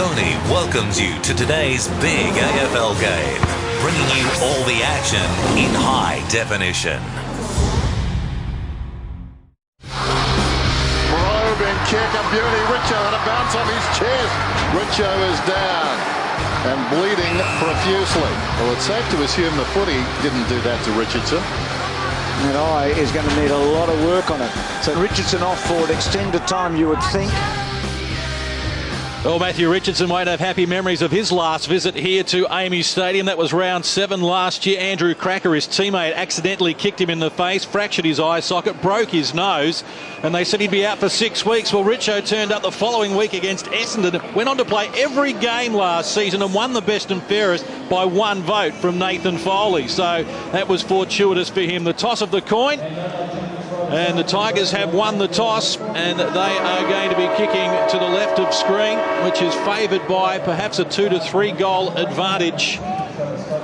Sony welcomes you to today's big AFL game, bringing you all the action in high definition. Probe and kick, a beauty. Richo and a bounce on his chest. Richo is down and bleeding profusely. Well, it's safe to assume the footy didn't do that to Richardson. That eye is going to need a lot of work on it. So Richardson off for an extended time, you would think. Well, Matthew Richardson won't have happy memories of his last visit here to AAMI Stadium. That was round 7 last year. Andrew Cracker, his teammate, accidentally kicked him in the face, fractured his eye socket, broke his nose, and they said he'd be out for 6 weeks. Well, Richo turned up the following week against Essendon, went on to play every game last season and won the best and fairest by 1 vote from Nathan Foley. So that was fortuitous for him. The toss of the coin. And the Tigers have won the toss, and they are going to be kicking to the left of screen, which is favoured by perhaps a 2 to 3 goal advantage.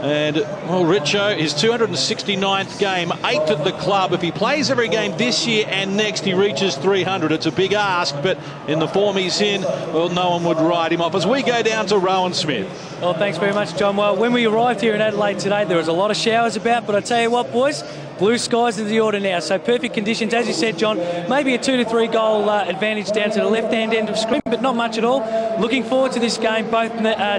And, well, Richo, his 269th game, 8th at the club. If he plays every game this year and next, he reaches 300. It's a big ask, but in the form he's in, well, no one would write him off. As we go down to Rowan Smith. Well, thanks very much, John. Well, when we arrived here in Adelaide today, there was a lot of showers about, but I tell you what, boys, blue skies in the order now, so perfect conditions. As you said, John, maybe a 2 to 3 goal advantage down to the left-hand end of screen, but not much at all. Looking forward to this game. Both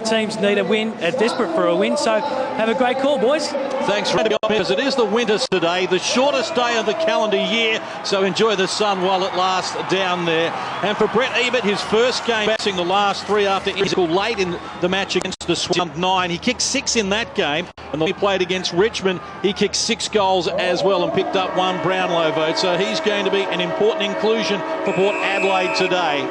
teams need a win, desperate for a win, so have a great call, boys. Thanks, Randy, because it is the winter today, the shortest day of the calendar year, so enjoy the sun while it lasts down there. And for Brett Ebert, his first game, passing the last 3 after he scored late in the match against the Swans 9. He kicked 6 in that game, and then he played against Richmond. He kicked 6 goals as well and picked up 1 Brownlow vote, so he's going to be an important inclusion for Port Adelaide today.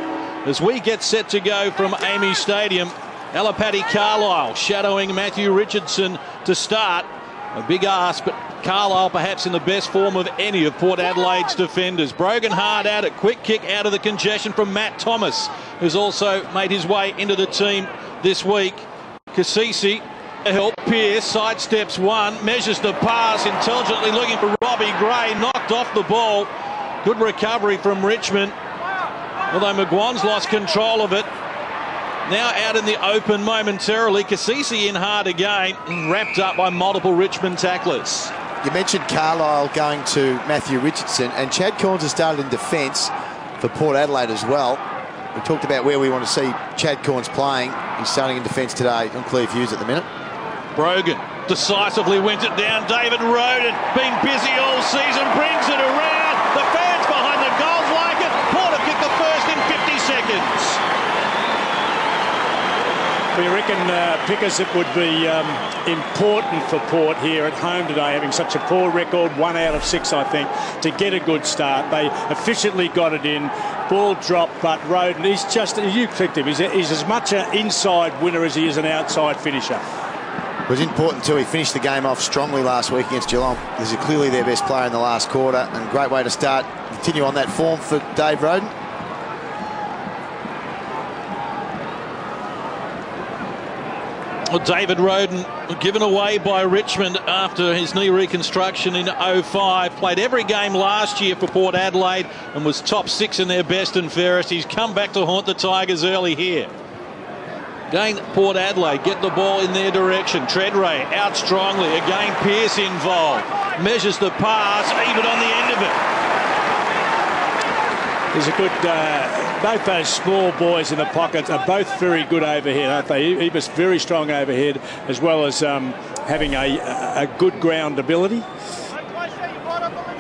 As we get set to go from AAMI Stadium, Alapati Carlisle shadowing Matthew Richardson to start. A big ask, but Carlisle perhaps in the best form of any of Port Adelaide's defenders. Brogan hard out, a quick kick out of the congestion from Matt Thomas, who's also made his way into the team this week. Kasisi, help Pearce, sidesteps one, measures the pass, intelligently looking for Robbie Gray, knocked off the ball. Good recovery from Richmond, although McGuan's lost control of it. Now out in the open momentarily. Kasisi in hard again, wrapped up by multiple Richmond tacklers. You mentioned Carlisle going to Matthew Richardson, and Chad Corns has started in defence for Port Adelaide as well. We talked about where we want to see Chad Corns playing. He's starting in defence today on clear views at the minute. Brogan decisively wins it down. David Roden, been busy all season, brings it around. The fans behind the goals like it. Port have kicked the first in 50 seconds. We reckon, Pickers, it would be important for Port here at home today, having such a poor record, 1 out of 6, I think, to get a good start. They efficiently got it in. Ball dropped, but Roden, he's just, you clicked him, he's as much an inside winner as he is an outside finisher. It was important too, he finished the game off strongly last week against Geelong. This is clearly their best player in the last quarter, and great way to start, continue on that form for Dave Roden. Well, David Roden, given away by Richmond after his knee reconstruction in 05, played every game last year for Port Adelaide and was top 6 in their best and fairest. He's come back to haunt the Tigers early here. Again, Port Adelaide get the ball in their direction. Treadray out strongly. Again, Pearce involved. Measures the pass, even on the end of it. There's a good... both those small boys in the pocket are both very good overhead, aren't they? Eber's very strong overhead, as well as having a good ground ability.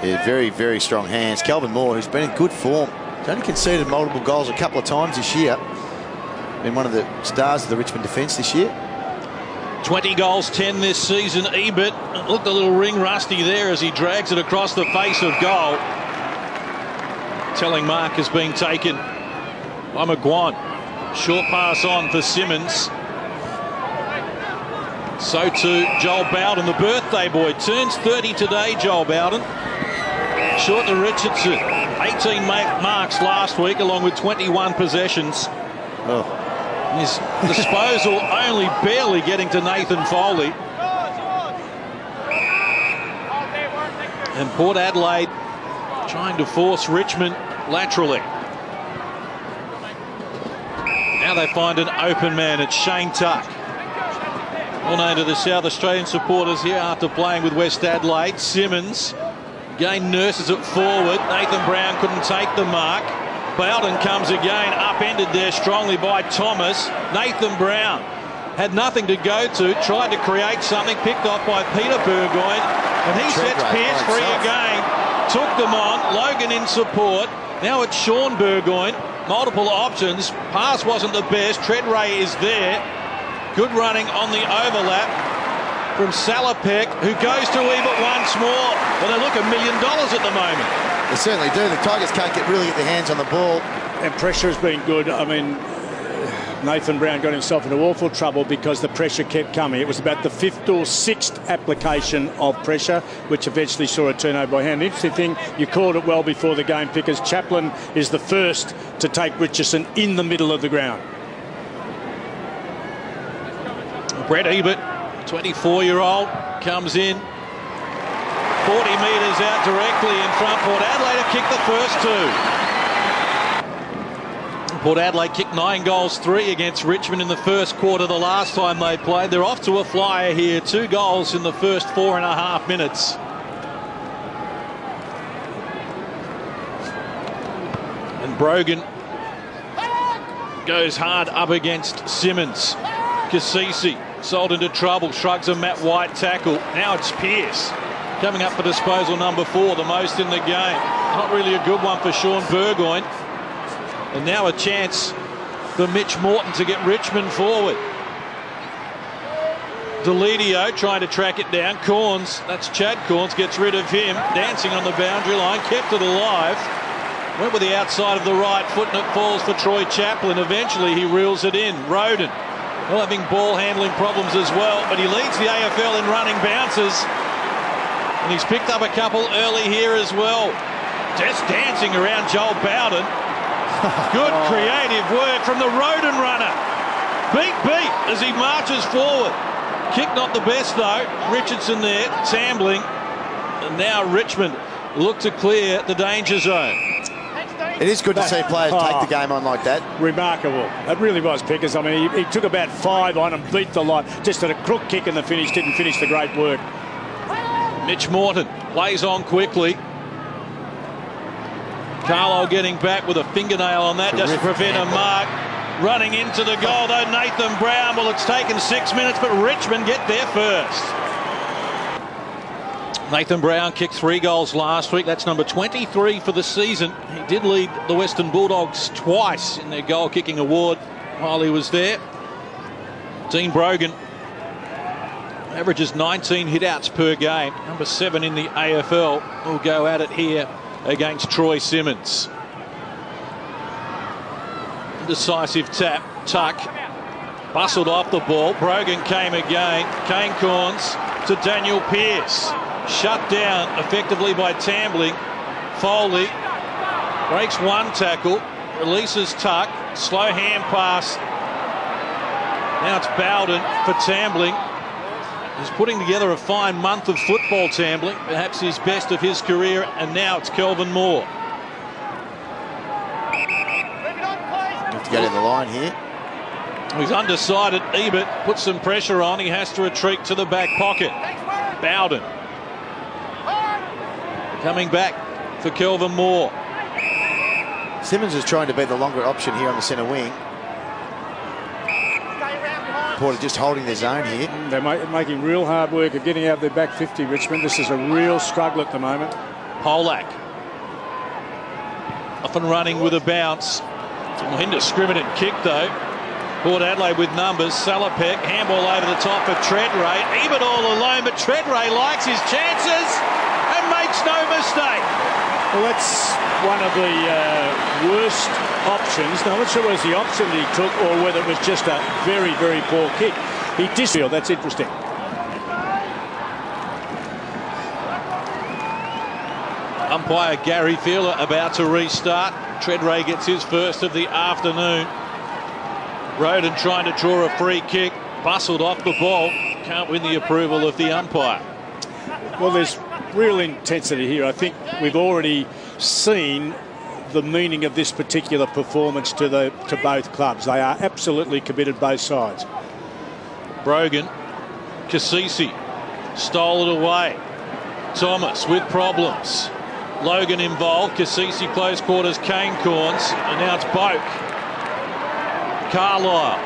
Yeah, very, very strong hands. Calvin Moore, who's been in good form. He's only conceded multiple goals a couple of times this year. Been one of the stars of the Richmond defence this year. 20 goals, 10 this season. Ebert looked a little ring rusty there as he drags it across the face of goal. Telling mark has been taken by McGuan. Short pass on for Simmons. So too Joel Bowden, the birthday boy. Turns 30 today, Joel Bowden. Short to Richardson. 18 marks last week along with 21 possessions. Oh. His disposal only barely getting to Nathan Foley. And Port Adelaide trying to force Richmond laterally. Now they find an open man. It's Shane Tuck. Well known to the South Australian supporters here after playing with West Adelaide. Simmons again nurses it forward. Nathan Brown couldn't take the mark. Bowden comes again, upended there strongly by Thomas. Nathan Brown had nothing to go to, tried to create something, picked off by Peter Burgoyne, and he sets Pearce free again. Took them on, Logan in support. Now it's Sean Burgoyne, multiple options. Pass wasn't the best, Treadray is there. Good running on the overlap from Salopek, who goes to Ebert once more. Well, they look $1 million at the moment. They certainly do. The Tigers can't really get their hands on the ball. And pressure has been good. I mean, Nathan Brown got himself into awful trouble because the pressure kept coming. It was about the 5th or 6th application of pressure, which eventually saw a turnover by hand. Interesting thing, you called it well before the game, because Chaplin is the first to take Richardson in the middle of the ground. Brett Ebert, 24-year-old, comes in 40 metres out directly in front. Port Adelaide have kicked the first 2. Port Adelaide kicked 9 goals, 3 against Richmond in the first quarter the last time they played. They're off to a flyer here, 2 goals in the first 4.5 minutes. And Brogan goes hard up against Simmons. Cassisi sold into trouble, shrugs a Matt White tackle. Now it's Pearce coming up for disposal number 4, the most in the game. Not really a good one for Sean Burgoyne. And now a chance for Mitch Morton to get Richmond forward. Delidio trying to track it down. Corns, that's Chad Corns, gets rid of him. Dancing on the boundary line, kept it alive. Went with the outside of the right foot, and it falls for Troy Chaplin. Eventually he reels it in. Roden, well, having ball handling problems as well, but he leads the AFL in running bounces. And he's picked up a couple early here as well. Just dancing around Joel Bowden. Good creative work from the Roden runner. Beat as he marches forward. Kick not the best though. Richardson there, Tambling. And now Richmond look to clear the danger zone. It is good to see players take the game on like that. Remarkable. It really was, Pickers. I mean, he took about 5 on and beat the lot. Just had a crook kick in the finish, didn't finish the great work. Mitch Morton plays on quickly. Carlisle getting back with a fingernail on that just to prevent a mark. Running into the goal though, Nathan Brown. Well, it's taken 6 minutes, but Richmond get there first. Nathan Brown kicked 3 goals last week. That's number 23 for the season. He did lead the Western Bulldogs twice in their goal-kicking award while he was there. Dean Brogan averages 19 hit-outs per game. Number 7 in the AFL. Will go at it here against Troy Simmons. Decisive tap. Tuck bustled off the ball. Brogan came again. Kane Corns to Daniel Pearce. Shut down effectively by Tambling. Foley breaks one tackle, releases Tuck, slow hand pass. Now it's Bowden for Tambling. He's putting together a fine month of football, Tambling, perhaps his best of his career, and now it's Kelvin Moore. Have to go down the line here. He's undecided. Ebert puts some pressure on. He has to retreat to the back pocket. Bowden coming back for Kelvin Moore. Simmons is trying to be the longer option here on the centre wing. Porter just holding their zone here. They're making real hard work of getting out of their back 50, Richmond. This is a real struggle at the moment. Polak often running with a bounce. Indiscriminate kick though. Port Adelaide with numbers. Salopek, handball over the top of Treadray. Ebert all alone, but Treadray likes his chances and makes no mistake. Well, that's one of the worst options. Now, I'm not sure whether it's the option that he took or whether it was just a very, very poor kick. He disfilled. That's interesting. Umpire Gary Fielder about to restart. Treadray gets his first of the afternoon. Roden trying to draw a free kick. Bustled off the ball. Can't win the approval of the umpire. Well, there's real intensity here. I think we've already seen the meaning of this particular performance to both clubs. They are absolutely committed, both sides. Brogan, Cassisi, stole it away. Thomas with problems. Logan involved. Cassisi close quarters. Kane Corns. And now it's Boak. Carlisle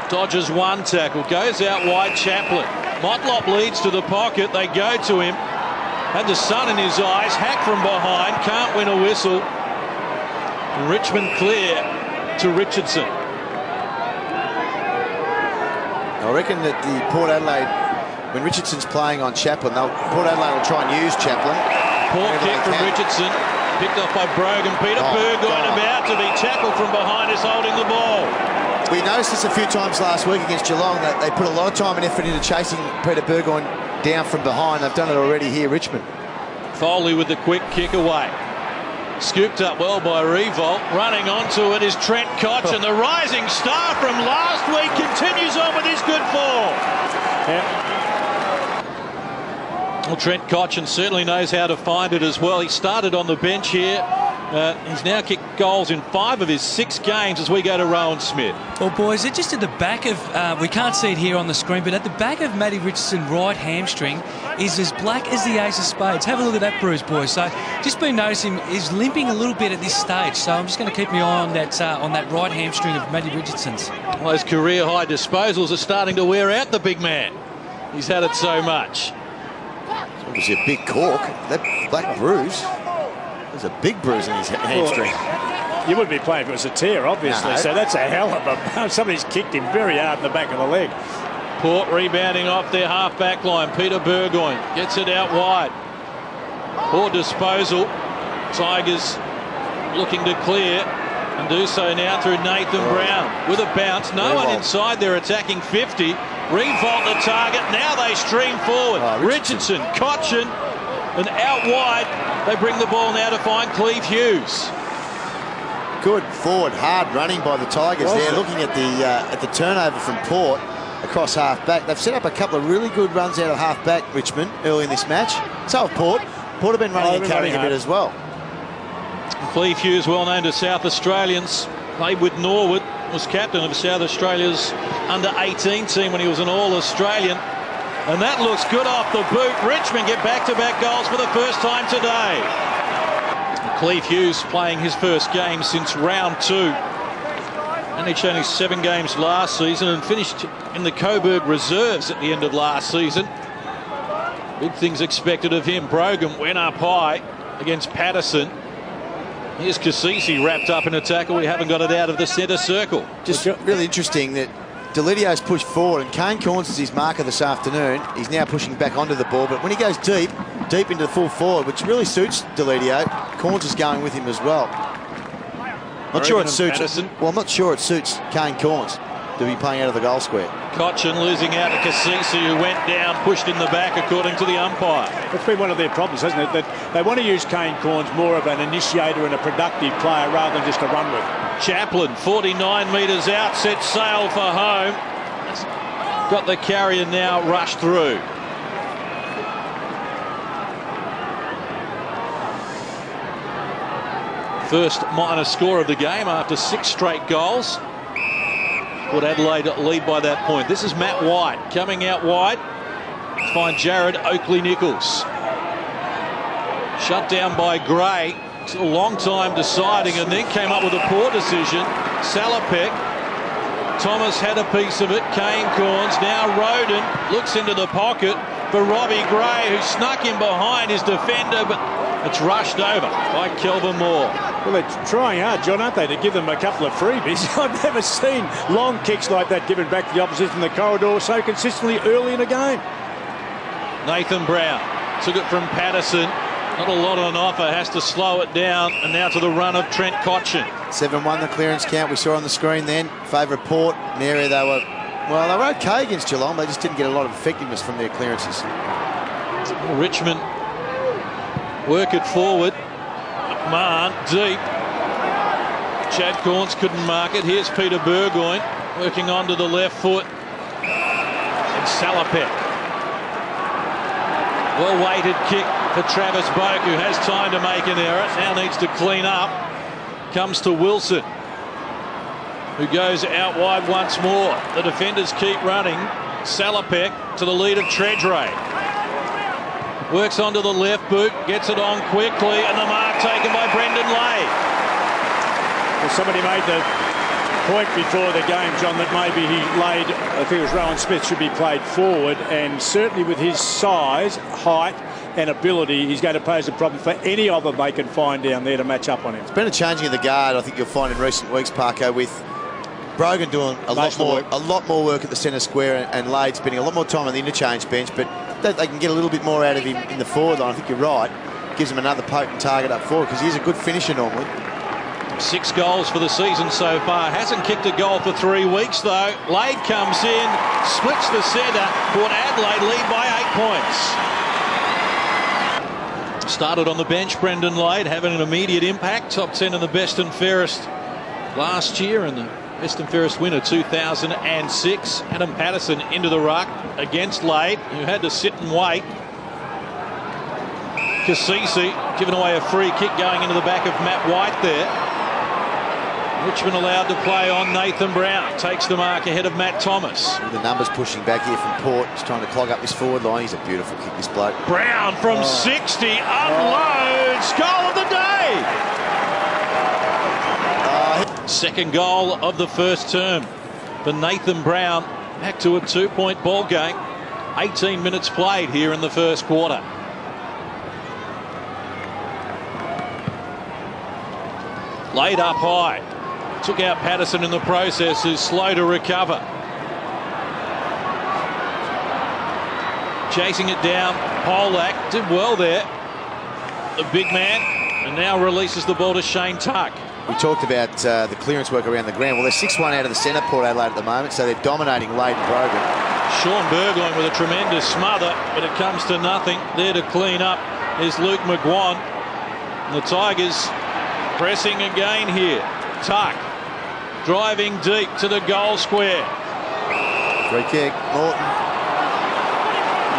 dodges one tackle. Goes out wide. Chaplin. Motlop leads to the pocket. They go to him. Had the sun in his eyes. Hack from behind. Can't win a whistle. And Richmond clear to Richardson. I reckon that the Port Adelaide, when Richardson's playing on Chaplin, Port Adelaide will try and use Chaplin. Poor kick from Richardson, picked off by Brogan. Peter Burgoyne about to be tackled from behind us, holding the ball. We noticed this a few times last week against Geelong, that they put a lot of time and effort into chasing Peter Burgoyne down from behind. They've done it already here, Richmond. Foley with the quick kick away. Scooped up well by Revolt. Running onto it is Trent Cotchin, the rising star from last week, continues on with his good form. Well, Trent Cotchin certainly knows how to find it as well. He started on the bench here. He's now kicked goals in 5 of his 6 games as we go to Rowan Smith. Well, boys, they're just at the back of, we can't see it here on the screen, but at the back of Matty Richardson's right hamstring is as black as the ace of spades. Have a look at that bruise, boys. So just been noticing he's limping a little bit at this stage. So I'm just going to keep my eye on that right hamstring of Matty Richardson's. Well, his career high disposals are starting to wear out the big man. He's had it so much. It was a big cork. That black bruise. There's a big bruise in his hamstring. You wouldn't be playing if it was a tear, obviously. No. So that's a hell of a... Somebody's kicked him very hard in the back of the leg. Port rebounding off their half-back line. Peter Burgoyne gets it out wide. Poor disposal. Tigers looking to clear and do so now through Nathan Brown. With a bounce. No one inside their attacking 50. Revolt the target. Now they stream forward. Richardson, Cotchin, and out wide. They bring the ball now to find Cleve Hughes. Good forward, hard running by the Tigers there. Looking at the turnover from Port across half-back. They've set up a couple of really good runs out of half-back, Richmond, early in this match. So have Port. Port have been running and carrying a bit as well. Cleve Hughes, well known to South Australians, played with Norwood, was captain of South Australia's under-18 team when he was an All-Australian. And that looks good off the boot. Richmond get back-to-back goals for the first time today. Cleve Hughes playing his first game since round 2. Only only 7 games last season and finished in the Coburg reserves at the end of last season. Big things expected of him. Brogan went up high against Patterson. Here's Cassisi wrapped up in a tackle. We haven't got it out of the centre circle. Just really interesting that Delidio's pushed forward and Kane Corns is his marker this afternoon. He's now pushing back onto the ball, but when he goes deep into the full forward, which really suits Delidio, Corns is going with him as well. Not sure it suits Patterson. Well, I'm not sure it suits Kane Corns to be playing out of the goal square. Cotchin losing out to Cassisi, who went down, pushed in the back according to the umpire. It's been one of their problems, hasn't it? That they want to use Kane Corns more of an initiator and a productive player rather than just a run with. Chaplin, 49 metres out, set sail for home. Got the carrier now rushed through. First minor score of the game after 6 straight goals. Port Adelaide lead by that point. This is Matt White coming out wide to find Jared Oakley-Nichols. Shut down by Gray. Took a long time deciding and then came up with a poor decision. Salopek. Thomas had a piece of it. Kane Corns. Now Roden looks into the pocket for Robbie Gray, who snuck in behind his defender, but it's rushed over by Kelvin Moore. Well, they're trying hard, John, aren't they, to give them a couple of freebies. I've never seen long kicks like that given back to the opposition in the corridor so consistently early in a game. Nathan Brown took it from Patterson. Not a lot on offer, has to slow it down. And now to the run of Trent Cotchin. 7-1 the clearance count we saw on the screen then. Favourite Port. An area they were, well, they were okay against Geelong. They just didn't get a lot of effectiveness from their clearances. Richmond work it forward. McMahon deep. Chad Corns couldn't mark it. Here's Peter Burgoyne working onto the left foot. And Salopek. Well-weighted kick for Travis Boak, who has time to make an error. Now needs to clean up. comes to Wilson, who goes out wide once more. The defenders keep running. Salopek to the lead of Treadray. Works onto the left boot, gets it on quickly, and the mark taken by Brendan Lade. Well, somebody made the point before the game, John, that maybe Lade, I think it was Rowan Smith, should be played forward, and certainly with his size, height and ability, he's going to pose a problem for any of them they can find down there to match up on him. It's been a changing of the guard, I think you'll find in recent weeks, Parko, with Brogan doing a lot more work at the centre square, and Lade spending a lot more time on the interchange bench, but they can get a little bit more out of him in the forward line. I think you're right. Gives him another potent target up forward, because he's a good finisher normally. 6 goals for the season so far. Hasn't kicked a goal for 3 weeks, though. Lade comes in, splits the centre. Port Adelaide lead by 8 points. Started on the bench, Brendan Lade, having an immediate impact. Top 10 in the best and fairest last year, and the best and fairest winner 2006. Adam Patterson into the ruck against Lade, who had to sit and wait. Cassisi giving away a free kick going into the back of Matt White there. Richmond allowed to play on Nathan Brown. Takes the mark ahead of Matt Thomas. With the numbers pushing back here from Port. He's trying to clog up this forward line. He's a beautiful kick, this bloke. Brown from 60 unloads. Goal of the day. Second goal of the first term for Nathan Brown. Back to a 2-point ball game. 18 minutes played here in the first quarter. Laid up high. Took out Patterson in the process, who's slow to recover. Chasing it down, Polak did well there, the big man, and now releases the ball to Shane Tuck. We talked about the clearance work around the ground. Well, they're 6-1 out of the centre, Port Adelaide, at the moment, so they're dominating Lade and Brogan. Sean Burgoyne with a tremendous smother, but it comes to nothing. There to clean up is Luke McGuan. And the Tigers pressing again here. Tuck driving deep to the goal square. Free kick, Morton.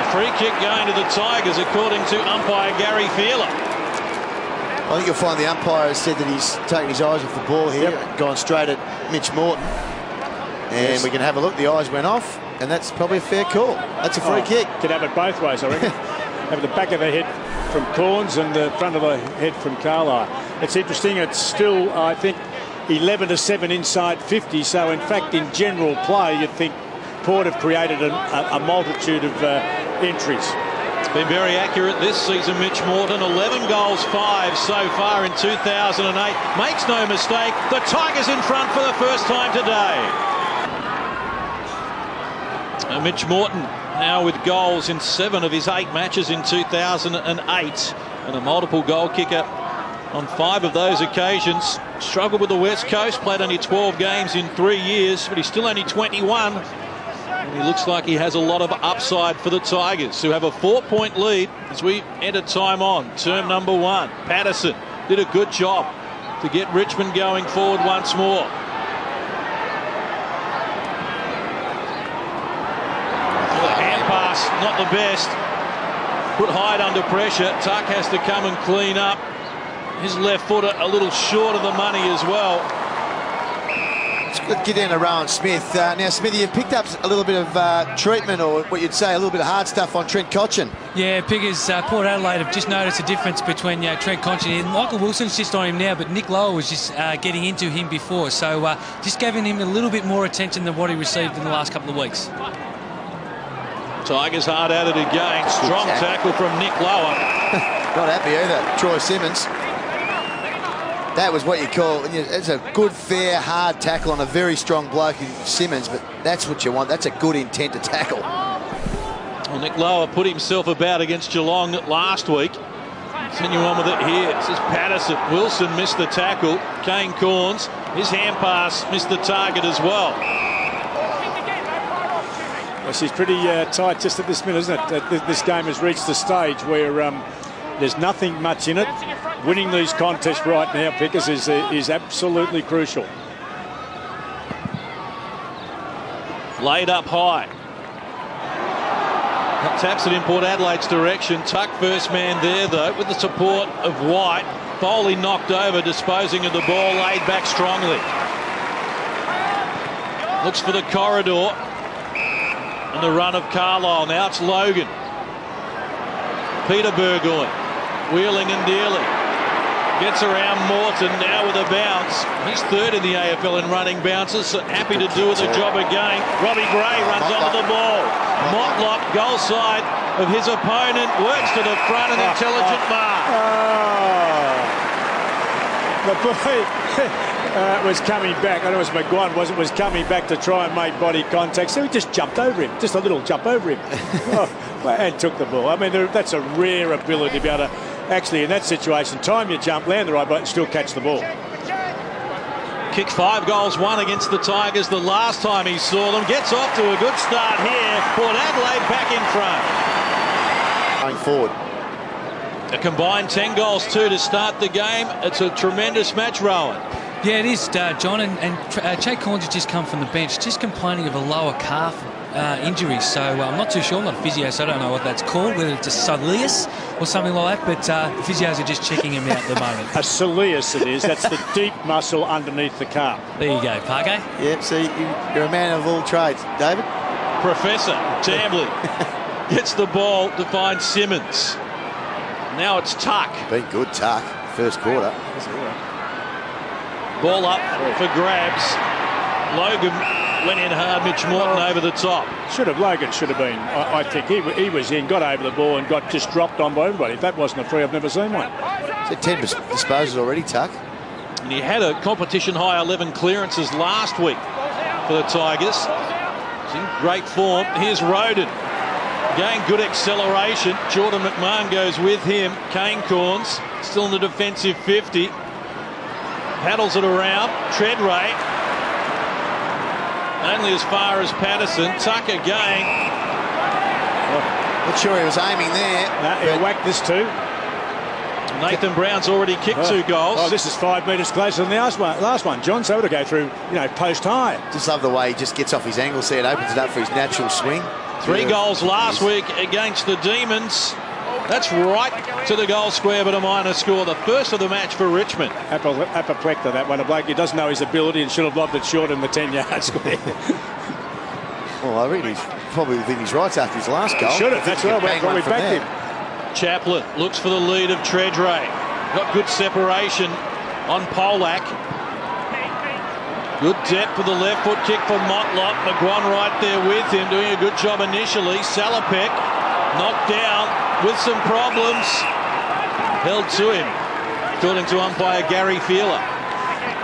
A free kick going to the Tigers, according to umpire Gary Feeler. I think you'll find the umpire has said that he's taken his eyes off the ball here, gone straight at Mitch Morton. And we can have a look. The eyes went off, and that's probably a fair call. That's a free kick. Could have it both ways, I reckon. Have the back of the head from Corns and the front of the head from Carlisle. It's interesting. It's still, I think, 11-7 inside 50. So, in fact, in general play, you'd think Port have created a multitude of entries. It's been very accurate this season, Mitch Morton. 11 goals, 5 so far in 2008. Makes no mistake, the Tigers in front for the first time today. Mitch Morton now with goals in 7 of his 8 matches in 2008, and a multiple goal kicker on 5 of those occasions. Struggled with the West Coast, played only 12 games in 3 years, but he's still only 21. And he looks like he has a lot of upside for the Tigers, who have a 4-point lead as we enter time on, term number 1. Patterson did a good job to get Richmond going forward once more. Not the best. Put Hyde under pressure. Tuck has to come and clean up. His left foot a little short of the money as well. It's good to get down to Rowan Smith. Now, Smithy, you picked up a little bit of treatment, or what you'd say, a little bit of hard stuff on Trent Cotchin. Yeah, Piggers, Port Adelaide have just noticed a difference between Trent Cotchin and Michael Wilson's just on him now, but Nick Lower was just getting into him before. So just giving him a little bit more attention than what he received in the last couple of weeks. Tigers hard at it again. Strong tackle from Nick Lower. Not happy either, Troy Simmons. That was what you call, it's a good, fair, hard tackle on a very strong bloke in Simmons, but that's what you want. That's a good intent to tackle. Well, Nick Lower put himself about against Geelong last week. Continue on with it here. This is Patterson. Wilson missed the tackle. Kane Corns, his hand pass missed the target as well. Well, she's pretty tight just at this minute, isn't it? This game has reached the stage where there's nothing much in it. Winning these contests right now, Pickers, is absolutely crucial. Laid up high. Taps it in Port Adelaide's direction. Tuck first man there, though, with the support of White. Foley knocked over, disposing of the ball, laid back strongly. Looks for the corridor. And the run of Carlisle. Now it's Logan. Peter Burgoyne. Wheeling and dealing. Gets around Morton now with a bounce. He's third in the AFL in running bounces. So happy to do the job again. Robbie Gray runs onto the ball. Motlop, goal side of his opponent. Works to the front, an intelligent mark. The boy was coming back. I know it was McGuan, was coming back to try and make body contact. So he just jumped over him. Just a little jump over him. And took the ball. I mean, that's a rare ability to be able to actually, in that situation, time your jump, land the right button, still catch the ball. Kicked 5 goals, 1 against the Tigers the last time he saw them. Gets off to a good start here. Port Adelaide back in front. Going forward. A combined 10 goals, 2 to start the game. It's a tremendous match, Rowan. Yeah, it is, John. And Chad Corns has just come from the bench, just complaining of a lower calf injury. So I'm not too sure. I'm not a physio, so I don't know what that's called, whether it's a soleus or something like that. But physios are just checking him out at the moment. A soleus it is. That's the deep muscle underneath the calf. There you go, Parque. Yep, so you're a man of all trades, David. Professor Tambley gets the ball to find Simmons. Now it's Tuck. Been good, Tuck. First quarter. Ball up for grabs. Logan went in hard. Mitch Morton over the top. Logan should have been. I think he was in, got over the ball and got just dropped on by everybody. If that wasn't a free, I've never seen one. So 10 disposals already, Tuck. And he had a competition high 11 clearances last week for the Tigers. He's in great form. Here's Roden. Again, good acceleration. Jordan McMahon goes with him. Kane Corns still in the defensive 50. Paddles it around. Treadray. Only as far as Patterson. Tuck again. Not sure he was aiming there. He'll whack this too. Nathan Brown's already kicked 2 goals. Oh, this is 5 metres closer than the last one. John, so to go through, post high. Just love the way he just gets off his angle, see it opens it up for his natural swing. 3 goals last week against the Demons. That's right to the goal square, but a minor score. The first of the match for Richmond. Apoplector, that one. A bloke who doesn't know his ability and should have lobbed it short in the 10-yard square. Well, I reckon he's probably within his rights after his last goal. He should have. That's right. We backed him. Chaplin looks for the lead of Treadray. Got good separation on Polak. Good depth for the left foot kick for Motlop. McGuan right there with him, doing a good job initially. Salopek knocked down with some problems. Held to him, according to umpire Gary Feeler.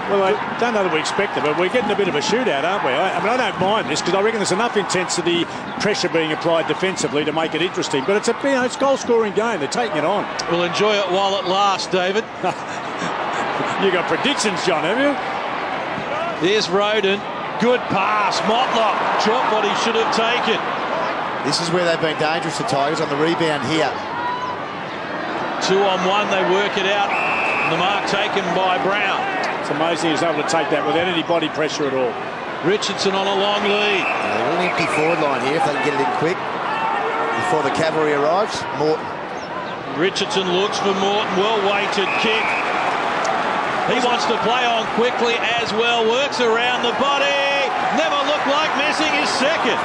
Well, I don't know that we expected, but we're getting a bit of a shootout, aren't we? I mean, I don't mind this because I reckon there's enough intensity, pressure being applied defensively to make it interesting. But it's it's a goal-scoring game. They're taking it on. We'll enjoy it while it lasts, David. You got predictions, John, have you? There's Roden. Good pass. Motlop dropped what he should have taken. This is where they've been dangerous, the Tigers, on the rebound here. 2-on-1, they work it out. The mark taken by Brown. It's amazing he's able to take that without any body pressure at all. Richardson on a long lead. An empty forward line here if they can get it in quick before the cavalry arrives. Morton. Richardson looks for Morton. Well-weighted kick. He wants to play on quickly as well. Works around the body. Never looked like missing his second.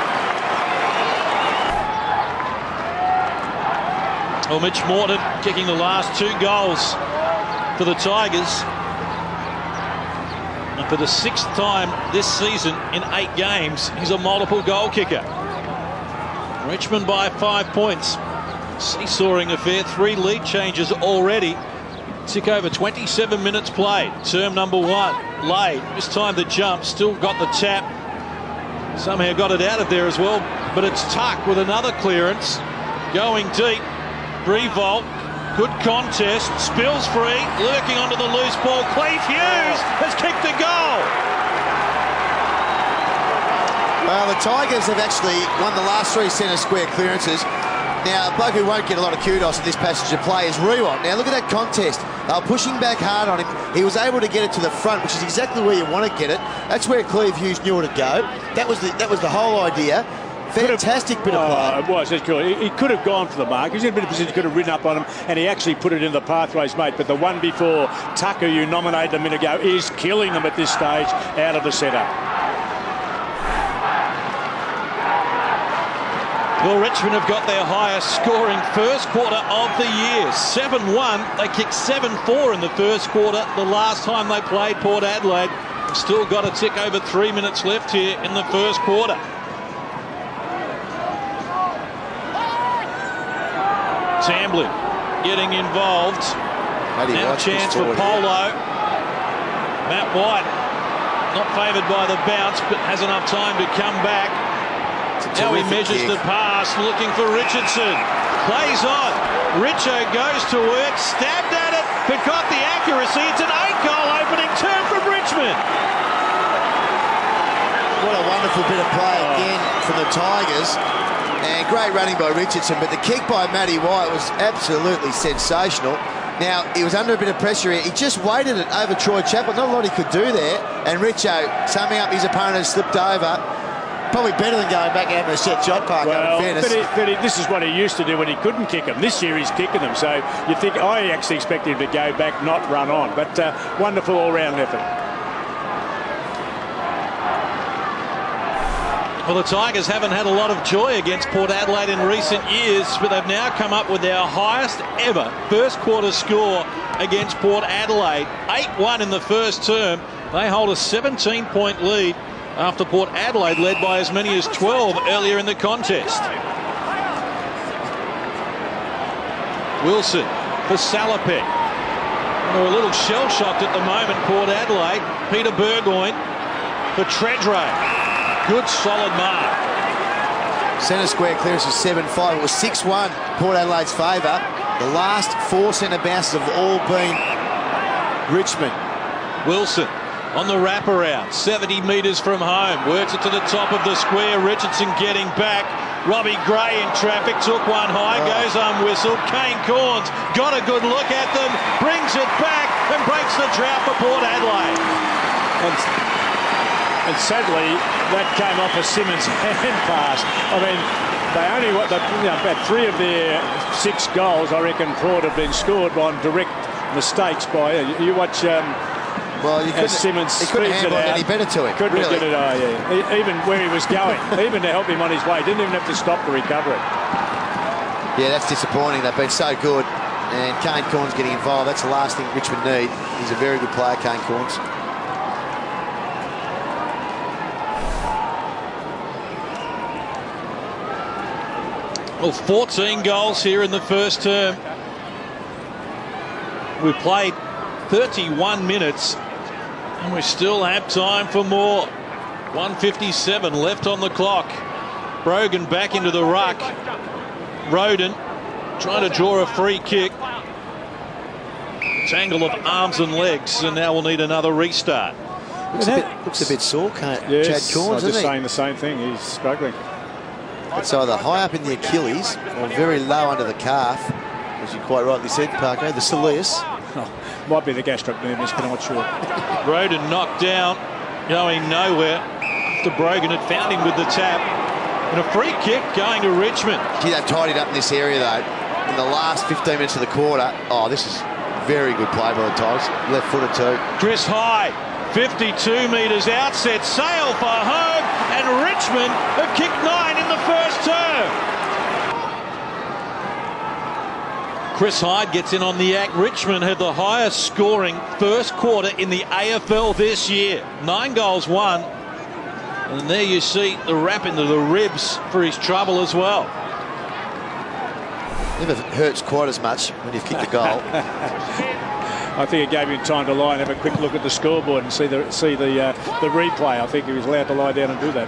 Well, Mitch Morton kicking the last 2 goals for the Tigers. And for the 6th time this season in 8 games, he's a multiple goal kicker. Richmond by 5 points. Seesawing affair, 3 lead changes already. Tick over 27 minutes played. Term number 1 laid. This time the jump, still got the tap. Somehow got it out of there as well. But it's Tuck with another clearance. Going deep. Revolt. Good contest. Spills free. Lurking onto the loose ball. Cleef Hughes has kicked a goal. Well, the Tigers have actually won the last 3 centre square clearances. Now, a bloke who won't get a lot of kudos in this passage of play is Rewalt. Now, look at that contest. They were pushing back hard on him. He was able to get it to the front, which is exactly where you want to get it. That's where Cleve Hughes knew it to go. That was the whole idea. Fantastic bit of play. It was. It's good. He could have gone for the mark. He was in a bit of position. He could have ridden up on him, and he actually put it in the pathways, mate. But the one before, Tucker, you nominated a minute ago, is killing them at this stage out of the centre. Well, Richmond have got their highest scoring first quarter of the year. 7-1. They kicked 7-4 in the first quarter the last time they played Port Adelaide. They've still got a tick over 3 minutes left here in the first quarter. Tambling getting involved. Now a chance for Polo. Matt White not favoured by the bounce, but has enough time to come back. Now he measures the pass, looking for Richardson. Plays on. Richo goes to work, stabbed at it, but got the accuracy. It's an 8-goal opening turn from Richmond. What a wonderful bit of play again from the Tigers. And great running by Richardson, but the kick by Matty White was absolutely sensational. Now, he was under a bit of pressure here. He just waited it over Troy Chappell. Not a lot he could do there. And Richo, summing up his opponent, slipped over. Probably better than going back out to a set shot park, in fairness. But this is what he used to do when he couldn't kick them. This year he's kicking them. So you think, I actually expect him to go back, not run on. But wonderful all-round effort. Well, the Tigers haven't had a lot of joy against Port Adelaide in recent years, but they've now come up with their highest ever first quarter score against Port Adelaide. 8-1 in the first term. They hold a 17-point lead after Port Adelaide led by as many as 12 earlier in the contest. Wilson for Salopek. They're a little shell-shocked at the moment, Port Adelaide. Peter Burgoyne for Tredrea. Good, solid mark. Centre square clearance is 7-5. It was 6-1 Port Adelaide's favour. The last 4 centre bounces have all been Richmond. Wilson on the wraparound, 70 metres from home. Works it to the top of the square. Richardson getting back. Robbie Gray in traffic, took one high, goes unwhistled. Kane Corns got a good look at them, brings it back and breaks the drought for Port Adelaide. And sadly, that came off a Simmons hand pass. I mean, they only about 3 of their 6 goals, I reckon, Port have been scored on direct mistakes by. You watch. Well, you Simmons couldn't handle it any better to him. Couldn't really. get it. Even where he was going, even to help him on his way, didn't even have to stop to recover it. Yeah, that's disappointing. They've been so good, and Kane Corns getting involved. That's the last thing Richmond need. He's a very good player, Kane Corns. Well, 14 goals here in the first term. We've played 31 minutes and we still have time for more. 1:57 left on the clock. Brogan back into the ruck. Roden trying to draw a free kick. Tangle of arms and legs, and now we'll need another restart. Looks a bit sore, Chad Yes, Corns, I was isn't just he? saying the same thing. He's struggling. It's either high up in the Achilles or very low under the calf, as you quite rightly said, Parko, the soleus. Might be the gastrocnemius, but I'm not sure. Roden knocked down, going nowhere after Brogan had found him with the tap. And a free kick going to Richmond. Gee, they've tidied up in this area, though. In the last 15 minutes of the quarter. Oh, this is very good play by the Tigers. Left footer too. Chris High, 52 metres out, set sail for home, and Richmond have kicked 9 in the first term. Chris Hyde gets in on the act. Richmond had the highest scoring first quarter in the AFL this year. 9 goals, 1. And there you see the wrap into the ribs for his trouble as well. Never hurts quite as much when you've kicked a goal. I think it gave him time to lie and have a quick look at the scoreboard and see the replay. I think he was allowed to lie down and do that.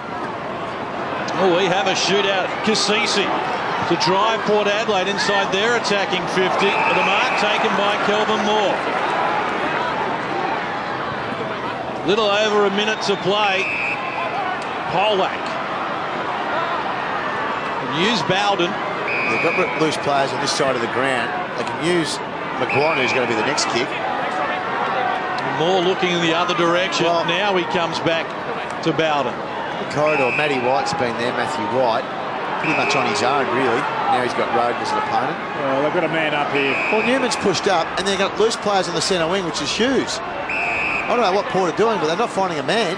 Oh, we have a shootout. Cassisi to drive Port Adelaide inside their attacking 50. The mark taken by Kelvin Moore. Little over a minute to play. Polak. And use Bowden. They've got loose players on this side of the ground. They can use McGuire, who's going to be the next kick. Moore looking in the other direction. Well, now he comes back to Bowden. The corridor, Matty White's been there, Matthew White. Pretty much on his own, really. Now he's got Roden as an opponent. Well, they've got a man up here. Well, Newman's pushed up, and they've got loose players on the centre wing, which is Hughes. I don't know what Port are doing, but they're not finding a man.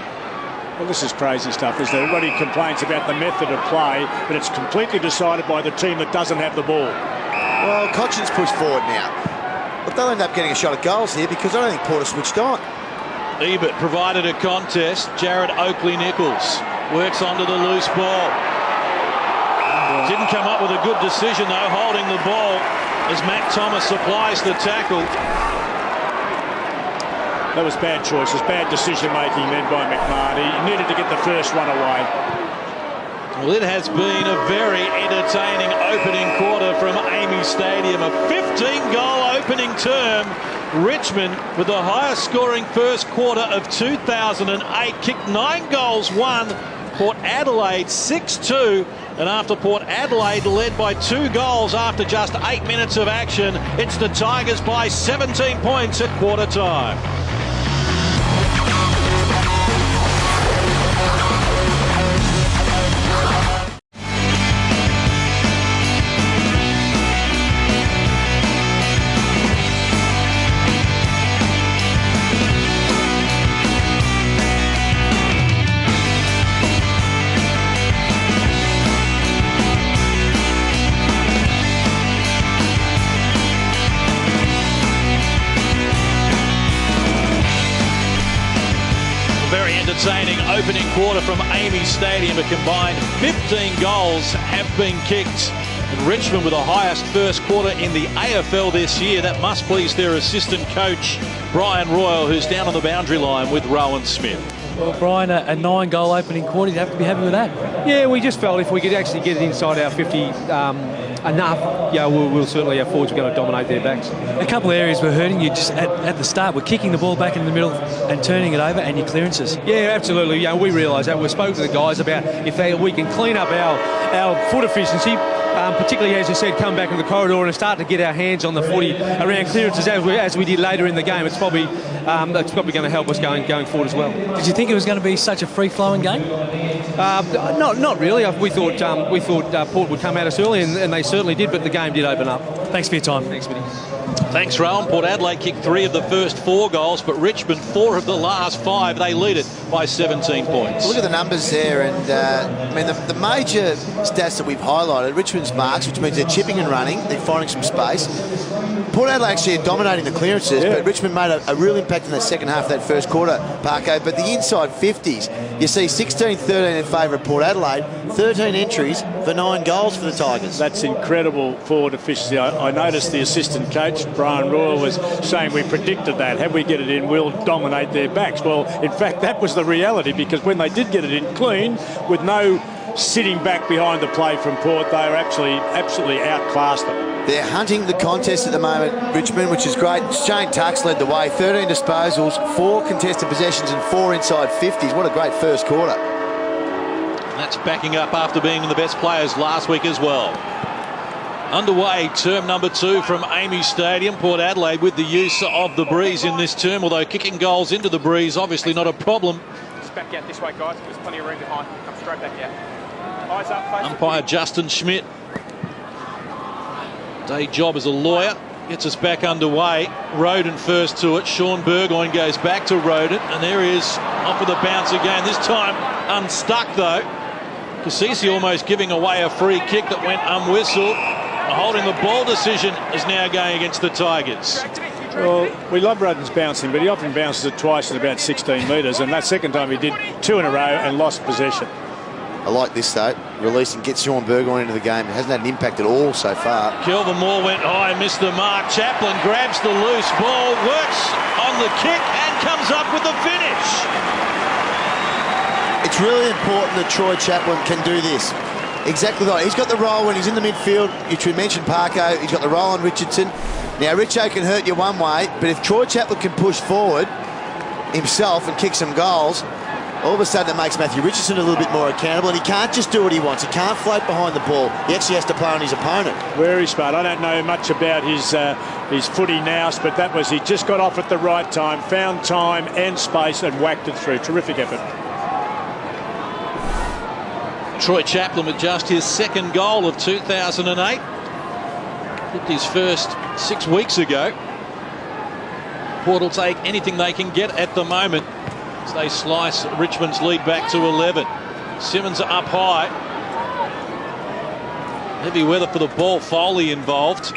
Well, this is crazy stuff, isn't it? Everybody complains about the method of play, but it's completely decided by the team that doesn't have the ball. Well, Cochin's pushed forward now. But they'll end up getting a shot at goals here because I don't think Port are switched on. Ebert provided a contest. Jared Oakley-Nichols works onto the loose ball. Didn't come up with a good decision, though, holding the ball as Matt Thomas supplies the tackle. That was bad choices, bad decision-making then by McMahon. He needed to get the first one away. Well, it has been a very entertaining opening quarter from Amy Stadium. A 15-goal opening term. Richmond, with the highest scoring first quarter of 2008, kicked 9 goals, won. Port Adelaide 6-2. And after Port Adelaide led by 2 goals after just 8 minutes of action, it's the Tigers by 17 points at quarter time. Entertaining opening quarter from Amy Stadium. A combined 15 goals have been kicked. And Richmond with the highest first quarter in the AFL this year. That must please their assistant coach, Brian Royal, who's down on the boundary line with Rowan Smith. Well, Brian, a 9-goal opening quarter, you'd have to be happy with that. Yeah, we just felt if we could actually get it inside our 50 enough, yeah, we'll certainly, our forwards are going to dominate their backs. A couple of areas were hurting you just at the start. We're kicking the ball back in the middle and turning it over, and your clearances. Yeah, absolutely. Yeah, we realise that. We've spoken to the guys about if we can clean up our foot efficiency, particularly, as you said, come back in the corridor and start to get our hands on the footy around clearances as we did later in the game. It's probably going to help us going forward as well. Did you think it was going to be such a free-flowing game? Not really. We thought Port would come at us early, and they certainly did, but the game did open up. Thanks for your time. Thanks, Vinny. Thanks, Rowan. Port Adelaide kicked 3 of the first 4 goals, but Richmond 4 of the last 5. They lead it by 17 points. Look at the numbers there, and I mean the major stats that we've highlighted. Richmond's marks, which means they're chipping and running, they're finding some space. Port Adelaide actually are dominating the clearances, but Richmond made a real impact in the second half of that first quarter, Parko. But the inside 50s, you see 16-13 in favour of Port Adelaide, 13 entries for 9 goals for the Tigers. That's incredible forward efficiency. I noticed the assistant coach, Brian Royal, was saying we predicted that. Had we get it in, we'll dominate their backs. Well, in fact, that was the reality, because when they did get it in clean, with no sitting back behind the play from Port, they were absolutely outclassed them. They're hunting the contest at the moment, Richmond, which is great. Shane Tuck's led the way, 13 disposals, 4 contested possessions and 4 inside 50s. What a great first quarter. That's backing up after being the best players last week as well. Underway, term number 2 from Amy Stadium. Port Adelaide with the use of the breeze in this term, although kicking goals into the breeze obviously not a problem. Just back out this way, guys. There's plenty of room behind. Come straight back out. Eyes up, face Umpire Justin Schmidt. Day job as a lawyer. Gets us back underway. Roden first to it. Sean Burgoyne goes back to Roden. And there he is off with a bounce again. This time unstuck though. Cassisi almost giving away a free kick that went unwhistled. Holding the ball decision is now going against the Tigers. Well, we love Roden's bouncing, but he often bounces it twice in about 16 metres, and that second time he did 2 in a row and lost possession. I like this though, releasing, gets Sean Burgoyne into the game. It hasn't had an impact at all so far. Kelvin Moore went high and missed the mark. Chaplin grabs the loose ball, works on the kick and comes up with the finish. It's really important that Troy Chaplin can do this. Exactly right. He's got the role when he's in the midfield, which we mentioned, Parko. He's got the role on Richardson. Now, Richo can hurt you one way, but if Troy Chaplin can push forward himself and kick some goals, all of a sudden it makes Matthew Richardson a little bit more accountable, and he can't just do what he wants. He can't float behind the ball. He actually has to play on his opponent. Very smart. I don't know much about his footy nous, but that was, he just got off at the right time, found time and space and whacked it through. Terrific effort. Troy Chaplin with just his second goal of 2008. Kicked his first 6 weeks ago. Port will take anything they can get at the moment as they slice Richmond's lead back to 11. Simmons up high. Heavy weather for the ball. Foley involved.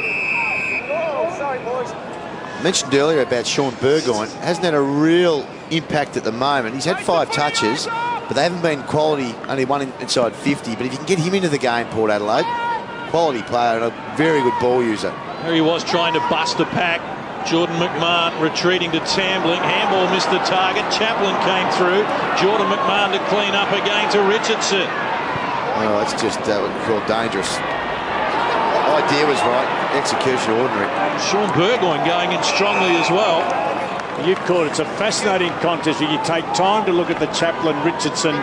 I mentioned earlier about Sean Burgoyne. Hasn't had a real impact at the moment. He's had 5 touches, but they haven't been quality, only one inside 50. But if you can get him into the game, Port Adelaide, quality player and a very good ball user. There he was trying to bust a pack. Jordan McMahon retreating to Tambling. Handball missed the target. Chaplin came through. Jordan McMahon to clean up again to Richardson. Oh, that's just what we call dangerous. Idea was right. Execution ordinary. Sean Burgoyne going in strongly as well. You've caught it. It's a fascinating contest where you take time to look at the Chaplin-Richardson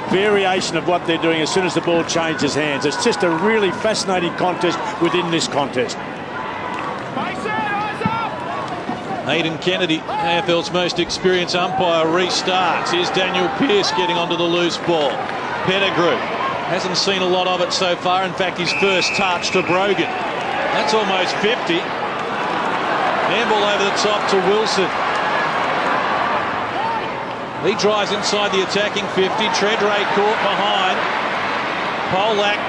variation of what they're doing as soon as the ball changes hands. It's just a really fascinating contest within this contest. Aidan Kennedy, AFL's most experienced umpire, restarts. Here's Daniel Pearce getting onto the loose ball. Pettigrew hasn't seen a lot of it so far. In fact, his first touch to Brogan. That's almost 50. Handball over the top to Wilson. He drives inside the attacking 50. Treadray caught behind. Polak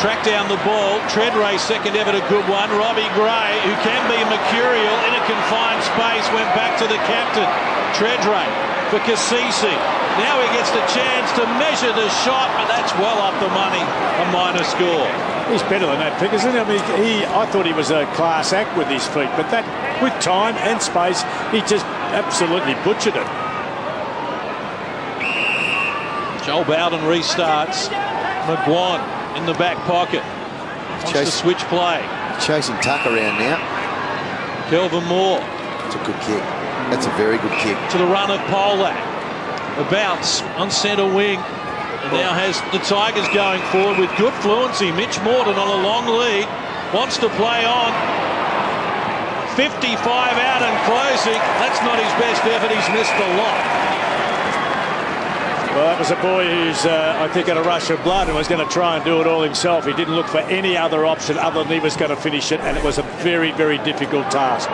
tracked down the ball. Treadray second ever a good one. Robbie Gray, who can be mercurial in a confined space, went back to the captain. Treadray for Cassisi. Now he gets the chance to measure the shot, but that's well up the money. A minor score. He's better than that, Pickers, isn't he? I mean, I thought he was a class act with his feet, but that, with time and space, he just absolutely butchered it. Joel Bowden restarts. McGuan in the back pocket. Wants to switch play. Chasing Tuck around now. Kelvin Moore. That's a good kick. That's a very good kick. To the run of Polak. A bounce on centre wing. And now has the Tigers going forward with good fluency. Mitch Morton on a long lead. Wants to play on. 55 out and closing. That's not his best effort. He's missed a lot. Well, that was a boy who's, I think, got a rush of blood and was going to try and do it all himself. He didn't look for any other option other than he was going to finish it, and it was a very, very difficult task.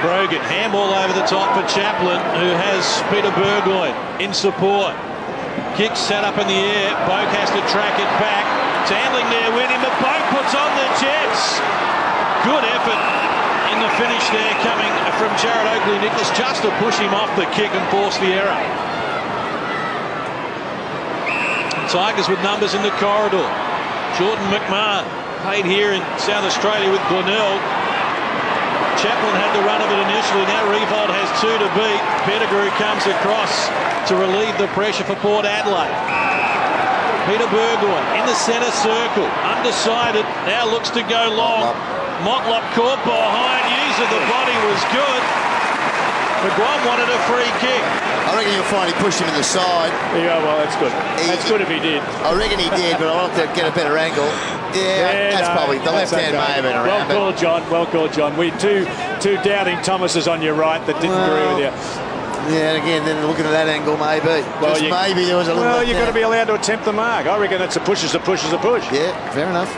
Brogan, handball over the top for Chaplin, who has Peter Burgoyne in support. Kick set up in the air. Boak has to track it back. Tandling there with him, but Boak puts on the Jets. Good effort in the finish there coming from Jared Oakley-Nicholas just to push him off the kick and force the error. Tigers with numbers in the corridor. Jordan McMahon played here in South Australia with Glenelg. Chaplin had the run of it initially. Now Revolt has 2 to beat. Pettigrew comes across to relieve the pressure for Port Adelaide. Peter Burgoyne in the centre circle. Undecided. Now looks to go long. Motlop caught behind. Use of the body was good. McGuan wanted a free kick. I reckon you'll find he pushed him in the side. Yeah, well, that's good. That's good if he did. I reckon he did, but I want to get a better angle. Yeah, that's probably the left hand may have been around. Well called, John. Well called, John. We two doubting Thomases on your right that didn't agree with you. Yeah, and again, then looking at that angle, maybe. Well, maybe there was a little. Well, you've got to be allowed to attempt the mark. I reckon that's a push is a push is a push. Yeah, fair enough.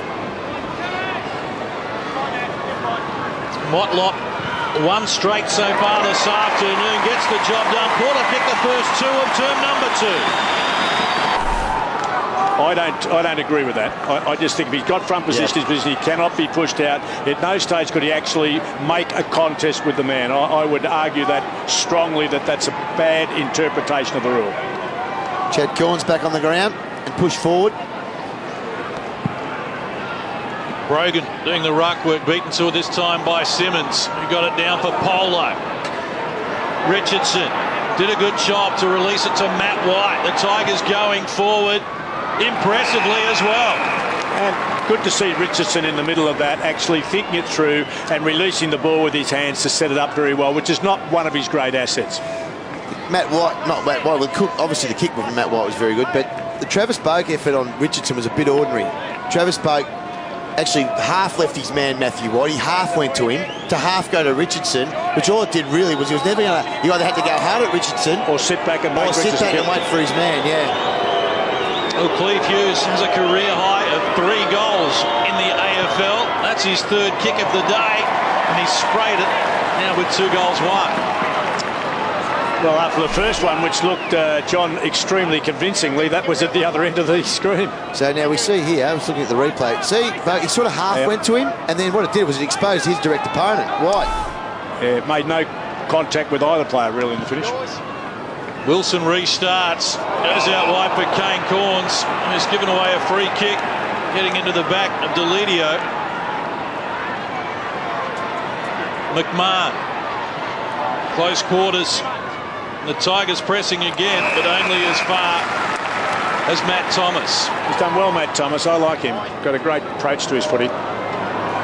Motlop, one straight so far this afternoon, gets the job done. Porter picked the first 2 of term number 2. I don't agree with that. I just think if he's got front position, he cannot be pushed out. At no stage could he actually make a contest with the man. I would argue that strongly that's a bad interpretation of the rule. Chad Corns back on the ground and push forward. Brogan doing the ruck work, beaten to it this time by Simmons, who got it down for Polo. Richardson did a good job to release it to Matt White. The Tigers going forward impressively as well. And good to see Richardson in the middle of that, actually thinking it through and releasing the ball with his hands to set it up very well, which is not one of his great assets. Not Matt White. Obviously, the kick from Matt White was very good, but the Travis Boak effort on Richardson was a bit ordinary. Travis Boak actually half left his man Matthew White. He half went to him to half go to Richardson, which all it did really was he was never going to. You either had to go hard at Richardson or sit back and wait for his man. Yeah. Well, Cleve Hughes has a career high of 3 goals in the AFL. That's his 3rd kick of the day, and he's sprayed it now with 2 goals won. Well, after the first one, which looked, John, extremely convincingly, that was at the other end of the screen. So now we see here, I was looking at the replay. See, he sort of half went to him, and then what it did was it exposed his direct opponent. White. Yeah, it made no contact with either player, really, in the finish. Wilson restarts, goes out wide for Kane Corns, and he's given away a free kick, getting into the back of Delidio. McMahon, close quarters. The Tigers pressing again, but only as far as Matt Thomas. He's done well, Matt Thomas. I like him. Got a great approach to his footy.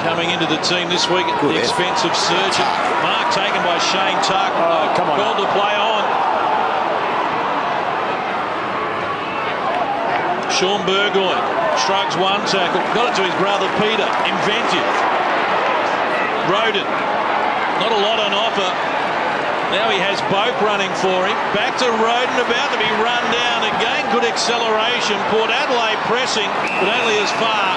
Coming into the team this week at the expense of Surgeon. Mark taken by Shane Tuck. Oh, come on. Called to play on. Sean Burgoyne shrugs one tackle. Got it to his brother Peter. Inventive. Roden. Not a lot on offer. Now he has Boak running for him. Back to Roden, about to be run down again. Good acceleration. Port Adelaide pressing, but only as far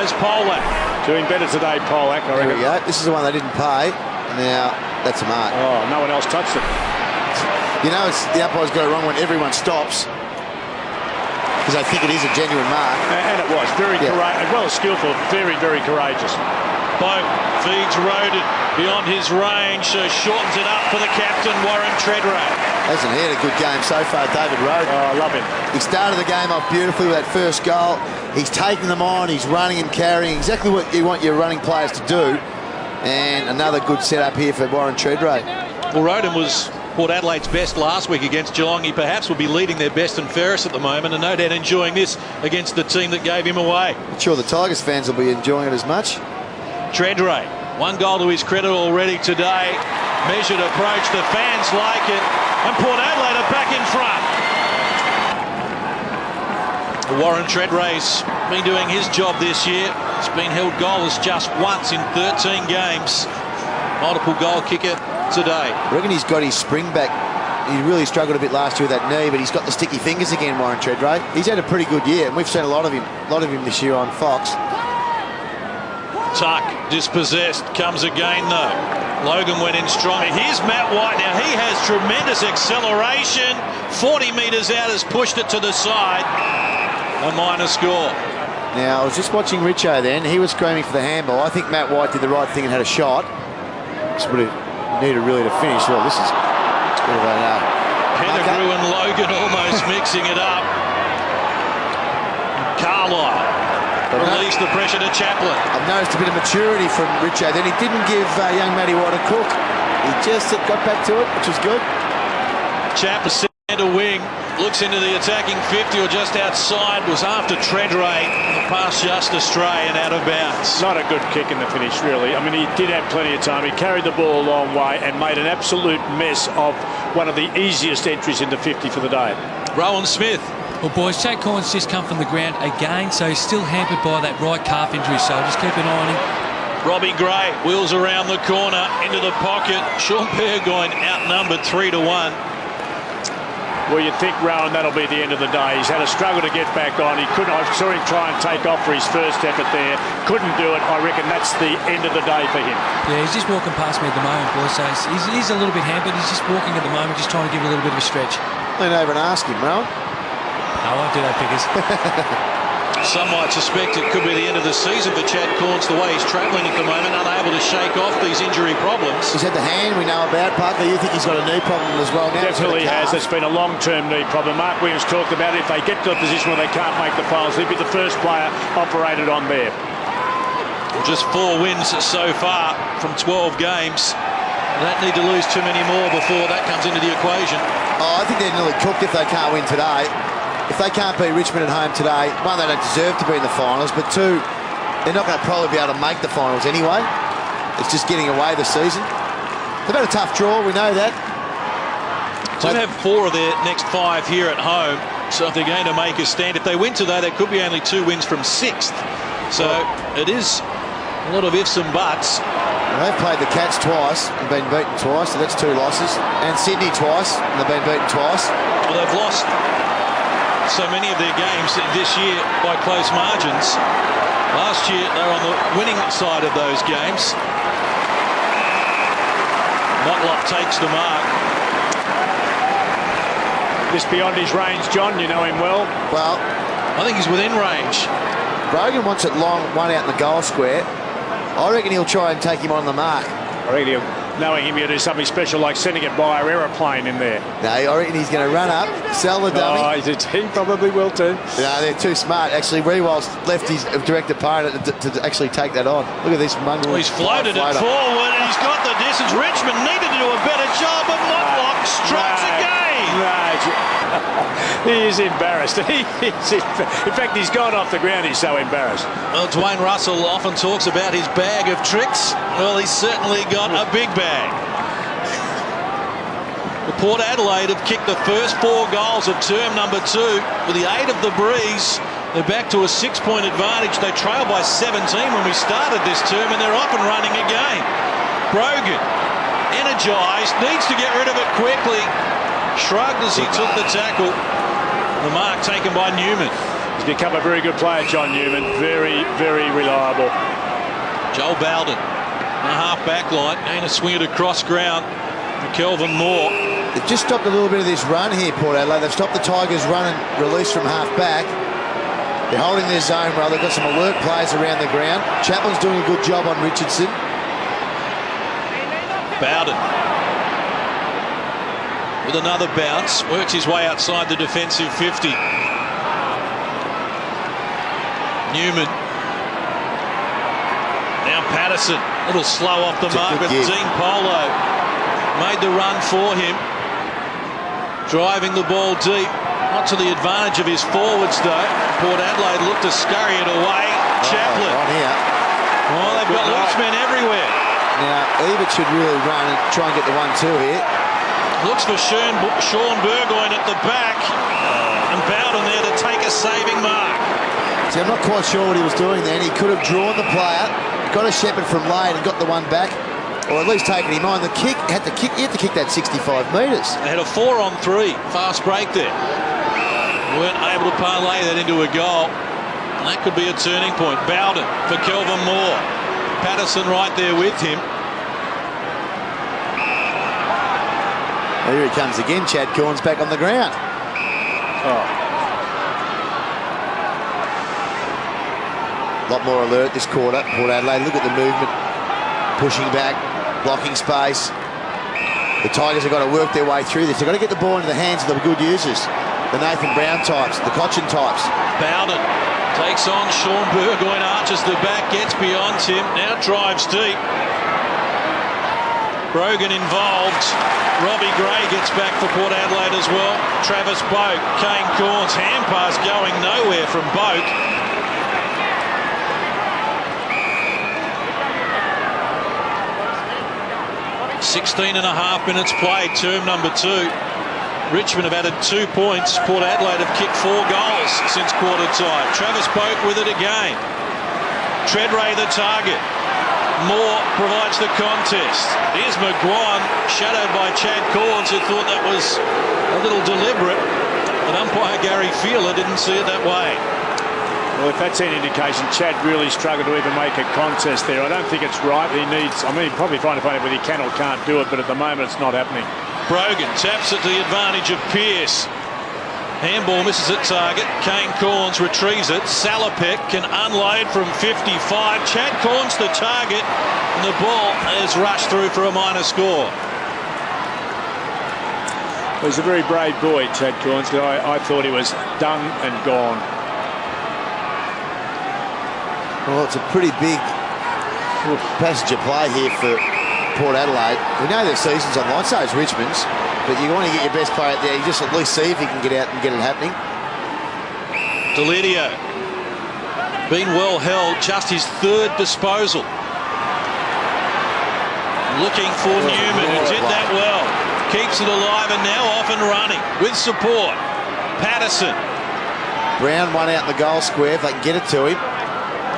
as Polak. Doing better today, Polak, I reckon. Here we go. This is the one they didn't pay. Now, that's a mark. Oh, no one else touched it. You know, the umpire's got it wrong when everyone stops, because I think it is a genuine mark. And it was. Very courageous. Well, skillful. Very, very courageous. Boak feeds Roden beyond his range, so shortens it up for the captain, Warren Treadray. Hasn't had a good game so far, David Roden. Oh, I love him. He started the game off beautifully with that first goal. He's taking them on, he's running and carrying, exactly what you want your running players to do. And another good setup here for Warren Treadray. Well, Roden was Port Adelaide's best last week against Geelong. He perhaps will be leading their best and fairest at the moment, and no doubt enjoying this against the team that gave him away. I'm sure the Tigers fans will be enjoying it as much. Treadray, 1 goal to his credit already today. Measured approach, the fans like it, and Port Adelaide are back in front. Warren Treadray's been doing his job this year. He's been held goalless just once in 13 games. Multiple goal kicker today. I reckon he's got his spring back. He really struggled a bit last year with that knee, but he's got the sticky fingers again, Warren Treadray. He's had a pretty good year, and we've seen a lot of him this year on Fox. Tuck dispossessed, comes again though. Logan went in strong. Here's Matt White. Now he has tremendous acceleration. 40 metres out, has pushed it to the side. A minor score. Now I was just watching Richo then. He was screaming for the handball. I think Matt White did the right thing and had a shot. Just would have needed really to finish. Well, this is a bit of a Pettigrew and Logan almost mixing it up. Carlisle released the pressure to Chaplin. I've noticed a bit of maturity from Richo. Then he didn't give young Matty White a cook. He just got back to it, which was good. Chaplin centre wing, looks into the attacking 50 or just outside, was after Treadray. The pass just astray and out of bounds. Not a good kick in the finish, really. I mean, he did have plenty of time. He carried the ball a long way and made an absolute mess of one of the easiest entries into 50 for the day. Rowan Smith. Well, boys, Chad Corns just come from the ground again, so he's still hampered by that right calf injury, so just keep an eye on him. Robbie Gray wheels around the corner into the pocket. Sean Burgoyne outnumbered 3-1. Well, you'd think, Rowan, that'll be the end of the day. He's had a struggle to get back on. He couldn't. I saw him try and take off for his first effort there. Couldn't do it. I reckon that's the end of the day for him. Yeah, he's just walking past me at the moment, boys, so he's a little bit hampered. He's just walking at the moment, just trying to give a little bit of a stretch. Lean over and ask him, Rowan. I won't do that, Pickers. Some might suspect it could be the end of the season for Chad Corns, the way he's travelling at the moment, unable to shake off these injury problems. He's had the hand we know about. Parker, you think he's got a knee problem as well now? Definitely has. It's been a long-term knee problem. Mark Williams talked about it. If they get to a position where they can't make the finals, he'll be the first player operated on there. Just 4 wins so far from 12 games. They don't need to lose too many more before that comes into the equation. Oh, I think they're nearly cooked if they can't win today. If they can't beat Richmond at home today, 1, they don't deserve to be in the finals, but 2, they're not going to probably be able to make the finals anyway. It's just getting away the season. They've had a tough draw, we know that. So they have 4 of their next 5 here at home, so if they're going to make a stand, if they win today, there could be only 2 wins from 6th. So it is a lot of ifs and buts. Well, they've played the Cats twice and been beaten twice, so that's 2 losses. And Sydney twice, and they've been beaten twice. Well, they've lost so many of their games this year by close margins. Last year they were on the winning side of those games. Motlop takes the mark. This beyond his range, John. You know him well. Well, I think he's within range. Brogan wants it long, one out in the goal square. I reckon he'll try and take him on the mark. I reckon knowing him, he'll do something special like sending it by an aeroplane in there. No, I reckon he's going to run up, sell the dummy. Oh, he probably will too. No, they're too smart. Actually, Rewald's left his direct opponent to actually take that on. Look at this mongrel. Well, he's floated it forward and he's got the distance. Richmond needed to do a better job, but Motlop strikes again. He is embarrassed. In fact, he's gone off the ground. He's so embarrassed. Well, Dwayne Russell often talks about his bag of tricks. Well, he's certainly got a big bag. The Port Adelaide have kicked the first 4 goals of term number 2 with the aid of the breeze. They're back to a 6-point advantage. They trailed by 17 when we started this term, and they're off and running again. Brogan, energised, needs to get rid of it quickly. Shrugged as he took the tackle. The mark taken by Newman. He's become a very good player, John Newman. Very, very reliable. Joel Bowden on a half-back line. Going to swing it across ground for Kelvin Moore. They've just stopped a little bit of this run here, Port Adelaide. They've stopped the Tigers' run and release from half-back. They're holding their zone well. They've got some alert players around the ground. Chaplin's doing a good job on Richardson. Bowden with another bounce, works his way outside the defensive 50. Newman. Now Patterson, a little slow off the mark, but Dean Polo made the run for him. Driving the ball deep, not to the advantage of his forwards though. Port Adelaide looked to scurry it away. Chaplin. On here. Oh, they've got loose men everywhere. Now, Ebert should really run and try and get the 1-2 here. Looks for Sean Burgoyne at the back, and Bowden there to take a saving mark. See, I'm not quite sure what he was doing then. He could have drawn the player, got a shepherd from lane and got the one back, or at least taken him on. The kick, he had to kick that 65 metres. They had a 4-on-3 fast break there. Weren't able to parlay that into a goal. And that could be a turning point. Bowden for Kelvin Moore. Patterson right there with him. Here he comes again. Chad Corns back on the ground. A lot more alert this quarter. Port Adelaide, look at the movement. Pushing back, blocking space. The Tigers have got to work their way through this. They've got to get the ball into the hands of the good users. The Nathan Brown types, the Cochin types. Bowden takes on Sean Burgoyne, arches the back, gets beyond him, now drives deep. Brogan involved. Robbie Gray gets back for Port Adelaide as well. Travis Boak, Kane Corns, hand pass going nowhere from Boak. .5 minutes played, term number 2. Richmond have added 2 points. Port Adelaide have kicked 4 goals since quarter time. Travis Boak with it again. Treadray the target. Moore provides the contest. Here's McGuan, shadowed by Chad Corns, who thought that was a little deliberate, but umpire Gary Feeler didn't see it that way. Well, if that's any indication, Chad really struggled to even make a contest there. I don't think it's right. He needs, probably trying to find out whether he can or can't do it, but at the moment it's not happening. Brogan taps it to the advantage of Pearce. Handball misses at target. Kane Corns retrieves it. Salopek can unload from 55. Chad Corns the target, and the ball is rushed through for a minor score. He's a very brave boy, Chad Corns. I thought he was done and gone. Well, it's a pretty big passage of play here for Port Adelaide. We know their season's online, so is Richmond's. But you want to get your best player out there. You just at least see if he can get out and get it happening. Delidio been well held, just his 3rd disposal. Looking for Newman, who did that well. Keeps it alive and now off and running with support. Patterson. Brown one out in the goal square if they can get it to him.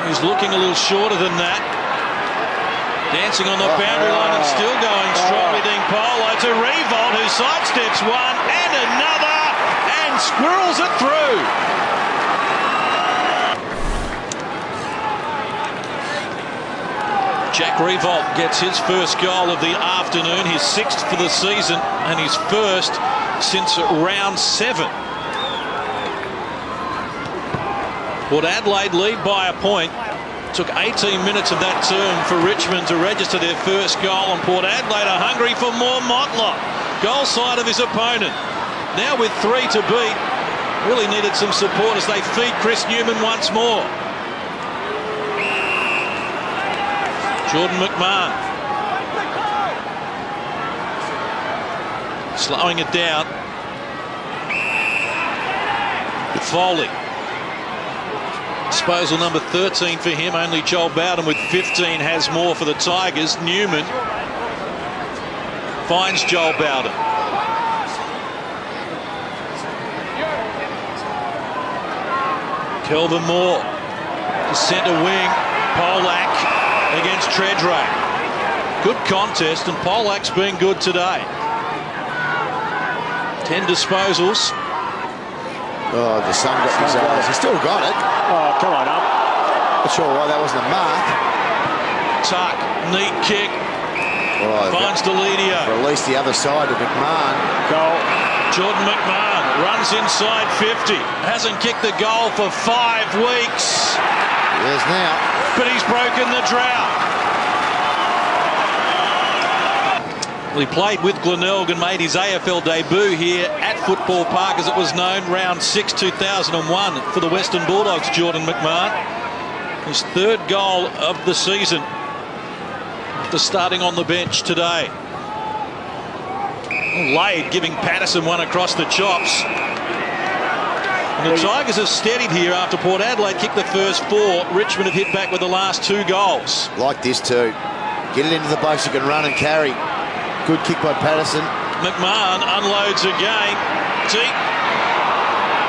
He's looking a little shorter than that. Dancing on the boundary line and still going strongly. Dean Polo to Revolt, who sidesteps one and another and and squirrels it through. Jack Revolt gets his first goal of the afternoon, his 6th for the season and his first since round 7. Port Adelaide lead by a point. Took 18 minutes of that term for Richmond to register their first goal, and Port Adelaide are hungry for more Motlop. Goal side of his opponent. Now with 3 to beat, really needed some support as they feed Chris Newman once more. Jordan McMahon slowing it down. Foley. Disposal number 13 for him. Only Joel Bowden with 15 has more for the Tigers. Newman finds Joel Bowden. Kelvin Moore to centre wing. Polak against Treadray. Good contest, and Polak's been good today. 10 disposals. Oh, the sun got his eyes. He still got it. Oh, come on up. Not sure why that wasn't a mark. Tuck, neat kick. Oh, finds Delidio. Release the other side of McMahon. Goal. Jordan McMahon runs inside 50. Hasn't kicked the goal for 5 weeks. There's now. But he's broken the drought. Well, he played with Glenelg and made his AFL debut here at Football Park, as it was known, round 6, 2001 for the Western Bulldogs, Jordan McMahon. His 3rd goal of the season after starting on the bench today. Lade giving Patterson one across the chops. And the Tigers have steadied here after Port Adelaide kicked the first 4. Richmond have hit back with the last 2 goals. Like this too. Get it into the box, you can run and carry. Good kick by Patterson. McMahon unloads again. Deep.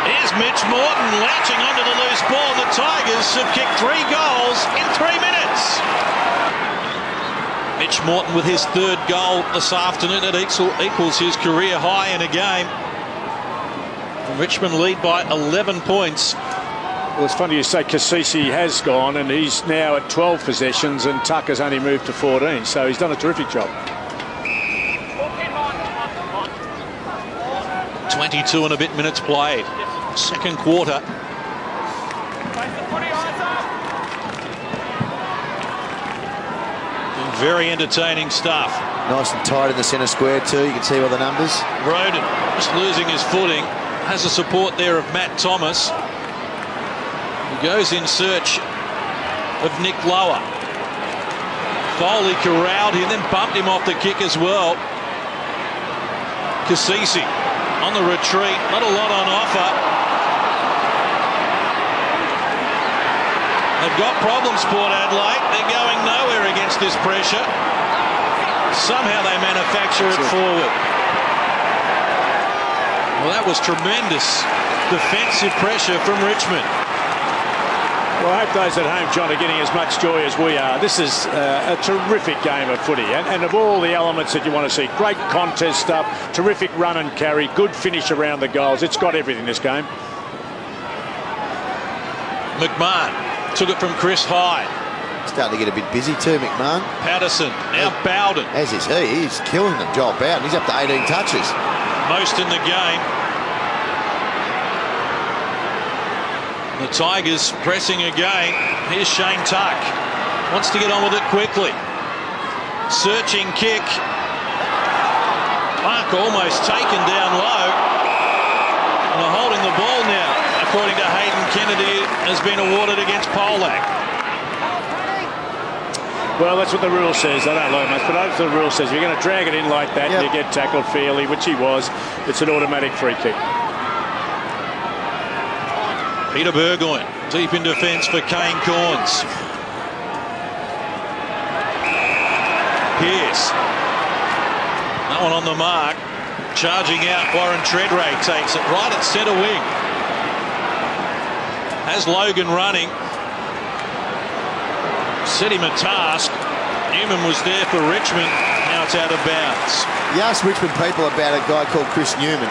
Here's Mitch Morton latching onto the loose ball. The Tigers have kicked 3 goals in 3 minutes. Mitch Morton with his 3rd goal this afternoon. It equals his career high in a game. And Richmond lead by 11 points. Well, it's funny you say Cassisi has gone, and he's now at 12 possessions, and Tucker's only moved to 14, so he's done a terrific job. 22 and a bit minutes played. 2nd quarter. Very entertaining stuff. Nice and tight in the centre square too. You can see all the numbers. Roden just losing his footing. Has a support there of Matt Thomas. He goes in search of Nick Lower. Foley corralled him, then bumped him off the kick as well. Cassisi on the retreat. Not a lot on offer. They've got problems, Port Adelaide. They're going nowhere against this pressure. Somehow they manufacture it forward. Well, that was tremendous defensive pressure from Richmond. Well, I hope those at home, John, are getting as much joy as we are. This is a terrific game of footy. And of all the elements that you want to see, great contest stuff, terrific run and carry, good finish around the goals. It's got everything, this game. McMahon took it from Chris Hyde. Starting to get a bit busy too, McMahon. Patterson, now Bowden. As is he. He's killing them, Joel Bowden. He's up to 18 touches. Most in the game. The Tigers pressing again. Here's Shane Tuck. Wants to get on with it quickly. Searching kick. Mark almost taken down low. And they're holding the ball now, according to Hayden Kennedy, has been awarded against Polak. Well, that's what the rule says. I don't learn much, but that's what the rule says. If you're going to drag it in like that, and you get tackled fairly, which he was, it's an automatic free kick. Peter Burgoyne deep in defence for Kane Corns. Pearce. That one on the mark. Charging out, Warren Treadray takes it right at centre wing. Has Logan running. Set him a task. Newman was there for Richmond. Now it's out of bounds. You asked Richmond people about a guy called Chris Newman.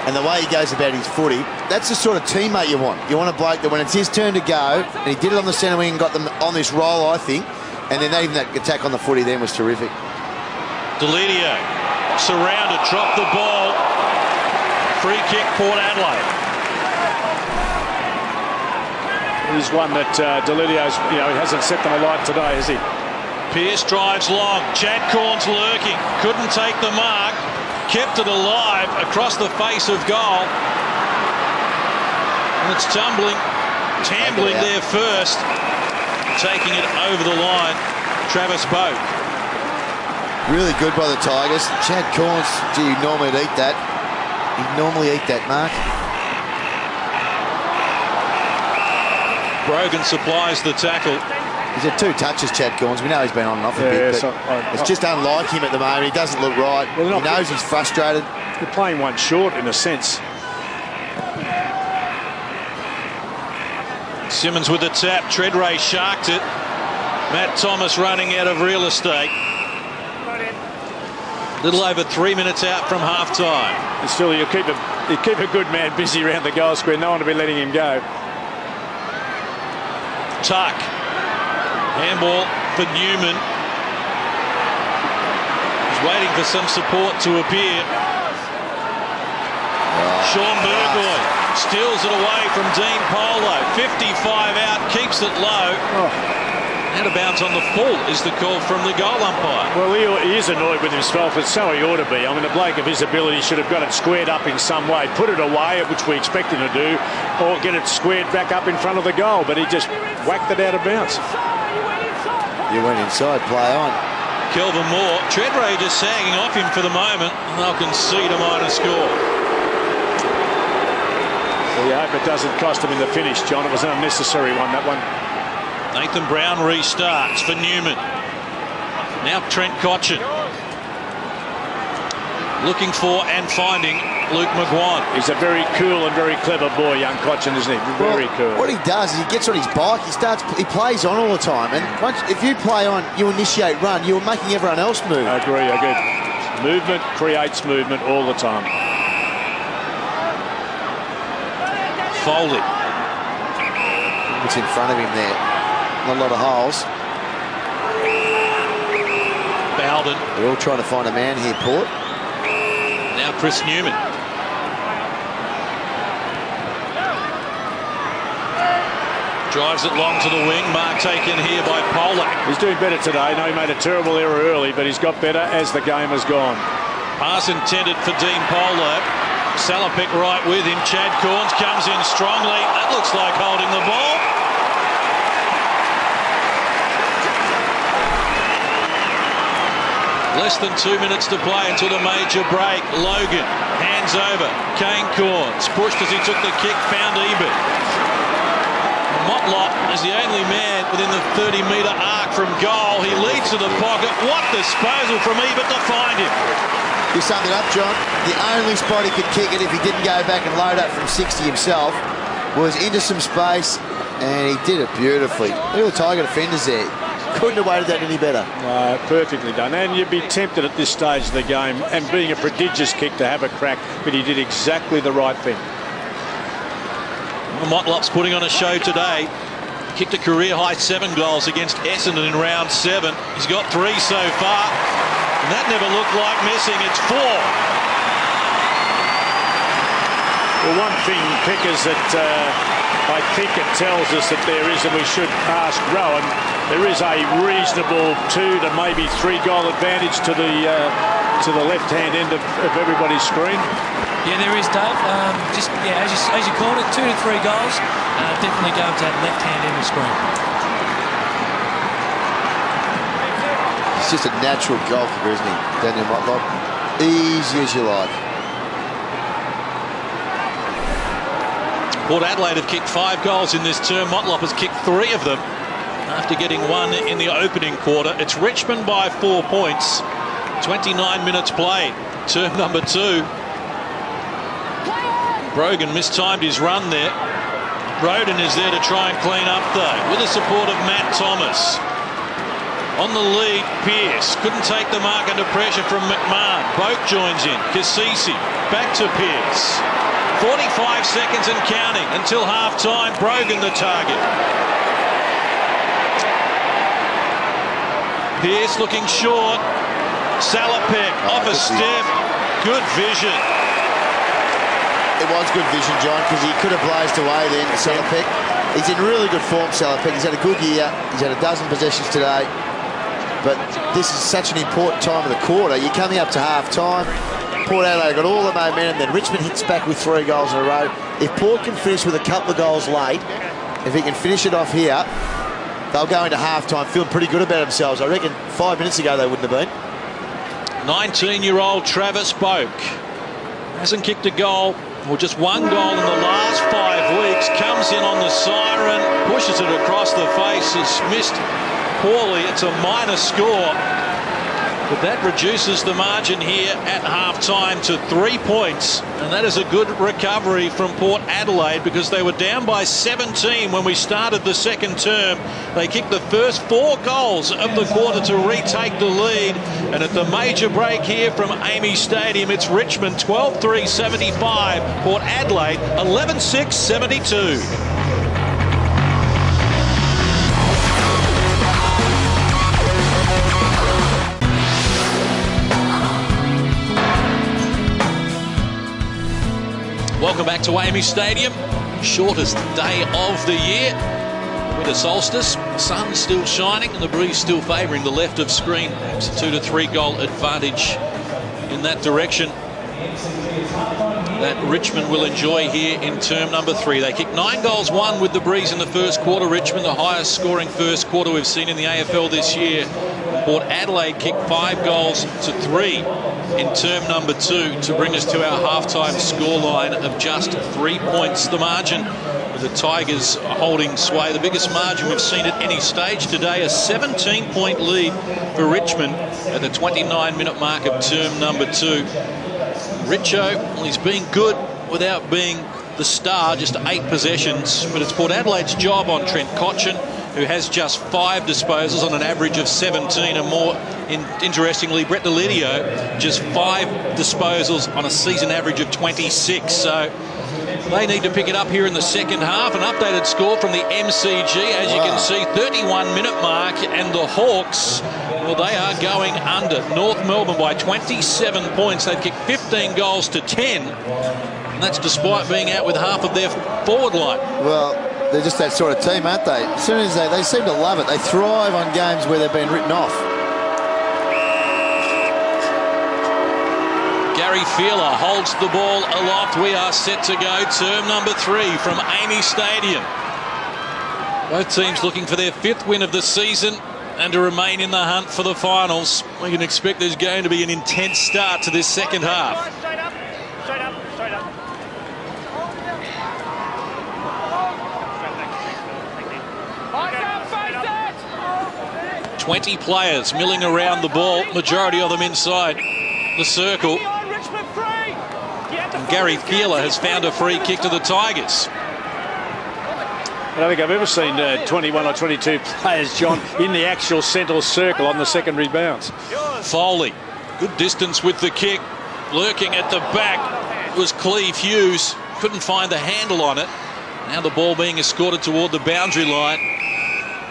and the way he goes about his footy, that's the sort of teammate you want. You want a bloke that when it's his turn to go, and he did it on the centre wing and got them on this roll, I think, and then even that attack on the footy then was terrific. Delidio surrounded, dropped the ball. Free kick, Port Adelaide. He's one that Delidio's, he hasn't set them alight today, has he? Pearce drives long. Chad Corns lurking. Couldn't take the mark. Kept it alive across the face of goal. And it's tumbling there first. Taking it over the line, Travis Boak. Really good by the Tigers. Chad Corns, gee, you'd normally eat that. He'd normally eat that mark. Brogan supplies the tackle. He's had 2 touches, Chad Corns. We know he's been on and off a bit, but it's just unlike him at the moment. He doesn't look right. Well, he knows he's frustrated. They're playing one short in a sense. Simmons with the tap. Treadray sharked it. Matt Thomas running out of real estate. Little over 3 minutes out from half-time. And still, you keep a good man busy around the goal square. No one will be letting him go. Tuck. Handball for Newman. He's waiting for some support to appear. Sean Burgoyne steals it away from Dean Polo. 55 out, keeps it low. Out of bounds on the full is the call from the goal umpire. Well, he is annoyed with himself, and so he ought to be. I mean, a bloke of his ability should have got it squared up in some way, put it away, which we expect him to do, or get it squared back up in front of the goal, but he just whacked it out of bounds. You went inside, play on. Kelvin Moore, Treadray just sagging off him for the moment, and they'll concede a minor score. Well, you hope it doesn't cost him in the finish, John. It was an unnecessary one, that one. Nathan Brown restarts for Newman. Now Trent Cotchin. Looking for and finding Luke McGuan. He's a very cool and very clever boy, young Cotchin, isn't he? Very cool. What he does is he gets on his bike, he plays on all the time, and if you play on, you initiate run, you're making everyone else move. I agree. Movement creates movement all the time. Foley. What's in front of him there? Not a lot of holes. Bowden. They're all trying to find a man here, Port. Now Chris Newman. Drives it long to the wing. Mark taken here by Polak. He's doing better today. No, he made a terrible error early, but he's got better as the game has gone. Pass intended for Dean Polak. Salopek right with him. Chad Corns comes in strongly. That looks like holding the ball. Less than 2 minutes to play until the major break. Logan hands over. Kane Corns pushed as he took the kick, found Ebert. Motlop is the only man within the 30-metre arc from goal. He leads to the pocket. What disposal from Ebert to find him. You summed it up, John. The only spot he could kick it if he didn't go back and load up from 60 himself was into some space, and he did it beautifully. Look at the Tiger defenders there. Couldn't have weighted that any better. Perfectly done. And you'd be tempted at this stage of the game, and being a prodigious kick, to have a crack, but he did exactly the right thing. Motlop's putting on a show today. Kicked a career-high 7 goals against Essendon in round 7. He's got 3 so far, and that never looked like missing. It's 4. Well, one thing, Pickers, that I think it tells us that there is, and we should ask Rowan, there is a reasonable 2 to maybe 3 goal advantage to the left-hand end of everybody's screen. Yeah, there is, Dave. As you called it, 2 to 3 goals. Definitely going to that left-hand end of the screen. He's just a natural goal kicker, isn't he, Daniel Motlop? Easy as you like. Port Adelaide have kicked 5 goals in this term. Motlop has kicked 3 of them after getting 1 in the opening quarter. It's Richmond by 4 points. 29 minutes played. Term number 2. Brogan mistimed his run there. Roden is there to try and clean up though, with the support of Matt Thomas. On the lead, Pearce couldn't take the mark under pressure from McMahon. Boak joins in. Cassisi back to Pearce. 45 seconds and counting until half-time. Brogan the target. Pearce looking short. Salopek off a step. Good vision. It was good vision, John, because he could have blazed away then, Salopek. He's in really good form, Salopek. He's had a good year. He's had a dozen possessions today. But this is such an important time of the quarter. You're coming up to half-time. Port Adelaide got all the momentum. Then Richmond hits back with 3 goals in a row. If Port can finish with a couple of goals late, if he can finish it off here, they'll go into half-time feeling pretty good about themselves. I reckon 5 minutes ago they wouldn't have been. 19-year-old Travis Boak hasn't kicked a goal, or just 1 goal in the last 5 weeks. Comes in on the siren, pushes it across the face. It's missed poorly. It's a minor score, but that reduces the margin here at half-time to 3 points, and that is a good recovery from Port Adelaide, because they were down by 17 when we started the second term. They kicked the first 4 goals of the quarter to retake the lead, and at the major break here from Amy Stadium, it's Richmond 12-3 75, Port Adelaide 11-6 72. Welcome back to Amy Stadium. Shortest day of the year. Winter solstice. Sun still shining and the breeze still favouring the left of screen. It's a 2 to 3 goal advantage in that direction that Richmond will enjoy here in term number 3. They kicked 9 goals, 1 with the breeze in the first quarter. Richmond, the highest scoring first quarter we've seen in the AFL this year. Port Adelaide kicked 5 goals to 3 in term number 2 to bring us to our halftime scoreline of just 3 points. The margin with the Tigers holding sway, the biggest margin we've seen at any stage today, a 17-point lead for Richmond at the 29-minute mark of term number 2. Richo, well, he's been good without being the star, just 8 possessions, but it's Port Adelaide's job on Trent Cotchin, who has just 5 disposals on an average of 17 and more. Interestingly, Brett Delidio, just 5 disposals on a season average of 26. So they need to pick it up here in the second half. An updated score from the MCG, as you can see, 31-minute mark, and the Hawks, well, they are going under North Melbourne by 27 points. They've kicked 15 goals to 10, and that's despite being out with half of their forward line. Well, they're just that sort of team, aren't they? As soon as they seem to love it. They thrive on games where they've been written off. Gary Feeler holds the ball aloft. We are set to go. Term number 3 from Amy Stadium. Both teams looking for their 5th win of the season and to remain in the hunt for the finals. We can expect there's going to be an intense start to this second half. Straight up, straight up, straight up. 20 players milling around the ball, majority of them inside the circle. And Gary Feeler has found a free kick to the Tigers. I don't think I've ever seen 21 or 22 players, John, in the actual centre circle on the secondary bounce. Foley, good distance with the kick. Lurking at the back was Cleve Hughes. Couldn't find the handle on it. Now the ball being escorted toward the boundary line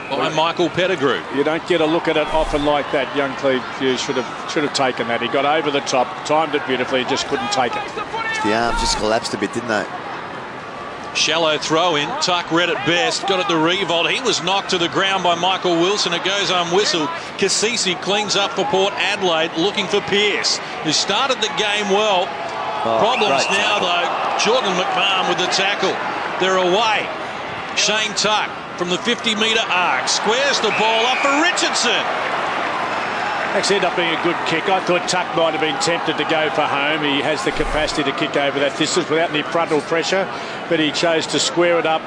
by Michael Pettigrew. You don't get a look at it often like that. Young Cleve Hughes should have taken that. He got over the top, timed it beautifully, just couldn't take it. The arms just collapsed a bit, didn't they? Shallow throw in. Tuck read it best. Got it to Revolt. He was knocked to the ground by Michael Wilson. It goes unwhistled. Cassisi cleans up for Port Adelaide, looking for Pearce, who started the game well. Problems now, though. Jordan McMahon with the tackle. They're away. Shane Tuck from the 50-metre arc squares the ball up for Richardson. Actually ended up being a good kick. I thought Tuck might have been tempted to go for home. He has the capacity to kick over that distance without any frontal pressure, but he chose to square it up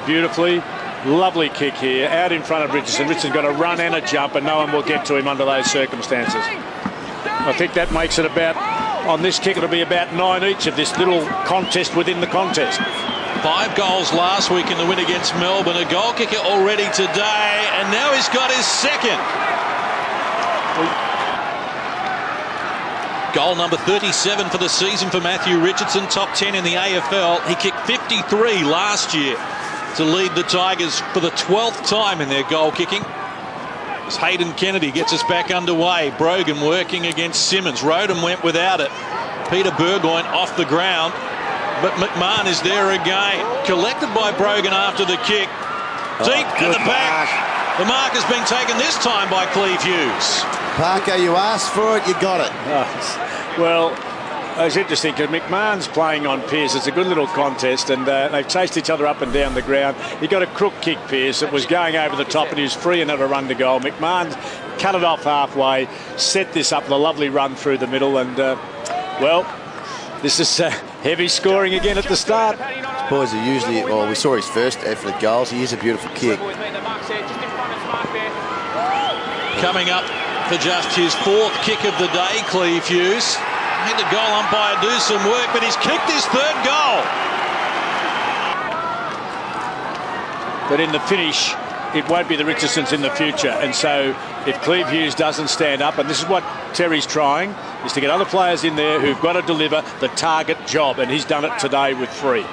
beautifully. Lovely kick here, out in front of Richardson. Richardson's got a run and a jump, and no one will get to him under those circumstances. I think that makes it about, on this kick, it'll be about 9 each of this little contest within the contest. 5 goals last week in the win against Melbourne. A goal kicker already today, and now he's got his second. Goal number 37 for the season for Matthew Richardson, top 10 in the AFL. He kicked 53 last year to lead the Tigers for the 12th time in their goal kicking. As Hayden Kennedy gets us back underway. Brogan working against Simmons. Rodham went without it. Peter Burgoyne off the ground, but McMahon is there again. Collected by Brogan after the kick. Deep at the back. The mark has been taken this time by Cleve Hughes. Parker, you asked for it, you got it. Well, it's interesting because McMahon's playing on Pearce. It's a good little contest, and they've chased each other up and down the ground. He got a crook kick, Pearce. It was going over the top, and he was free and had a run to goal. McMahon cut it off halfway, set this up with a lovely run through the middle, and, well, this is heavy scoring again at the start. Boys are usually, well, we saw his first effort at goals. He is a beautiful kick. Coming up for just his 4th kick of the day, Cleve Hughes. Made the goal umpire do some work, but he's kicked his 3rd goal. But in the finish, it won't be the Richardsons in the future. And so if Cleve Hughes doesn't stand up, and this is what Terry's trying, is to get other players in there who've got to deliver the target job. And he's done it today with 3.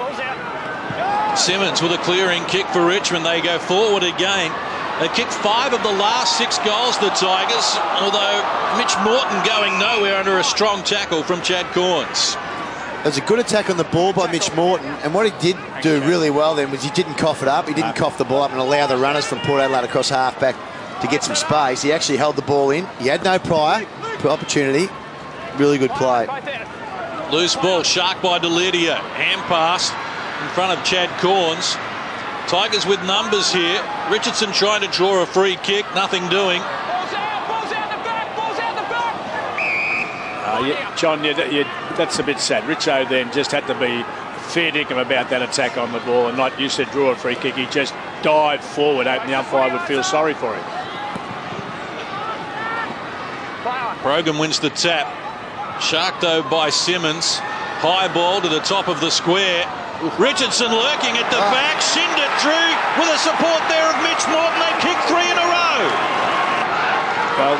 Simmons with a clearing kick for Richmond. They go forward again. They kicked 5 of the last 6 goals, the Tigers, although Mitch Morton going nowhere under a strong tackle from Chad Corns. It was a good attack on the ball by Mitch Morton, and what he did do really well then was he didn't cough it up. He didn't cough the ball up and allow the runners from Port Adelaide across half-back to get some space. He actually held the ball in. He had no prior opportunity. Really good play. Loose ball, shark by Delidio. Hand pass in front of Chad Corns. Tigers with numbers here. Richardson trying to draw a free kick, nothing doing. John, that's a bit sad. Richo then just had to be fair dinkum about that attack on the ball, and like you said, draw a free kick. He just dived forward, hoping the umpire would feel sorry for him. Brogan wins the tap. Shark though by Simmons. High ball to the top of the square. Richardson lurking at the back, shinned it through with a support there of Mitch Morton. They kicked 3 in a row. Well,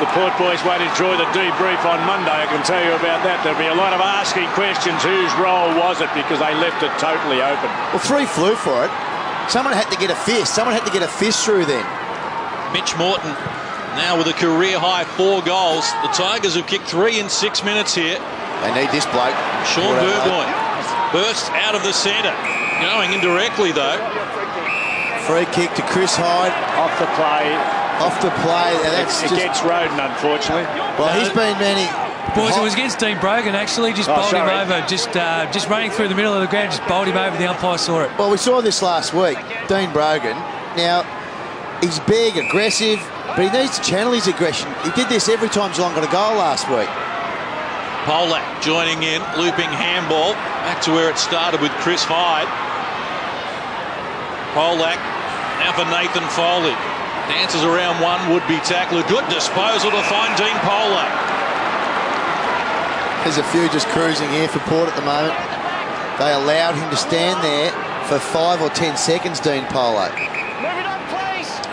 the Port boys won't enjoy the debrief on Monday, I can tell you about that. There'll be a lot of asking questions, whose role was it, because they left it totally open. Well, 3 flew for it. Someone had to get a fist. Someone had to get a fist through then. Mitch Morton now with a career-high 4 goals. The Tigers have kicked 3 in 6 minutes here. They need this bloke. Sean Burgoyne bursts out of the centre. Going indirectly, though. Free kick to Chris Hyde. Off the play. Off the play. That's against Roden, unfortunately. Well, he's been many. Boys, it was against Dean Brogan, actually. Just bowled him over. Just running through the middle of the ground, just bowled him over. The umpire saw it. Well, we saw this last week. Dean Brogan. Now, he's big, aggressive, but he needs to channel his aggression. He did this every time Geelong got a goal last week. Polak joining in, looping handball. Back to where it started with Chris Hyde. Polak now for Nathan Foley. Dances around one would-be tackler. Good disposal to find Dean Polak. There's a few just cruising here for Port at the moment. They allowed him to stand there for 5 or 10 seconds, Dean Polak.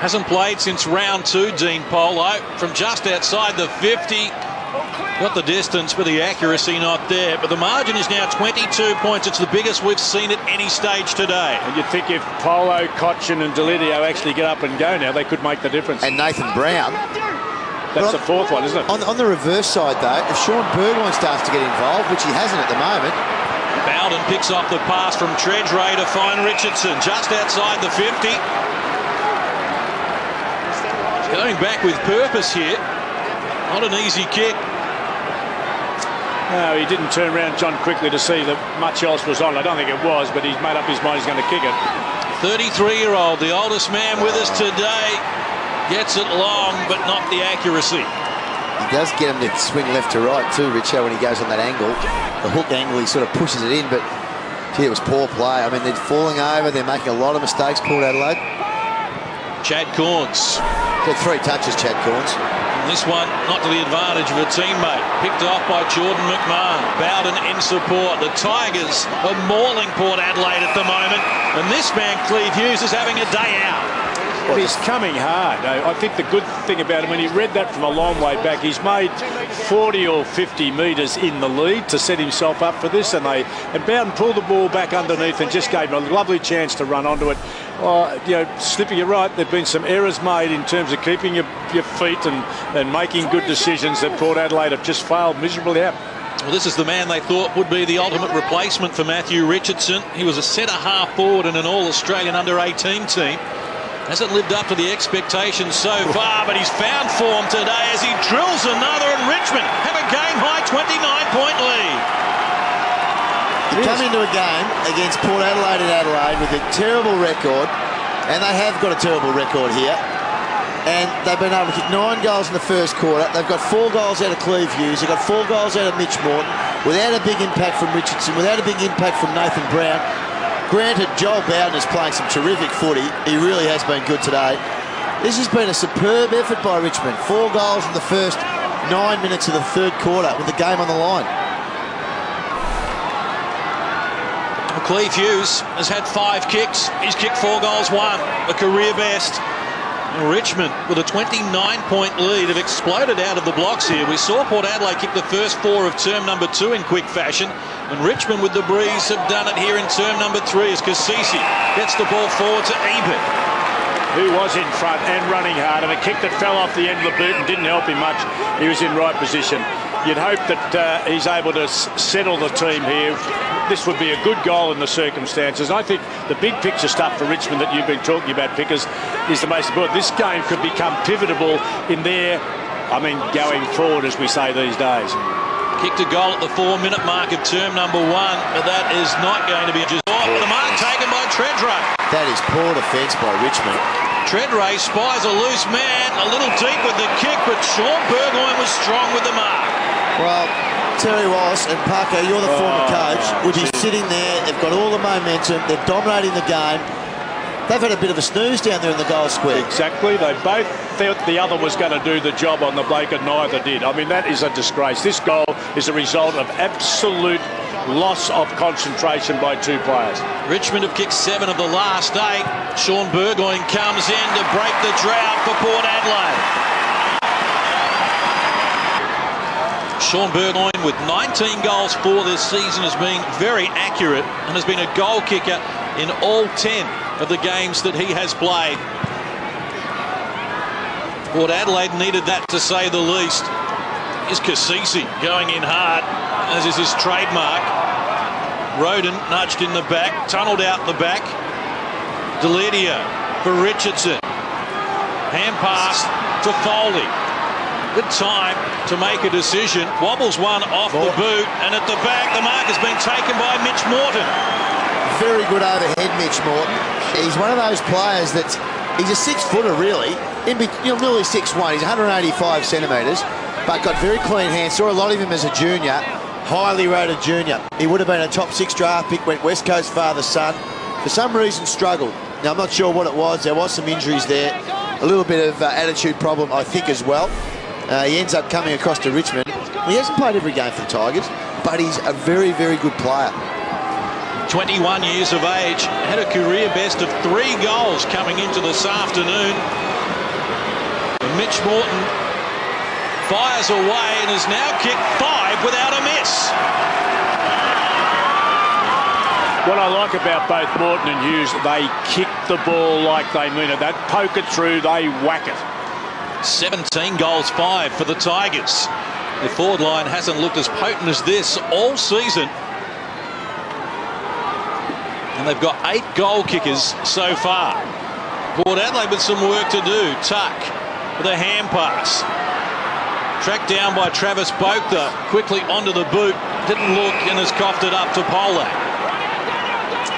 Hasn't played since round 2, Dean Polak, from just outside the 50. Got the distance, but the accuracy not there. But the margin is now 22 points. It's the biggest we've seen at any stage today. And you'd think if Polo, Cochin and Delidio actually get up and go now, they could make the difference. And Nathan Brown. That's the 4th one, isn't it? On the reverse side, though, if Sean Burgoyne starts to get involved, which he hasn't at the moment. Bowden picks off the pass from Treadray to find Richardson, just outside the 50. Going back with purpose here. Not an easy kick. No, he didn't turn around, John, quickly to see that much else was on. I don't think it was, but he's made up his mind he's going to kick it. 33-year-old, the oldest man with us today, gets it long, but not the accuracy. He does get him to swing left to right too, Richo, when he goes on that angle. The hook angle, he sort of pushes it in, but gee, it was poor play. I mean, they're falling over. They're making a lot of mistakes, Port Adelaide. Chad Corns. Got 3 touches, Chad Corns. This one not to the advantage of a teammate. Picked off by Jordan McMahon. Bowden in support. The Tigers are mauling Port Adelaide at the moment. And this man, Cleve Hughes, is having a day out. And he's coming hard. I think the good thing about him, when he read that from a long way back, he's made 40 or 50 metres in the lead to set himself up for this, and Bowden pulled the ball back underneath and just gave him a lovely chance to run onto it. Slippy, you're right, there have been some errors made in terms of keeping your feet and making good decisions that Port Adelaide have just failed miserably at. Well, this is the man they thought would be the ultimate replacement for Matthew Richardson. He was a centre half forward in an All-Australian under-18 team. Hasn't lived up to the expectations so far, but he's found form today as he drills another, and Richmond have a game-high 29-point lead. You come into a game against Port Adelaide in Adelaide with a terrible record, and they have got a terrible record here, and they've been able to kick 9 goals in the first quarter. They've got 4 goals out of Cleve Hughes. They've got 4 goals out of Mitch Morton, without a big impact from Richardson, without a big impact from Nathan Brown. Granted, Joel Bowden is playing some terrific footy. He really has been good today. This has been a superb effort by Richmond. 4 goals in the first 9 minutes of the third quarter with the game on the line. Cleve Hughes has had 5 kicks. He's kicked 4 goals, 1, a career best. Richmond, with a 29-point lead, have exploded out of the blocks here. We saw Port Adelaide kick the first 4 of term number 2 in quick fashion, and Richmond with the breeze have done it here in term number 3 as Kasisi gets the ball forward to Ebert, who was in front and running hard, and a kick that fell off the end of the boot and didn't help him much. He was in right position. You'd hope that he's able to settle the team here. This would be a good goal in the circumstances. I think the big picture stuff for Richmond that you've been talking about, Pickers, is the most important. This game could become pivotal in going forward, as we say these days. Kicked a goal at the 4-minute mark of term number 1, but that is not going to be just the mark taken by Treadray. That is poor defence by Richmond. Treadray spies a loose man, a little deep with the kick, but Sean Burgoyne was strong with the mark. Well, Terry Wallace and Parker, you're the former coach, would be sitting there. They've got all the momentum. They're dominating the game. They've had a bit of a snooze down there in the goal square. Exactly. They both thought the other was going to do the job on the break, and neither did. I mean, that is a disgrace. This goal is a result of absolute loss of concentration by 2 players. Richmond have kicked 7 of the last 8. Sean Burgoyne comes in to break the drought for Port Adelaide. Sean Burgoyne, with 19 goals for this season, has been very accurate and has been a goal kicker in all 10 of the games that he has played. Port Adelaide needed that, to say the least. Is Kasisi going in hard, as is his trademark. Roden nudged in the back, tunnelled out the back. Delidio for Richardson. Hand pass to Foley. Good time to make a decision. Wobbles one off the boot, and at the back the mark has been taken by Mitch Morton. Very good overhead, Mitch Morton. He's one of those players that's, he's a 6-footer really, nearly 6'1", he's 185 centimetres, but got very clean hands. Saw a lot of him as a junior, highly rated junior. He would have been a top 6 draft pick, went West Coast father's son. For some reason struggled. Now I'm not sure what it was. There was some injuries there, a little bit of attitude problem I think as well. He ends up coming across to Richmond. He hasn't played every game for the Tigers, but he's a very, very good player. 21 years of age, had a career best of 3 goals coming into this afternoon. And Mitch Morton fires away and has now kicked 5 without a miss. What I like about both Morton and Hughes, they kick the ball like they mean it. They poke it through, they whack it. 17 goals, 5 for the Tigers. The forward line hasn't looked as potent as this all season. And they've got 8 goal kickers so far. Port Adelaide with some work to do. Tuck with a hand pass. Tracked down by Travis Boakter. Quickly onto the boot. Didn't look and has coughed it up to Polak.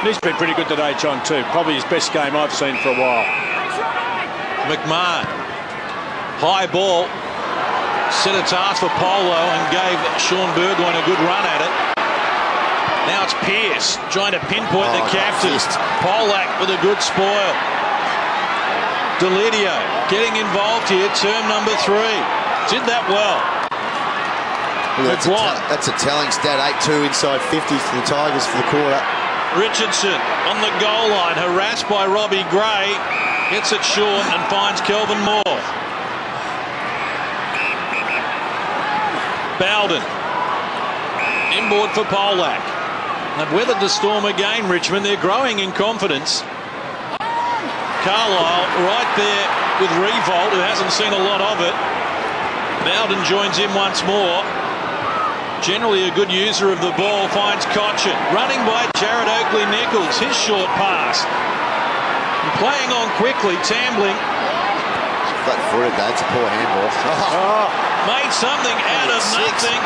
He's been pretty good today, John, too. Probably his best game I've seen for a while. McMahon. High ball, set a task for Polo and gave Sean Burgoyne a good run at it. Now it's Pearce trying to pinpoint the captain. Polak with a good spoil. Delidio getting involved here, term number 3. Did that well. That's a telling stat, 8-2 inside 50 for the Tigers for the quarter. Richardson on the goal line, harassed by Robbie Gray. Gets it short and finds Kelvin Moore. Bowden. Inboard for Polak. They've weathered the storm again, Richmond. They're growing in confidence. Carlisle right there with Revolt, who hasn't seen a lot of it. Bowden joins in once more. Generally a good user of the ball, finds Cotchin. Running by Jared Oakley-Nichols, his short pass. And playing on quickly, Tambling. Flat-footed, that's a poor handball. Made something out of nothing.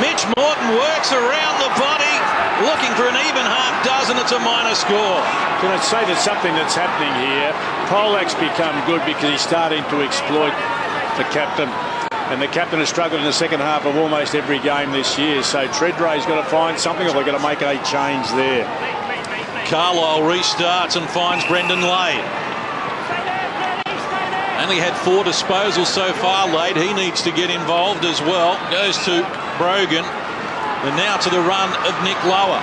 Mitch Morton works around the body, looking for an even half dozen. It's a minor score. Can I say there's something that's happening here? Polak's become good because he's starting to exploit the captain. And the captain has struggled in the second half of almost every game this year. So Treadray's got to find something, or they're going to make a change there. Carlisle restarts and finds Brendan Lade. Only had 4 disposals so far, Lade. He needs to get involved as well. Goes to Brogan. And now to the run of Nick Lower.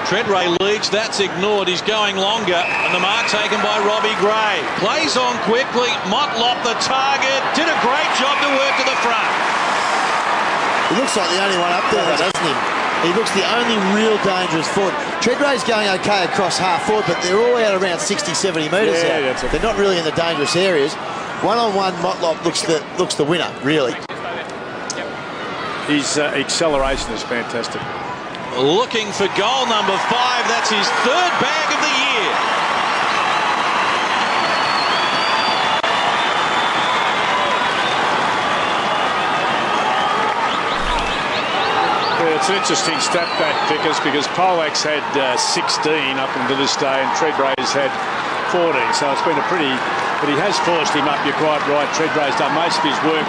Treadray leads, that's ignored, he's going longer, and the mark taken by Robbie Gray. Plays on quickly, Motlop the target, did a great job to work to the front. He looks like the only one up there, doesn't he? He looks the only real dangerous forward. Treadray's going okay across half forward, but they're all out around 60, 70 metres out. They're not really in the dangerous areas. One-on-one, Motlop looks the winner, really. His acceleration is fantastic. Looking for goal number 5. That's his 3rd bag of the year. Yeah, it's an interesting stat back, Vickers, because Polak's had 16 up until this day and Treadray's had 14. So it's been a pretty... But he has forced him up, you're quite right. Treadray's done most of his work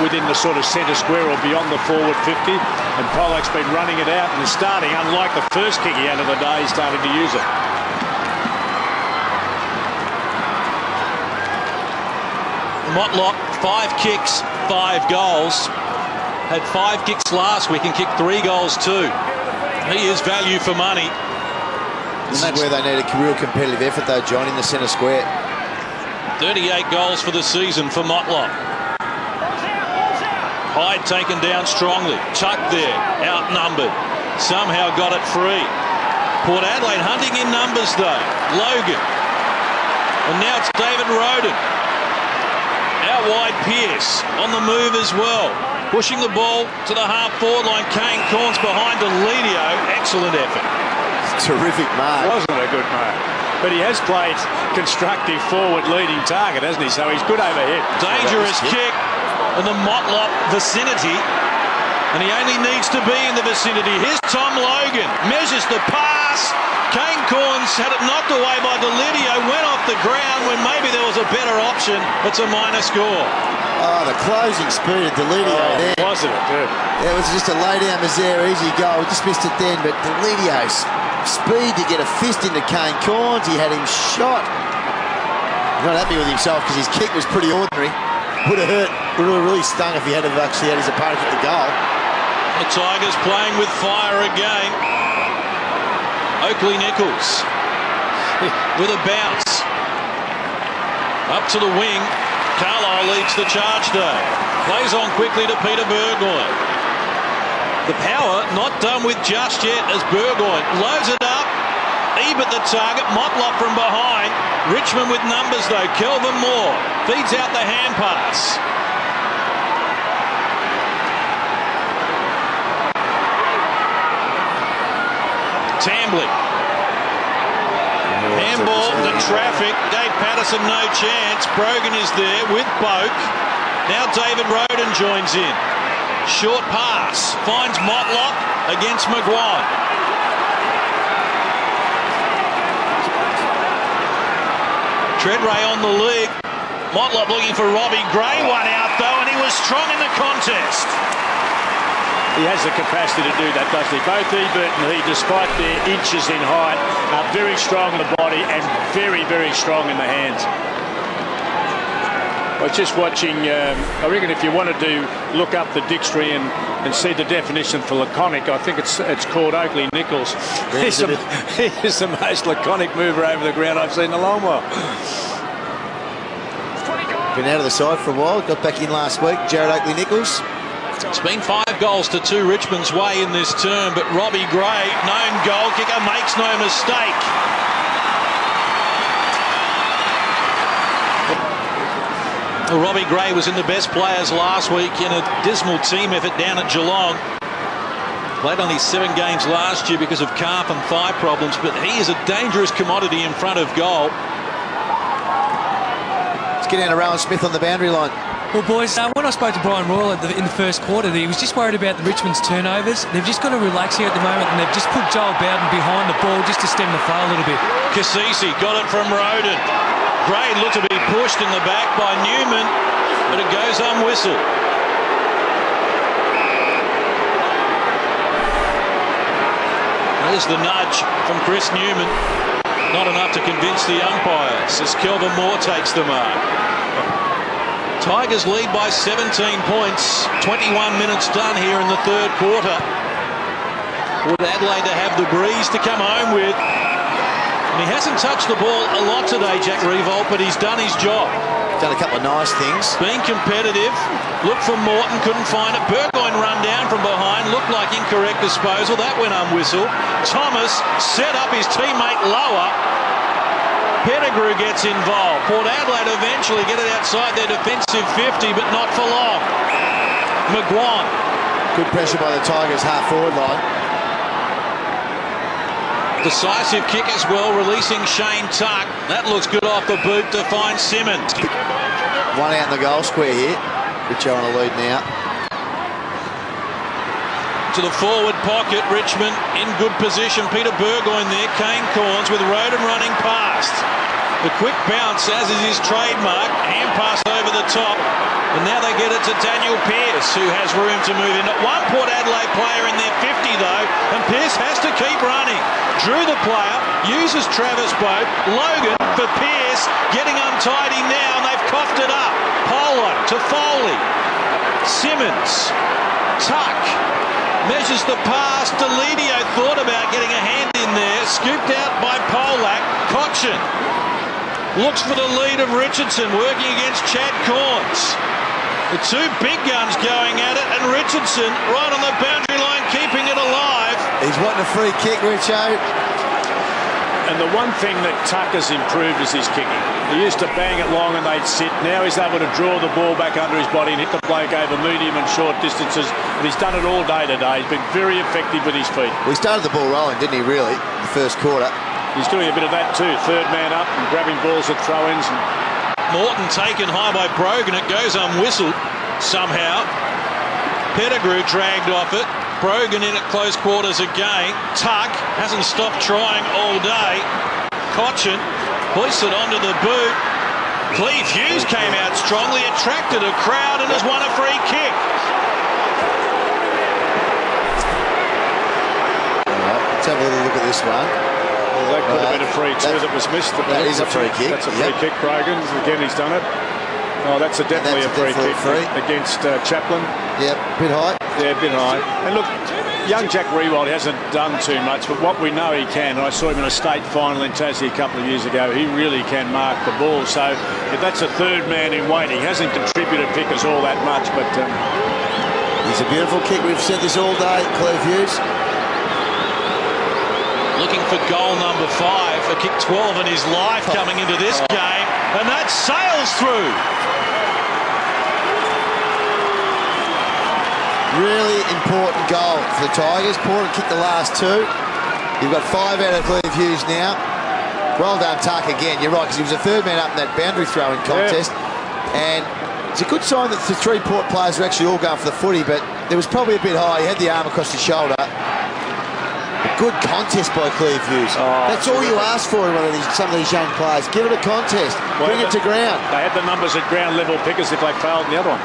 within the sort of centre square or beyond the forward 50, and Polak's been running it out and is starting, unlike the first kick he had of the day, he's starting to use it. Motlop, 5 kicks, 5 goals. Had 5 kicks last week and kicked 3 goals too. He is value for money. This is where they need a real competitive effort though, John, in the centre square. 38 goals for the season for Motlop. Hyde taken down strongly. Chuck there, outnumbered. Somehow got it free. Port Adelaide hunting in numbers though. Logan. And now it's David Roden. Out wide Pearce. On the move as well. Pushing the ball to the half-forward line. Kane Corns behind Deledio. Excellent effort. Terrific mark. Wasn't a good mark. But he has played constructive forward leading target, hasn't he? So he's good overhead. Dangerous kick. In the Motlop vicinity, and he only needs to be in the vicinity. Here's Tom Logan, measures the pass. Kane Corns had it knocked away by Deledio, went off the ground when maybe there was a better option. It's a minor score. Oh, the closing speed of Deledio there. Wasn't it? Yeah. It was just a lay down Mazzara, easy goal. Just missed it then, but Deledio's speed to get a fist into Kane Corns. He had him shot. Not happy with himself because his kick was pretty ordinary. Would have hurt, would have really stung if he had actually had his opponent at the goal. The Tigers playing with fire again. Oakley-Nichols with a bounce. Up to the wing. Carlisle leads the charge though. Plays on quickly to Peter Burgoyne. The power not done with just yet as Burgoyne loads it up. Ebert the target, Motlop from behind. Richmond with numbers though. Kelvin Moore feeds out the hand pass. Tambling. Handball to traffic. Dave Patterson no chance. Brogan is there with Boak. Now David Roden joins in. Short pass. Finds Motlop against Maguire. Treadray on the lead. Motlop looking for Robbie Gray. One out though, and he was strong in the contest. He has the capacity to do that, doesn't he? Both Ebert and he, despite their inches in height, are very strong in the body and very, very strong in the hands. I was just watching, I reckon if you wanted to look up the dictionary and and see the definition for laconic. I think it's called Oakley Nichols. He's the most laconic mover over the ground I've seen in a long while. Been out of the side for a while. Got back in last week. Jared Oakley Nichols. It's been 5 goals to 2 Richmond's way in this term, but Robbie Gray, known goal kicker, makes no mistake. Well, Robbie Gray was in the best players last week in a dismal team effort down at Geelong. Played only 7 games last year because of calf and thigh problems, but he is a dangerous commodity in front of goal. Let's get down to Rowan Smith on the boundary line. Well, boys, when I spoke to Brian Royal in the first quarter, he was just worried about the Richmond's turnovers. They've just got to relax here at the moment, and they've just put Joel Bowden behind the ball just to stem the flow a little bit. Cassisi got it from Roden. Gray looked to be pushed in the back by Newman, but it goes unwhistled. There's the nudge from Chris Newman. Not enough to convince the umpires as Kelvin Moore takes the mark. Tigers lead by 17 points. 21 minutes done here in the third quarter. Would Adelaide to have the breeze to come home with. And he hasn't touched the ball a lot today, Jack Riewoldt, but he's done his job. Done a couple of nice things. Being competitive. Looked for Morton, couldn't find it. Burgoyne run down from behind. Looked like incorrect disposal. That went unwhistled. Thomas set up his teammate lower. Pettigrew gets involved. Port Adelaide eventually get it outside their defensive 50, but not for long. McGuan. Good pressure by the Tigers half-forward line. Decisive kick as well, releasing Shane Tuck. That looks good off the boot to find Simmons. One out in the goal square here. Richo on the lead now. To the forward pocket, Richmond in good position. Peter Burgoyne there, Kane Corns with Roden running past. The quick bounce, as is his trademark, hand pass over the top. And now they get it to Daniel Pearce, who has room to move in. At one Port Adelaide player in their 50 though, and Pearce has to keep running. Drew the player, uses Travis Boat, Logan for Pearce, getting untidy now, and they've coughed it up. Polo to Foley. Simmons. Tuck. Measures the pass. Delidio thought about getting a hand in there. Scooped out by Polak. Cochin looks for the lead of Richardson, working against Chad Corns. The two big guns going at it, and Richardson right on the boundary line, keeping it alive. He's wanting a free kick, Richo. And the one thing that Tuck has improved is his kicking. He used to bang it long and they'd sit. Now he's able to draw the ball back under his body and hit the bloke over medium and short distances. And he's done it all day today. He's been very effective with his feet. Well, he started the ball rolling, didn't he, really, in the first quarter? He's doing a bit of that too. Third man up and grabbing balls at throw-ins. Morton taken high by Brogan. It goes unwhistled somehow. Pettigrew dragged off it. Brogan in at close quarters again. Tuck hasn't stopped trying all day. Cochin hoists it onto the boot. Cleve Hughes came out strongly, attracted a crowd and has won a free kick. All right, let's have a little look at this one. Well, that could have been a free too that was missed. That is a free kick. That's a free kick, Brogan. Again, he's done it. Oh, that's definitely a free kick against Chaplin. Yep, bit high. Yeah, a bit high. And look, young Jack Riewoldt hasn't done too much, but what we know he can, and I saw him in a state final in Tassie a couple of years ago, he really can mark the ball. So if that's a third man in waiting, he hasn't contributed Pickers all that much, but... It's a beautiful kick. We've said this all day, Cleve Hughes. Looking for goal number 5, for kick 12 in his life coming into this game, and that sails through. Really important goal for the Tigers. Port had kicked the last 2. You've got 5 out of Cleve Hughes now. Well done, Tuck, again. You're right, because he was a third man up in that boundary throwing contest. Yeah. And it's a good sign that the 3 Port players are actually all going for the footy, but there was probably a bit high. He had the arm across his shoulder. A good contest by Cleve Hughes. That's all you ask for in some of these young players. Give it a contest. Bring it to ground. They had the numbers at ground level, Pickers, if they failed in the other one.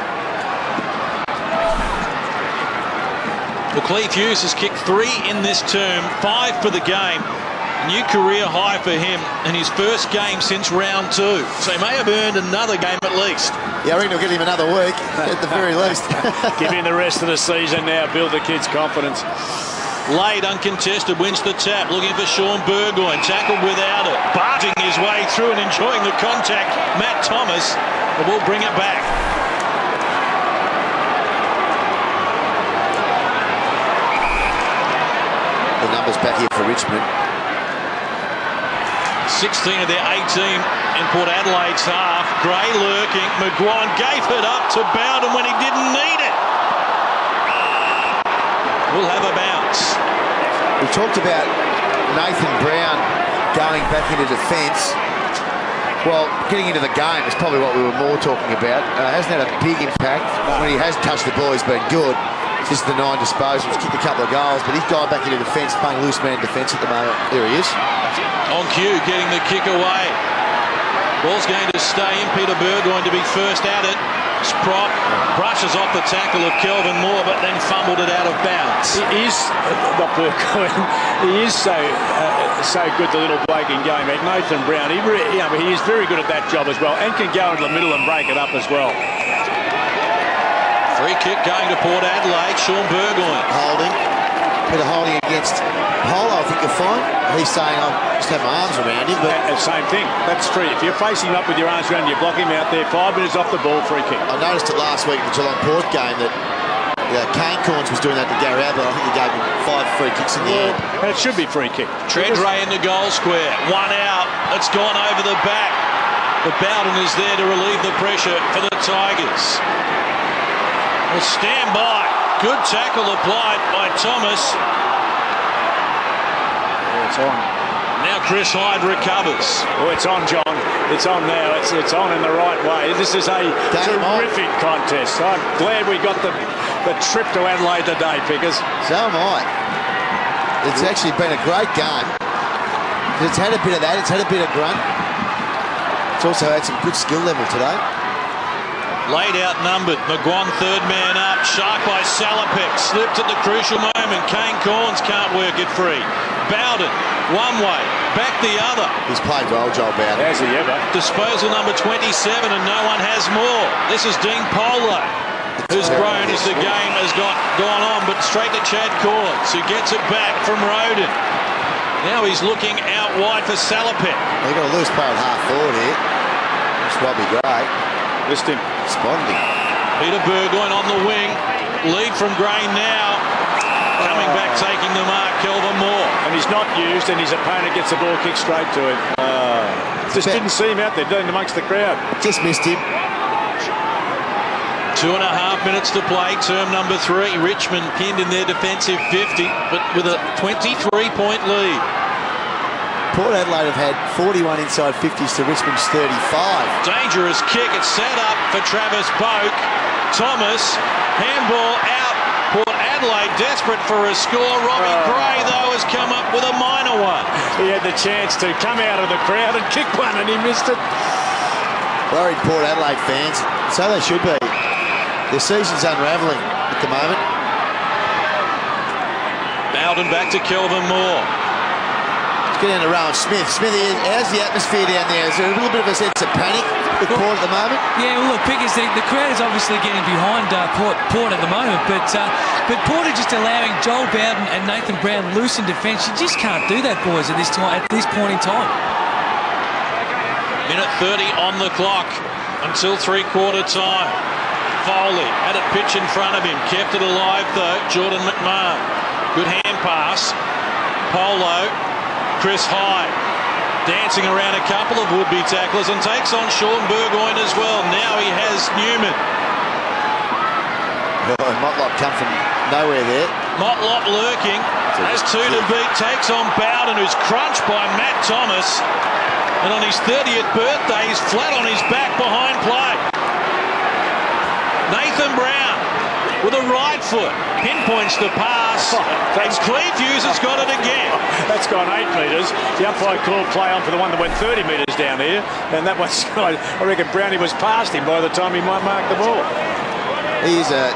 Well, Cleve Hughes has kicked 3 in this term, 5 for the game. New career high for him in his first game since round 2. So he may have earned another game at least. Yeah, I reckon he'll get him another week at the very least. Give him the rest of the season now. Build the kid's confidence. Lade uncontested, wins the tap, looking for Sean Burgoyne, tackled without it, barging his way through and enjoying the contact. Matt Thomas, but will bring it back. The numbers back here for Richmond. 16 of their 18 in Port Adelaide's half. Gray lurking, McGuire gave it up to Bowden when he didn't need it. We'll have a bounce. We talked about Nathan Brown going back into defence. Well, getting into the game is probably what we were more talking about. Hasn't had a big impact. When he has touched the ball, he's been good. Just the 9 disposals, kicked a couple of goals, but he's gone back into defence, playing loose man defence at the moment. There he is. On cue, getting the kick away. Ball's going to stay in. Peter Burgoyne to be first at it. Sprott brushes off the tackle of Kelvin Moore, but then fumbled it out of bounds. He is, not Burgoyne, he is so good, the little bloke in game. Nathan Brown, he is very good at that job as well, and can go into the middle and break it up as well. Free kick going to Port Adelaide. Sean Burgoyne. Holding. Bit of holding against Polo, I think you'll find. He's saying, I'll just have my arms around him. But same thing. That's free. If you're facing him up with your arms around him, you block him out there, 5 minutes off the ball, free kick. I noticed it last week in the Geelong Port game that Kane Corns was doing that to Gary Ablett. I think he gave him 5 free kicks in the end. And it should be free kick. Treadray in the goal square. One out. It's gone over the back. But Bowden is there to relieve the pressure for the Tigers. Well, stand by. Good tackle applied by Thomas. It's on. Now Chris Hyde recovers. Oh, it's on, John. It's on now. It's on in the right way. This is a terrific contest. I'm glad we got the trip to Adelaide today, Pickers. So am I. It's actually been a great game. It's had a bit of that. It's had a bit of grunt. It's also had some good skill level today. Laid outnumbered. McGuire third man up. Sharp by Salopek. Slipped at the crucial moment. Kane Corns can't work it free. Bowden, one way, back the other. He's played well, Joel Bowden. Has he ever? Disposal number 27, and no one has more. This is Dean Polo, who's grown as the game has gone on, but straight to Chad Corns, who gets it back from Roden. Now he's looking out wide for Salopek. They've got a loose player at half forward here. It's Robbie Gray. Missed him. Spotted him. Peter Burgoyne on the wing. Lead from Gray now. Coming back, taking the mark, Kelvin Moore. And he's not used, and his opponent gets the ball kicked straight to him. Just didn't see him out there doing amongst the crowd. Just missed him. 2.5 minutes to play, term number 3. Richmond pinned in their defensive 50, but with a 23-point lead. Port Adelaide have had 41 inside 50s to Richmond's 35. Dangerous kick. It's set up for Travis Boak. Thomas, handball out. Port Adelaide desperate for a score. Robbie Gray, though, has come up with a minor one. He had the chance to come out of the crowd and kick one, and he missed it. Worried Port Adelaide fans. So they should be. Their season's unravelling at the moment. Bowden back to Kelvin Moore. Let's get down to Rowan Smith. Smithy, how's the atmosphere down there? Is there a little bit of a sense of panic with Port at the moment? Yeah, well, look, Pickers, the crowd is obviously getting behind Port at the moment, but Port are just allowing Joel Bowden and Nathan Brown loose in defence. You just can't do that, boys, at this point in time. Minute 30 on the clock until three-quarter time. Foley had it pitch in front of him, kept it alive though. Jordan McMahon, good hand pass. Polo, Chris Hyde dancing around a couple of would-be tacklers and takes on Sean Burgoyne as well. Now he has Newman. Oh, Motlop come from nowhere there. Motlop lurking, has 2 to beat, takes on Bowden, who's crunched by Matt Thomas. And on his 30th birthday, he's flat on his back behind play. Nathan Brown with a right foot pinpoints the pass, and Clearview's has got it again. That's gone 8 metres. The umpire called play on for the one that went 30 metres down here, and that was, I reckon Brownie was past him by the time he might mark the ball. He's had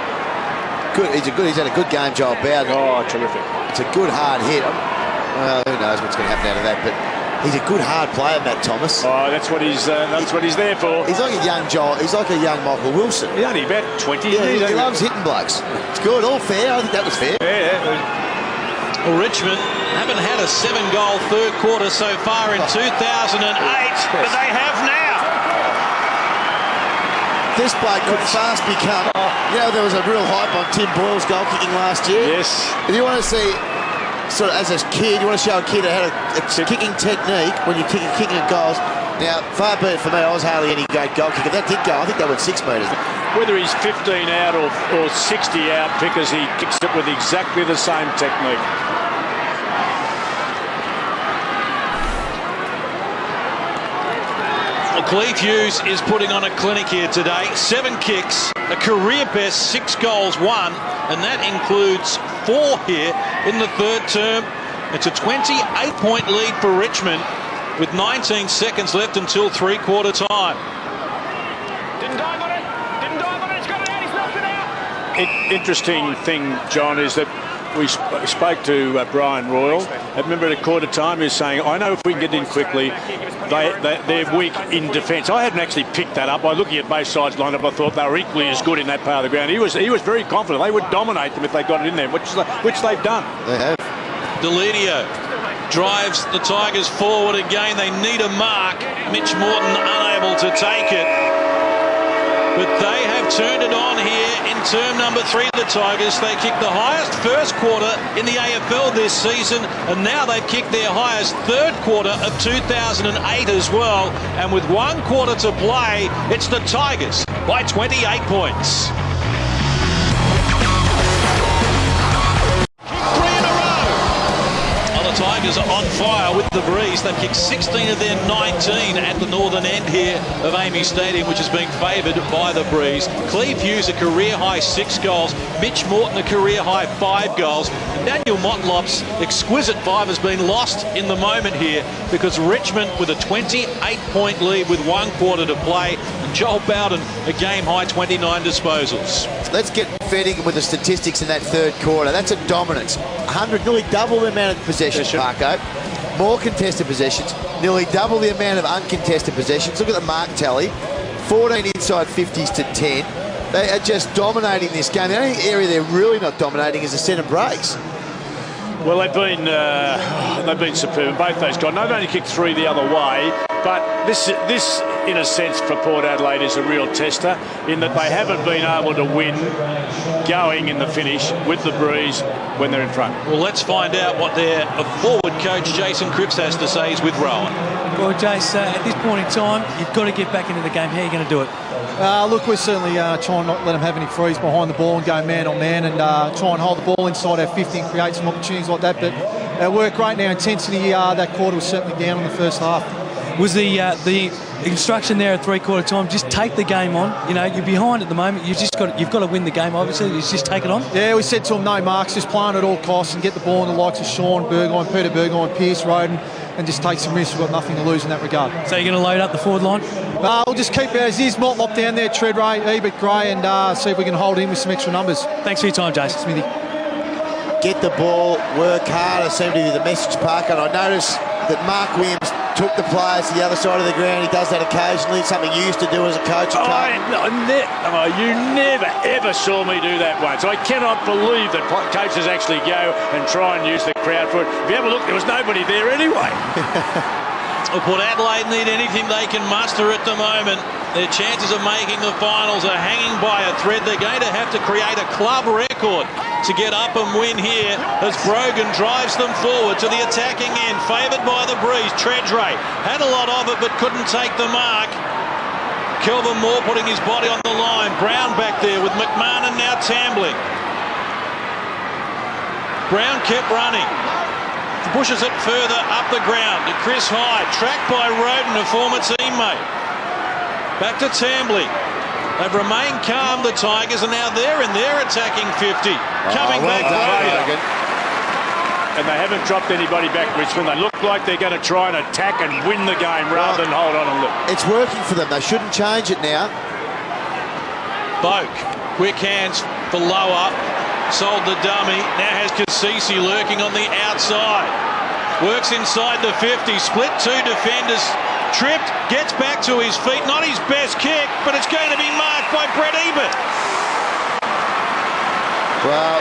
a good game, Joel Bowden. Oh, terrific. It's a good hard hit. I Well, who knows what's going to happen out of that, but he's a good hard player, Matt Thomas. Oh, that's what he's there for. He's like a young Joel. He's like a young Michael Wilson. He's only about 20. Yeah, he loves hitting blokes. It's good, all fair. I think that was fair. Yeah. Well, Richmond haven't had a 7-goal third quarter so far in 2008, but they have now. This bloke could fast become. There was a real hype on Tim Boyle's goal kicking last year. Yes. If you want to see, sort of as a kid, you want to show a kid how a kicking technique when you're kicking at goals. Now, far be it for me, I was hardly any great goal kicker. That did go. I think that went 6 metres. Whether he's 15 out or 60 out, because he kicks it with exactly the same technique. Cleve Hughes is putting on a clinic here today. 7 kicks, a career best 6 goals won, and that includes 4 here in the third term. It's a 28-point lead for Richmond with 19 seconds left until three-quarter time. Didn't dive on it, it's got it out, he's knocked it out. Interesting thing, John, is that we spoke to Brian Royal. I remember at a quarter time he was saying, I know if we can get in quickly, they're weak in defence. I hadn't actually picked that up. By looking at both sides lined up, I thought they were equally as good in that part of the ground. He was very confident. They would dominate them if they got it in there, which they've done. They have. Delidio drives the Tigers forward again. They need a mark. Mitch Morton unable to take it. But they have turned it on here in term number 3 of the Tigers. They kicked the highest first quarter in the AFL this season, and now they've kicked their highest third quarter of 2008 as well. And with 1 quarter to play, it's the Tigers by 28 points. Tigers are on fire with the breeze. They've kicked 16 of their 19 at the northern end here of Amy Stadium, which is being favoured by the breeze. Cleve Hughes a career-high 6 goals. Mitch Morton a career-high 5 goals. And Daniel Motlop's exquisite 5 has been lost in the moment here because Richmond with a 28-point lead with 1 quarter to play. And Joel Bowden a game-high 29 disposals. Let's get fitting with the statistics in that third quarter. That's a dominance. 100, nearly double the amount of possessions, Parko. More contested possessions, nearly double the amount of uncontested possessions. Look at the mark tally. 14 inside 50s to 10. They are just dominating this game. The only area they're really not dominating is the centre breaks. Well, they've been superb. Both those guys. Not only kicked 3 the other way, but this, in a sense, for Port Adelaide is a real tester in that they haven't been able to win going in the finish with the breeze when they're in front. Well, let's find out what their forward coach Jason Cripps has to say. He's with Rowan. Well, Jace, at this point in time, you've got to get back into the game. How are you going to do it? Look, we're certainly trying not to let them have any frees behind the ball and go man on man and try and hold the ball inside our 50 and create some opportunities like that. But our work rate and our intensity that quarter was certainly down in the first half. Was the instruction there at three-quarter time, just take the game on? You know, you're behind at the moment. You've got to win the game, obviously. You just take it on? Yeah, we said to them, no marks, just play on at all costs and get the ball in the likes of Sean, Burgoyne, Peter Burgoyne, Pearce, Roden, and just take some risks. We've got nothing to lose in that regard. So you're going to load up the forward line? We'll just keep it as is. Motlop down there, Treadray, Ebert, Gray, and see if we can hold in with some extra numbers. Thanks for your time, Jason. Smithy. Get the ball, work harder, seem to be the message, Parker. And I noticed that Mark Williams took the players to the other side of the ground. He does that occasionally, something you used to do as a coach. You never, ever saw me do that once. I cannot believe that coaches actually go and try and use the crowd for it. If you ever look, there was nobody there anyway. Well, Port Adelaide need anything they can muster at the moment. Their chances of making the finals are hanging by a thread. They're going to have to create a club record to get up and win here as Brogan drives them forward to the attacking end, favoured by the breeze. Treadray had a lot of it but couldn't take the mark. Kelvin Moore putting his body on the line. Brown back there with McMahon now tambling. Brown kept running. Pushes it further up the ground to Chris Hyde, tracked by Roden, a former teammate. Back to Tambling. They've remained calm, the Tigers, and now they're in their attacking 50. Coming back, Roden. And they haven't dropped anybody back, Richmond. They look like they're going to try and attack and win the game rather than hold on and look. It's working for them. They shouldn't change it now. Boak, quick hands for Lower. Sold the dummy. Now has Kasisi lurking on the outside. Works inside the 50, split two defenders, tripped, gets back to his feet. Not his best kick, but it's going to be marked by Brett Ebert. Well,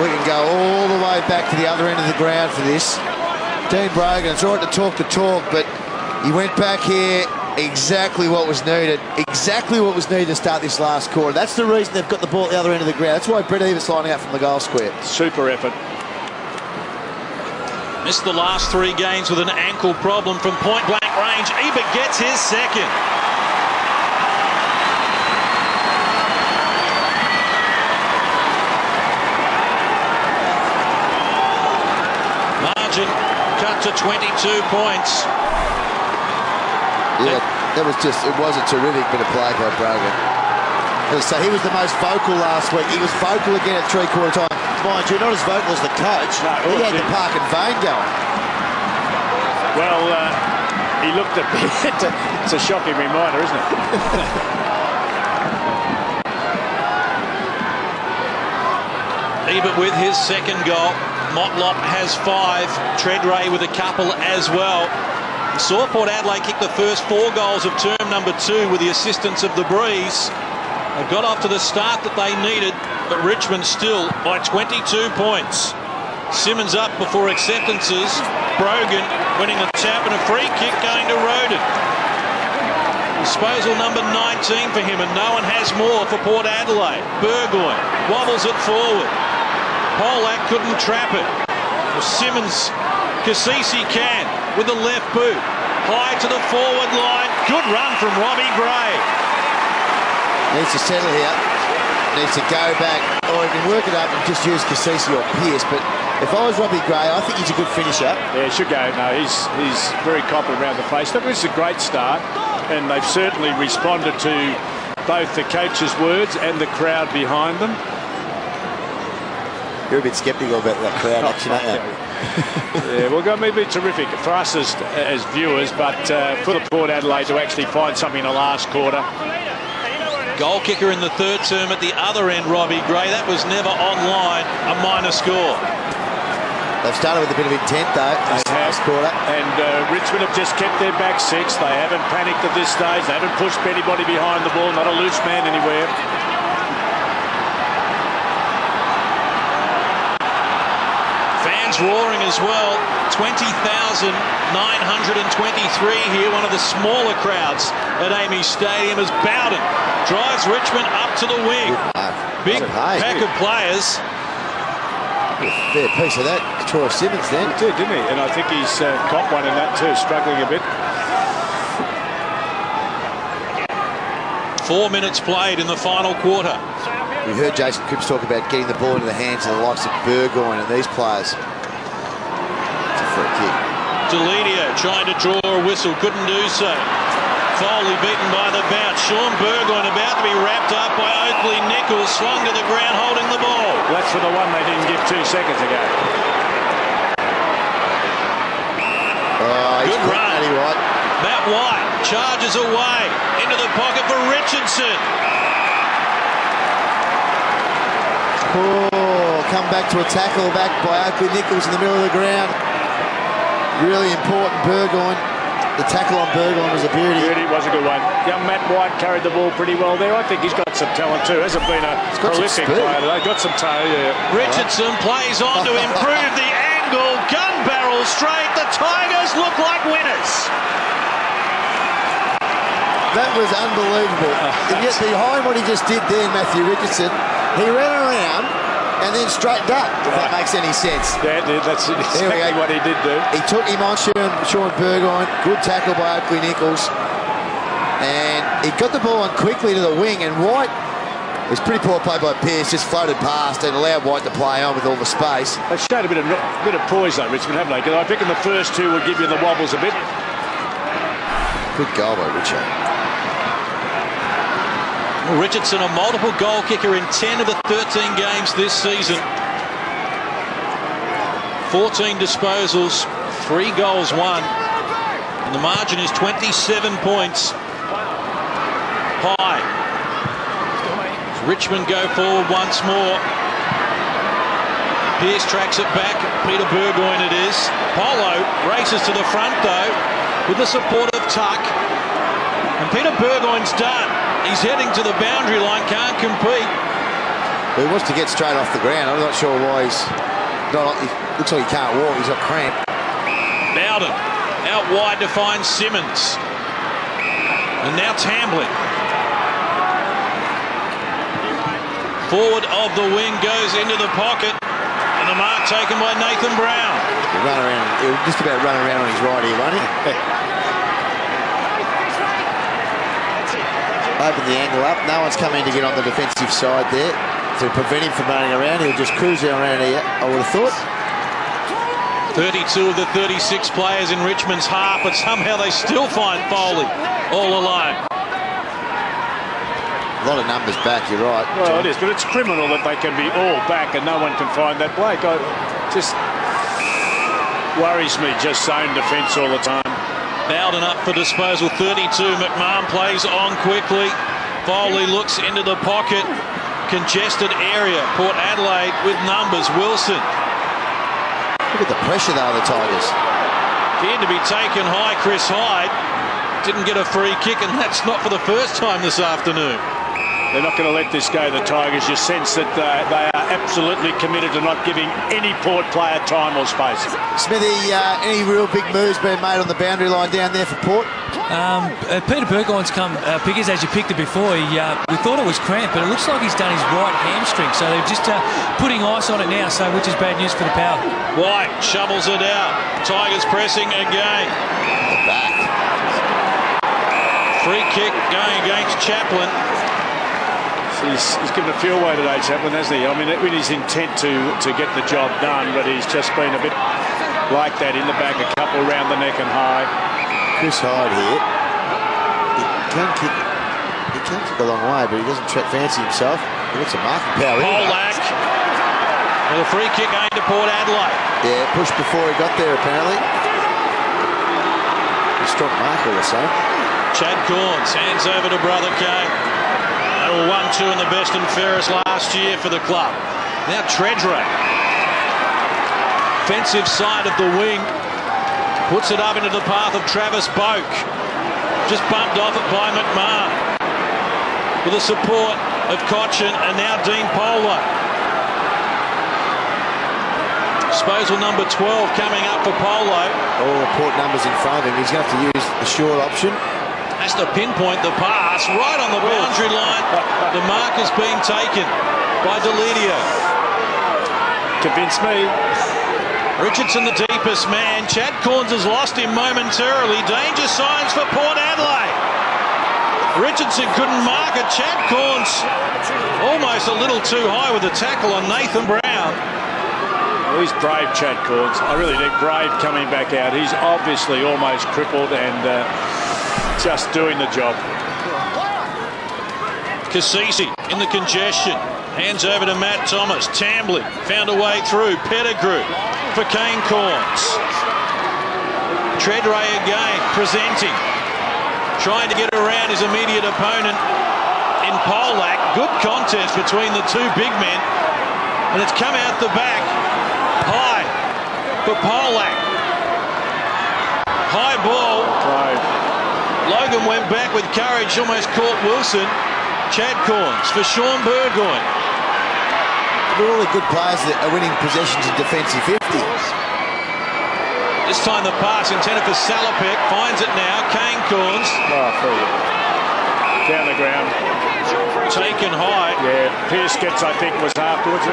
we can go all the way back to the other end of the ground for this. Dean Brogan, it's all right to talk, but he went back here. Exactly what was needed. Exactly what was needed to start this last quarter. That's the reason they've got the ball at the other end of the ground. That's why Brett Ebert's lining up from the goal square. Super effort. Missed the last 3 games with an ankle problem from point-blank range. Ebert gets his second. Margin cut to 22 points. Yeah, that was it was a terrific bit of play by Brogan. As I say, he was the most vocal last week. He was vocal again at three-quarter time. Mind you, not as vocal as the coach. No, he had the Park and Vane going. Well, he looked a bit. It's a shocking reminder, isn't it? Ebert with his second goal. Motlop has 5. Treadray with a couple as well. We saw Port Adelaide kick the first 4 goals of term number 2 with the assistance of the Breeze. They got off to the start that they needed, but Richmond still by 22 points. Simmons up before acceptances. Brogan winning the tap and a free kick going to Roden. Disposal number 19 for him, and no one has more for Port Adelaide. Burgoyne wobbles it forward. Polak couldn't trap it. Simmons, Cassisi can with the left boot. High to the forward line. Good run from Robbie Gray. Needs to settle here. Needs to go back. Or he can work it up and just use Cassisi or Pearce. But if I was Robbie Gray, I think he's a good finisher. Yeah, he should go. No, he's very confident around the face. Look, this is a great start. And they've certainly responded to both the coach's words and the crowd behind them. You're a bit sceptical about that crowd action, aren't you? Yeah, well, going to be terrific for us as viewers, but for the Port Adelaide to actually find something in the last quarter. Goal kicker in the third term at the other end, Robbie Gray. That was never online, a minor score. They've started with a bit of intent, though, this last quarter. And Richmond have just kept their back 6. They haven't panicked at this stage. They haven't pushed anybody behind the ball, not a loose man anywhere. Roaring as well. 20,923 here, one of the smaller crowds at Amy Stadium, as Bowden drives Richmond up to the wing. Big pack of players. Fair piece of that, Troy Simmons then. He did, didn't he? And I think he's got one in that too, struggling a bit. 4 minutes played in the final quarter. We heard Jason Cripps talk about getting the ball into the hands of the likes of Burgoyne and these players. For a kick. Delidio trying to draw a whistle, couldn't do so. Foley beaten by the bounce. Sean Burgoyne about to be wrapped up by Oakley Nichols, swung to the ground holding the ball. Well, that's for the one they didn't give 2 seconds ago. Good run. Right. Matt White charges away into the pocket for Richardson. Come back to a tackle back by Oakley Nichols in the middle of the ground. Really important, Burgoyne. The tackle on Burgoyne was a beauty. It was a good one. Young Matt White carried the ball pretty well there. I think he's got some talent too. Hasn't been a prolific player today. Got some toe, yeah. Richardson plays on to improve the angle. Gun barrel straight. The Tigers look like winners. That was unbelievable. And yet behind what he just did there, Matthew Richardson, he ran around and then straightened up, if that makes any sense. Yeah, that's exactly what he did do. He took him on Sean Burgoyne. Good tackle by Oakley Nichols. And he got the ball on quickly to the wing, and White, it was pretty poor play by Pearce, just floated past and allowed White to play on with all the space. They showed a bit of poise though, Richmond, haven't they? Because I reckon the first 2 would give you the wobbles a bit. Good goal by Richard. Richardson, a multiple goal kicker in 10 of the 13 games this season. 14 disposals, 3 goals won. And the margin is 27 points. High. Richmond go forward once more. Pearce tracks it back. Peter Burgoyne it is. Polo races to the front, though, with the support of Tuck. And Peter Burgoyne's done. He's heading to the boundary line, can't compete. He wants to get straight off the ground. I'm not sure why he's not. He looks like he can't walk. He's got cramp. Bowden out wide to find Simmons. And now Tamblin. Forward of the wing goes into the pocket. And the mark taken by Nathan Brown. He'll run around. He'll just about run around on his right here, won't he? Open the angle up. No one's coming to get on the defensive side there to prevent him from running around. He'll just cruise around here, I would have thought. 32 of the 36 players in Richmond's half, but somehow they still find Foley all alone. A lot of numbers back, you're right. Well, it is, but it's criminal that they can be all back and no one can find that bloke. It just worries me, just zone defence all the time. Bowden up for disposal, 32. McMahon plays on quickly. Foley looks into the pocket. Congested area. Port Adelaide with numbers. Wilson. Look at the pressure though, the Tigers. Appeared to be taken high, Chris Hyde. Didn't get a free kick, and that's not for the first time this afternoon. They're not going to let this go, the Tigers. You sense that they are absolutely committed to not giving any Port player time or space. Smithy, any real big moves being made on the boundary line down there for Port? Peter Burgoyne's come, Pickers, as you picked it before, we thought it was cramped, but it looks like he's done his right hamstring, so they're just putting ice on it now, so which is bad news for the Power. White shovels it out. Tigers pressing again. Back. Free kick going against Chaplin. He's given a few away today, Chaplin, hasn't he? I mean, with his intent to get the job done, but he's just been a bit like that in the back, a couple round the neck and high. Chris Hyde here. He can kick a long way, but he doesn't fancy himself. He got some marking power. Polak. Well, a free kick going to Port Adelaide. Yeah, pushed before he got there, apparently. A strong marker or so. Chad Corns hands over to Brother Kane. They were 1-2 in the best and fairest last year for the club. Now Treadray. Offensive side of the wing. Puts it up into the path of Travis Boak. Just bumped off it by McMahon. With the support of Cochin and now Dean Polo. Disposal number 12 coming up for Polo. All the Port numbers in front of him. He's going to have to use the short option. Has to pinpoint the pass right on the boundary line. The mark is being taken by Delidio. Convince me. Richardson the deepest man. Chad Corns has lost him momentarily. Danger signs for Port Adelaide. Richardson couldn't mark it. Chad Corns almost a little too high with the tackle on Nathan Brown. Well, he's brave, Chad Corns. I really think brave coming back out. He's obviously almost crippled and just doing the job. Cassisi in the congestion. Hands over to Matt Thomas. Tamblin found a way through. Pettigrew for Kane Corns. Treadray again, presenting. Trying to get around his immediate opponent in Polak. Good contest between the two big men. And it's come out the back. High for Polak. High ball. Logan went back with courage, almost caught Wilson. Chad Corns for Sean Burgoyne. They're all the good players that are winning possessions in defensive 50s. This time the pass intended for Salopek. Finds it now. Kane Corns. Down the ground. Taken high. Yeah, Pearce gets, I think, was afterwards.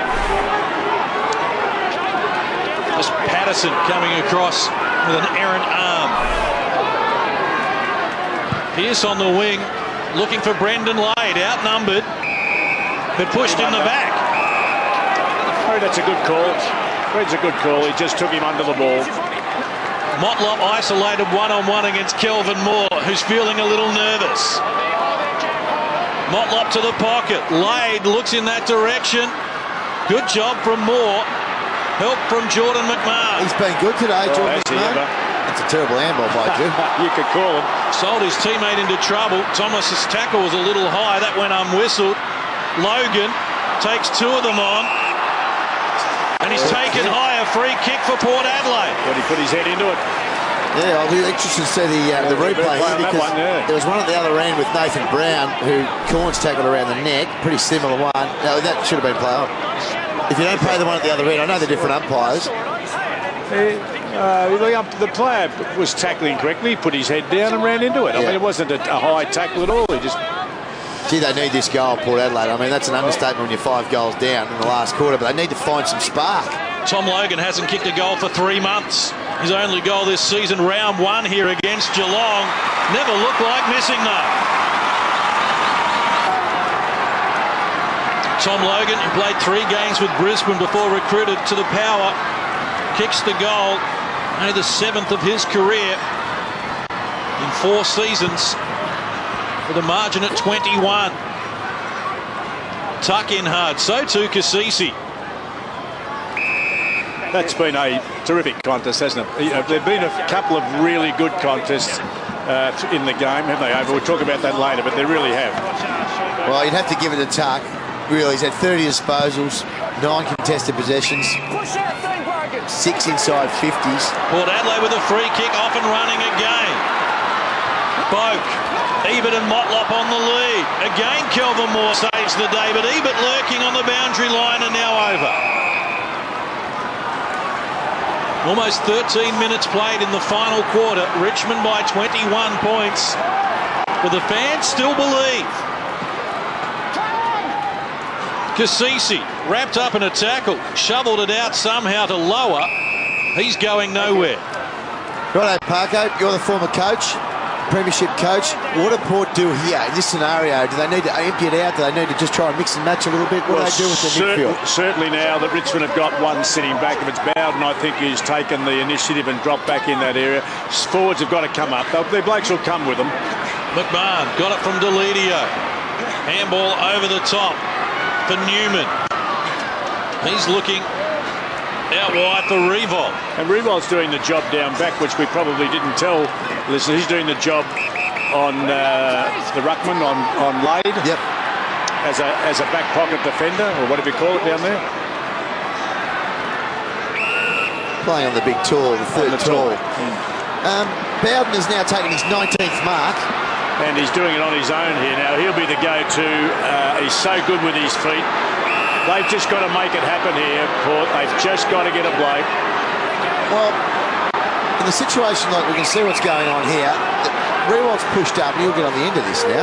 Just Patterson coming across with an errant arm. Pearce on the wing, looking for Brendan Lade, outnumbered, but pushed in the back. Oh, that's a good call. Fred's a good call. He just took him under the ball. Motlop isolated one-on-one against Kelvin Moore, who's feeling a little nervous. Motlop to the pocket. Lade looks in that direction. Good job from Moore. Help from Jordan McMahon. He's been good today, Jordan McMahon. That's a terrible handball by you. You could call him. Sold his teammate into trouble. Thomas's tackle was a little high. That went unwhistled. Logan takes two of them on. And he's taken high. A free kick for Port Adelaide. But he put his head into it. Yeah, I'll be interested to see the replay here, because there was one at the other end with Nathan Brown, who Corns tackled around the neck. Pretty similar one. No, that should have been play on. If you don't play the one at the other end, I know they're different umpires. The player was tackling correctly, put his head down and ran into it. I mean, it wasn't a high tackle at all. He just... Gee, they need this goal, Port Adelaide. I mean, that's an understatement when you're 5 goals down in the last quarter, but they need to find some spark. Tom Logan hasn't kicked a goal for 3 months. His only goal this season, round 1 here against Geelong. Never looked like missing, though. Tom Logan, who played 3 games with Brisbane before recruited to the Power, kicks the goal, only the 7th of his career in 4 seasons, with a margin at 21. Tuck in hard, so too Kasisi. That's been a terrific contest, hasn't it? There have been a couple of really good contests in the game, haven't they? We'll talk about that later, but they really have. Well, you'd have to give it a Tuck. Really, he's had 30 disposals, 9 contested possessions, 6 inside 50s. Port Adelaide with a free kick, off and running again. Boak, Ebert and Motlop on the lead. Again, Kelvin Moore saves the day, but Ebert lurking on the boundary line and now over. Almost 13 minutes played in the final quarter. Richmond by 21 points. But the fans still believe. Kasisi wrapped up in a tackle, shoveled it out somehow to lower. He's going nowhere. Righto, Parko, you're the former coach, premiership coach. What do Port do here in this scenario? Do they need to empty it out? Do they need to just try and mix and match a little bit? What do they do with the midfield? Certainly now that Richmond have got one sitting back, if it's Bowden, I think he's taken the initiative and dropped back in that area. Forwards have got to come up. Their blokes will come with them. McMahon got it from Deledio. Handball over the top for Newman. He's looking out wide for Revolt. And Revolt's doing the job down back, which we probably didn't tell. Listen, he's doing the job on the ruckman, on Lade. Yep. As a back pocket defender, or whatever you call it down there. Playing on the big tall, the third tall. Bowden has now taken his 19th mark. And he's doing it on his own here now. He'll be the go-to. He's so good with his feet. They've just got to make it happen here, Port. They've just got to get a bloke. Well, in the situation, like we can see what's going on here, Rewald's pushed up and he'll get on the end of this now.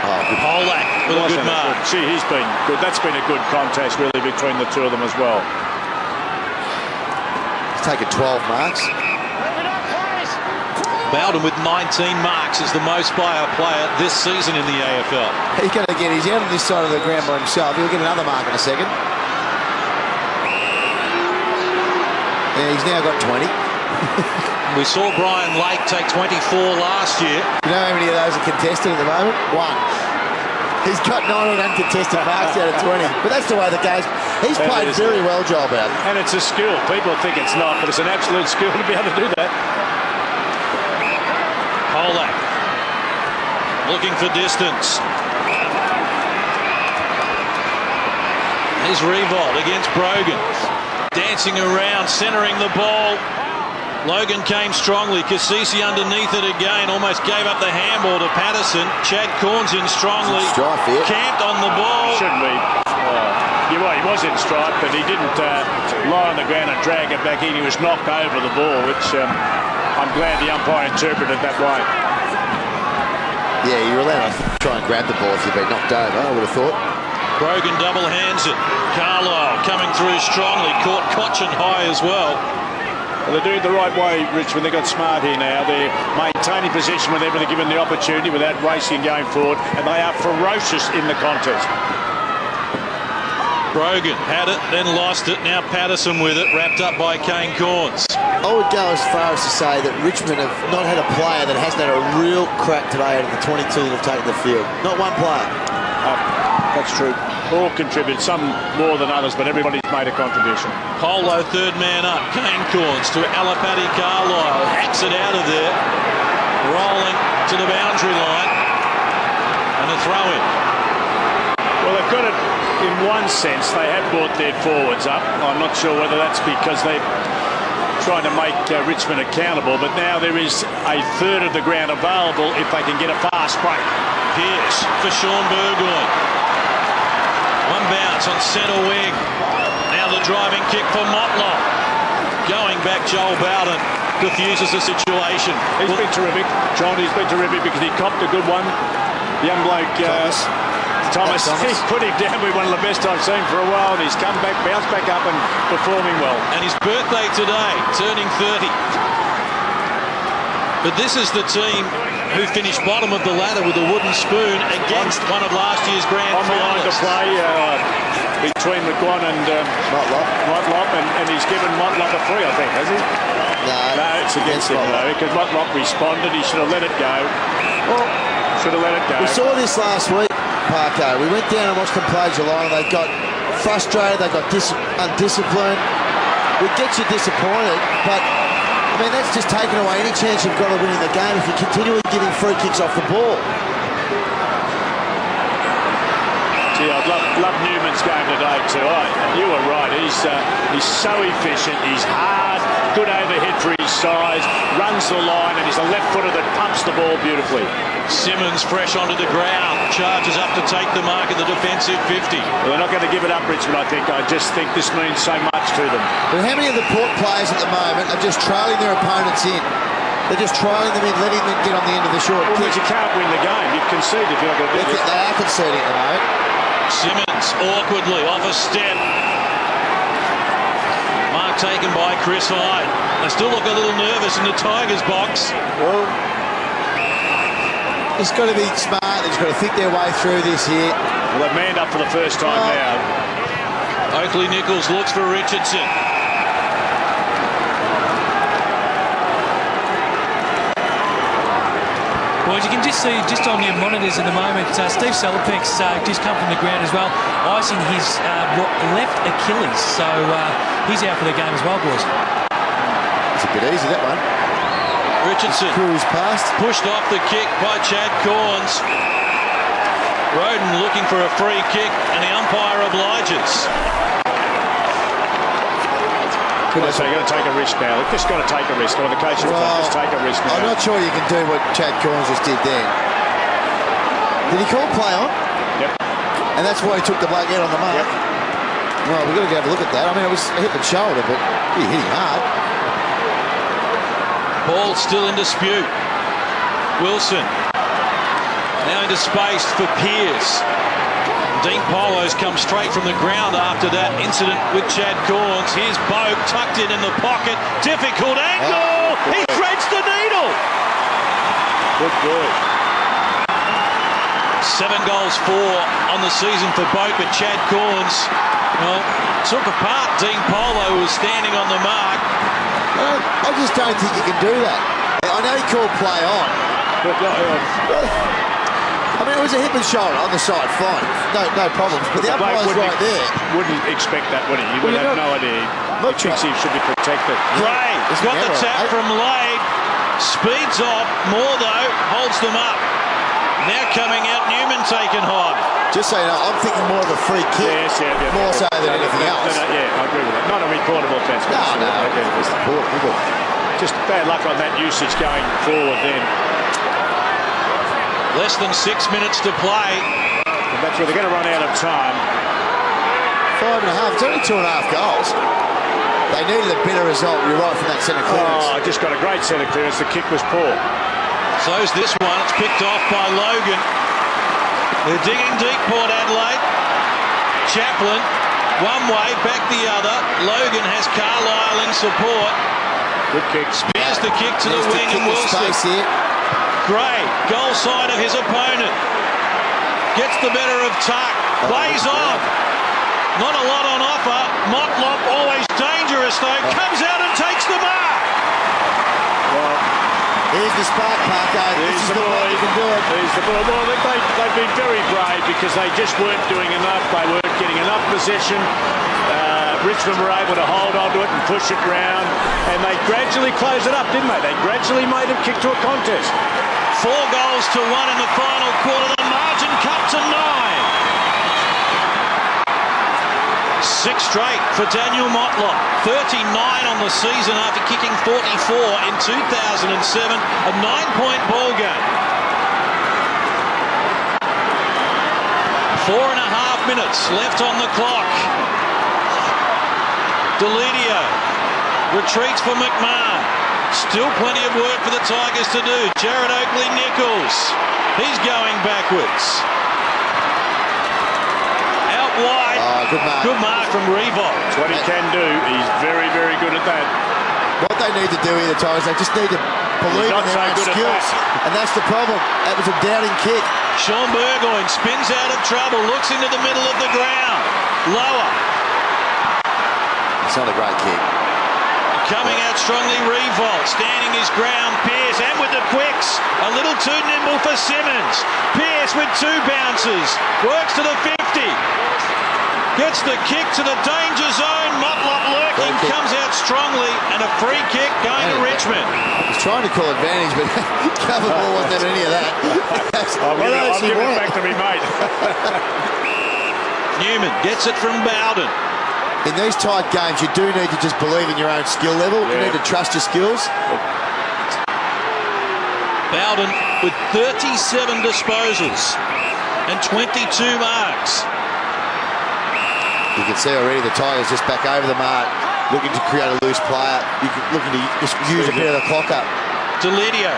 Oh, good. Polak with a good mark. Gee, he's been good. That's been a good contest, really, between the two of them as well. He's taken 12 marks. Bowden with 19 marks is the most by a player this season in the AFL. He's going to get, he's out on this side of the ground by himself. He'll get another mark in a second. And he's now got 20. We saw Brian Lake take 24 last year. You know how many of those are contested at the moment? 1. He's got 19 uncontested marks out of 20. But that's the way the game's... He's played very well, Joel Bowden. And it's a skill. People think it's not, but it's an absolute skill to be able to do that. Polak looking for distance. Here's Revolt against Brogan. Dancing around, centering the ball. Logan came strongly. Kasisi underneath it again. Almost gave up the handball to Patterson. Chad Corns in strongly. Camped on the ball. Shouldn't be. You're right, he was in stripe, but he didn't lie on the ground and drag it back in. He was knocked over the ball, which I'm glad the umpire interpreted that way. Yeah, you're allowed to try and grab the ball if you've been knocked over, I would have thought. Brogan double hands it. Carlisle coming through strongly. Caught Cochin high as well. Well, they're doing it the right way, Richmond. They've got smart here now. They're maintaining position whenever they're given the opportunity without racing going forward, and they are ferocious in the contest. Brogan had it, then lost it. Now Patterson with it, wrapped up by Kane Corns. I would go as far as to say that Richmond have not had a player that hasn't had a real crack today out of the 22 that have taken the field. Not one player. That's true. All contribute, some more than others, but everybody's made a contribution. Polo third man up. Kane Corns to Alapati Carlisle. Hacks it out of there. Rolling to the boundary line. And a throw in. Well, they've got it. in one sense, they have brought their forwards up. I'm not sure whether that's because they're trying to make Richmond accountable, but now there is a third of the ground available if they can get a fast break. Pearce for Sean Burgoyne. One bounce on centre wing. Now the driving kick for Motlop. Going back, Joel Bowden diffuses the situation. He's been terrific, John. He's been terrific because he copped a good one. Young bloke Thomas. He's put him down with one of the best I've seen for a while, and he's come back, bounced back up and performing well. And his birthday today, turning 30. But this is the team who finished bottom of the ladder with a wooden spoon against one of last year's grand finalists. On the line to play between McGuan and Motlop, and he's given Motlop a free, I think, has he? No, it's against him, though, because Motlop responded. He should have let it go. Should have let it go. We saw this last week, Parko. We went down and watched them play Geelong. They got frustrated. They got undisciplined. We get you disappointed, but I mean that's just taking away any chance you've got of winning the game if you're continually giving free kicks off the ball. Gee, I'd love Newman's game today too. You were right. He's so efficient. He's hard, good overhead for his size, runs the line, and he's a left footer that pumps the ball beautifully. Simmons fresh onto the ground, charges up to take the mark at the defensive 50. Well, they're not going to give it up, Richmond, I think. I just think this means so much to them. But how many of the Port players at the moment are just trailing their opponents in? They're just trailing them in, letting them get on the end of the short kick. Because you can't win the game. You concede if you're not going to do this. They are conceding at the moment. Simmons awkwardly off a step. Mark taken by Chris Hyde. They still look a little nervous in the Tigers box. Well, he's got to be smart. He's got to think their way through this here. Well, they've manned up for the first time now. Oakley Nichols looks for Richardson. Boys, you can just see, just on your monitors at the moment, Steve Selopek's just come from the ground as well, icing his left Achilles. So he's out for the game as well, boys. It's a bit easy, that one. Richardson cruised past. Pushed off the kick by Chad Corns. Roden looking for a free kick, and the umpire obliges. So you've got to take a risk now. They've just got to take a risk. Or the coach just take a risk now. I'm not sure you can do what Chad Corns just did there. Did he call play on? Yep. And that's why he took the bloke out on the mark? Yep. Well, we've got to go have a look at that. I mean, it was a hip and shoulder, but he hit him hard. Ball still in dispute. Wilson now into space for Pearce. Dean Polo's come straight from the ground after that incident with Chad Corns. Here's Boak tucked in the pocket. Difficult angle. He threads the needle. Good boy. 7 goals, 4 on the season for Boak, but Chad Corns, well, took apart Dean Polo, who was standing on the mark. I just don't think you can do that. I know he called play on. But I mean, it was a hip and shoulder on the side, fine. No problems. But the umpire's right there. Wouldn't expect that, would he? He would have no idea. He thinks he should be protected. Gray got the tap from Lade. Speeds off. Moore, though, holds them up. Now coming out, Newman taken high. Just so you know, I'm thinking more of a free kick. Yes, more so than anything else. Yeah, I agree with that. Not a reportable offence. No. Just bad luck on that usage going forward then. Less than 6 minutes to play. And that's where they're going to run out of time. 5.5. It's only 2.5 goals. They needed a better result. You're right from that centre clearance. Oh, just got a great centre clearance. The kick was poor. So's this one. It's picked off by Logan. They're digging deep, Port Adelaide. Chaplin, one way, back the other. Logan has Carlisle in support. Good kick. Spears the kick to the wing, and Wilson. Gray, goal side of his opponent. Gets the better of Tuck. Plays on. Not a lot on offer. Motlop, always dangerous though. Comes out and takes the mark. Well, here's the spark, Parko. This is the ball. You can do it. Here's the ball. Well, they've been very brave because they just weren't doing enough. They weren't getting enough possession. Richmond were able to hold on to it and push it round, and they gradually closed it up, didn't they? They gradually made it kick to a contest. 4 goals to 1 in the final quarter. The margin cut to 9. 6 straight for Daniel Motlop. 39 on the season after kicking 44 in 2007. A 9-point ball game. 4.5 minutes left on the clock. Deledio retreats for McMahon. Still plenty of work for the Tigers to do. Jared Oakley-Nichols. He's going backwards. Out wide. Good mark from Revolt. That's what he can do. He's very, very good at that. What they need to do here, the Tigers, they just need to believe in their own skills. And that's the problem. That was a doubting kick. Sean Burgoyne spins out of trouble, looks into the middle of the ground. Lower. It's not a great kick. Coming out strongly, Revolt, standing his ground, Pearce, and with the quicks, a little too nimble for Simmons. Pearce with 2 bounces, works to the 50, gets the kick to the danger zone, Motlop lurking, comes out strongly, and a free kick going to Richmond. He's trying to call advantage, but cover ball wasn't having any of that. I'm giving it back to me, mate. Newman gets it from Bowden. In these tight games, you do need to just believe in your own skill level. You need to trust your skills. Bowden with 37 disposals and 22 marks. You can see already the Tigers just back over the mark, looking to create a loose player. Looking to just use a bit of the clock up. Deledio.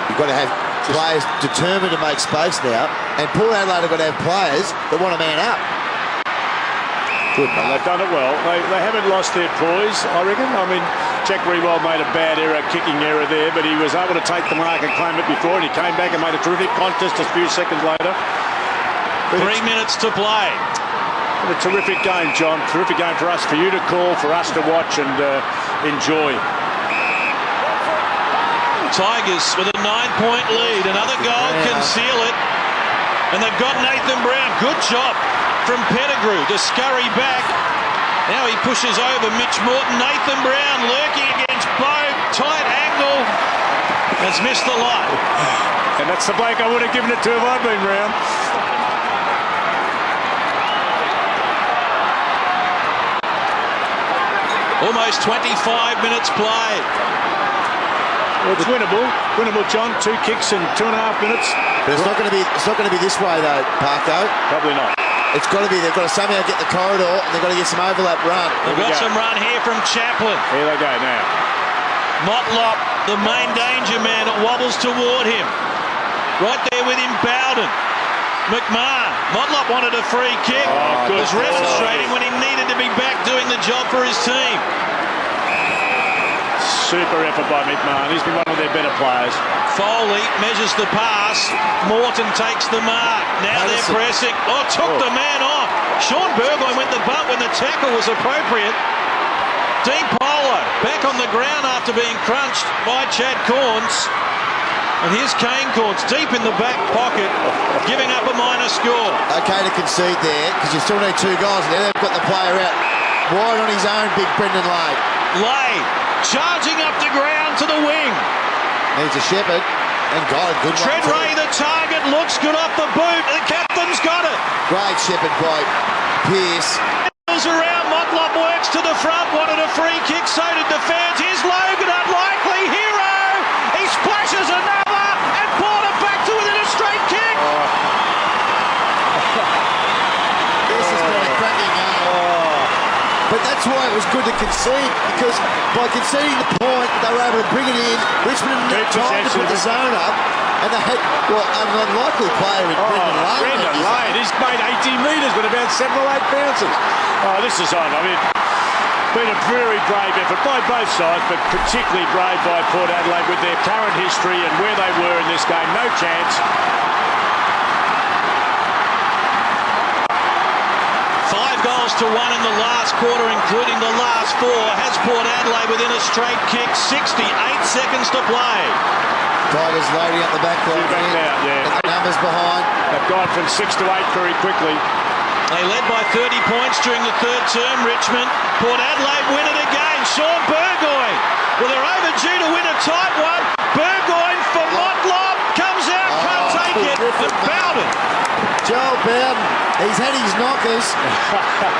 You've got to have players determined to make space now, and Port Adelaide have got to have players that want to man up. Good, they've done it well. They haven't lost their poise, I reckon. I mean, Jack Rewald made a bad error, kicking error there, but he was able to take the mark and claim it before, and he came back and made a terrific contest a few seconds later. 3 minutes to play. A terrific game, John. Terrific game for us, for you to call, for us to watch and enjoy. Tigers with a 9-point lead. Another goal can seal it. And they've got Nathan Brown. Good job from Pettigrew to scurry back. Now he pushes over Mitch Morton. Nathan Brown lurking against Bowe. Tight angle. Has missed the light. And that's the bloke I would have given it to if I'd been Brown. Almost 25 minutes played. Well, it's winnable. Winnable, John. 2 kicks in 2.5 minutes. But it's not going to be this way though, Parko. Probably not. It's got to be. They've got to somehow get the corridor, and they've got to get some overlap run. They've got some run here from Chaplin. Here they go now. Motlop, the main danger man, wobbles toward him. Right there with him, Bowden. McMahon. Motlop wanted a free kick. Was frustrating when he needed to be back doing the job for his team. Super effort by McMahon. He's been one of their better players. Foley measures the pass. Morton takes the mark. Now they're pressing. Took the man off. Sean Burgoyne went the bump when the tackle was appropriate. Dean Polo back on the ground after being crunched by Chad Corns. And here's Kane Corns deep in the back pocket, giving up a minor score. Okay to concede there, because you still need 2 goals. Now they've got the player out wide on his own, big Brendan Lay. Lay charging up the ground to the wing. Needs a shepherd, and God, good one. Treadray, the target, looks good off the boot. The captain's got it. Great shepherd by Pearce. Around, Motlop works to the front, wanted a free kick, so did the fans. Here's Logan, unlikely hero. He splashes another, and Porter back to within a straight kick. This has been a cracking game. But that's why it was good to concede, because by conceding the point, they were able to bring it in. Richmond had time to put the zone up, and they had an unlikely player in Brendan Lane. Brendan Lane, he's made 80 metres with about 7 or 8 bounces. This is on. I mean, been a very brave effort by both sides, but particularly brave by Port Adelaide with their current history and where they were in this game. No chance. 5 goals to 1 in the last quarter, including the last 4, has Port Adelaide within a straight kick. 68 seconds to play. Tigers loading up the back line. And the numbers behind. They've gone from 6 to 8 very quickly. They led by 30 points during the 3rd term, Richmond. Port Adelaide win it again. Sean Burgoyne. Well, they're overdue to win a tight one. Burgoyne for Motlop. Comes out, can't take it. And Bowden. Joel Bowden. He's had his knockers.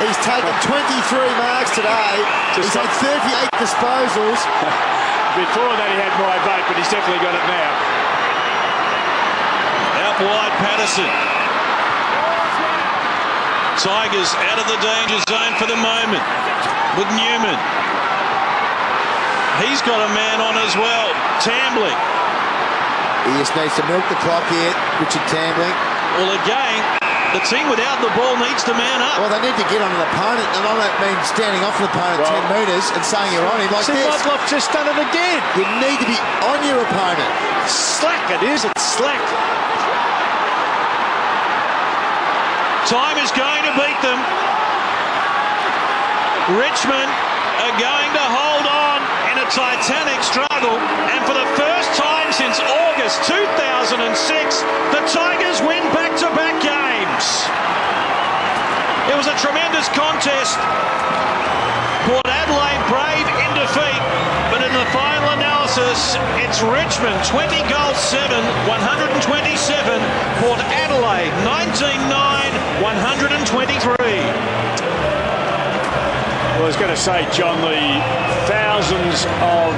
He's taken 23 marks today. He's had 38 disposals. Before that he had my vote, but he's definitely got it now. Out wide, Patterson. Tigers out of the danger zone for the moment with Newman. He's got a man on as well. Tambling. He just needs to milk the clock here, Richard Tambling. Well, again, the team without the ball needs to man up. Well, they need to get on an opponent, and I don't mean standing off an opponent 10 metres and saying you're on him like this. Lovelock just done it again. You need to be on your opponent. Slack it is. It's slack. Time is going to beat them. Richmond are going to hold on in a titanic struggle, and for the first time since August 2006, the Tigers win back-to-back games. It was a tremendous contest. Port Adelaide brave in defeat, but in the final analysis, it's Richmond 20 goals 7, 127. Port Adelaide 19-9, 123. Well, I was going to say, John, the thousands of,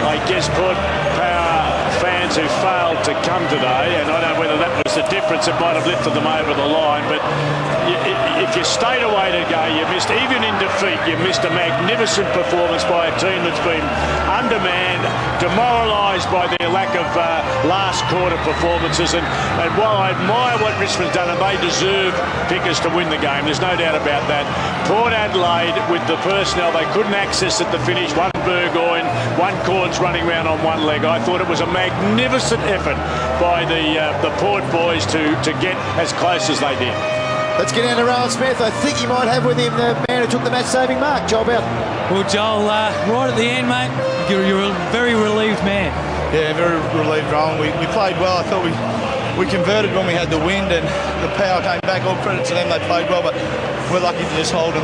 I guess, Port Power fans who failed to come today, and I don't know whether that was the difference that might have lifted them over the line, but if you stayed away today, you missed, even in defeat, you missed a magnificent performance by a team that's been undermanned, demoralised by their lack of last quarter performances, and while I admire what Richmond's done, and they deserve Pickers to win the game, there's no doubt about that, Port Adelaide, with the personnel they couldn't access at the finish, one Burgoyne, one Corns running around on one leg, I thought it was a magnificent effort by the Port boys to get as close as they did. Let's get down to Rowan Smith. I think he might have with him the man who took the match-saving mark, Joel Bell. Well, Joel, right at the end, mate, you're a very relieved man. Yeah, very relieved, Rowan. We played well. I thought we converted when we had the wind, and the power came back. All credit to them, they played well, but we're lucky to just hold on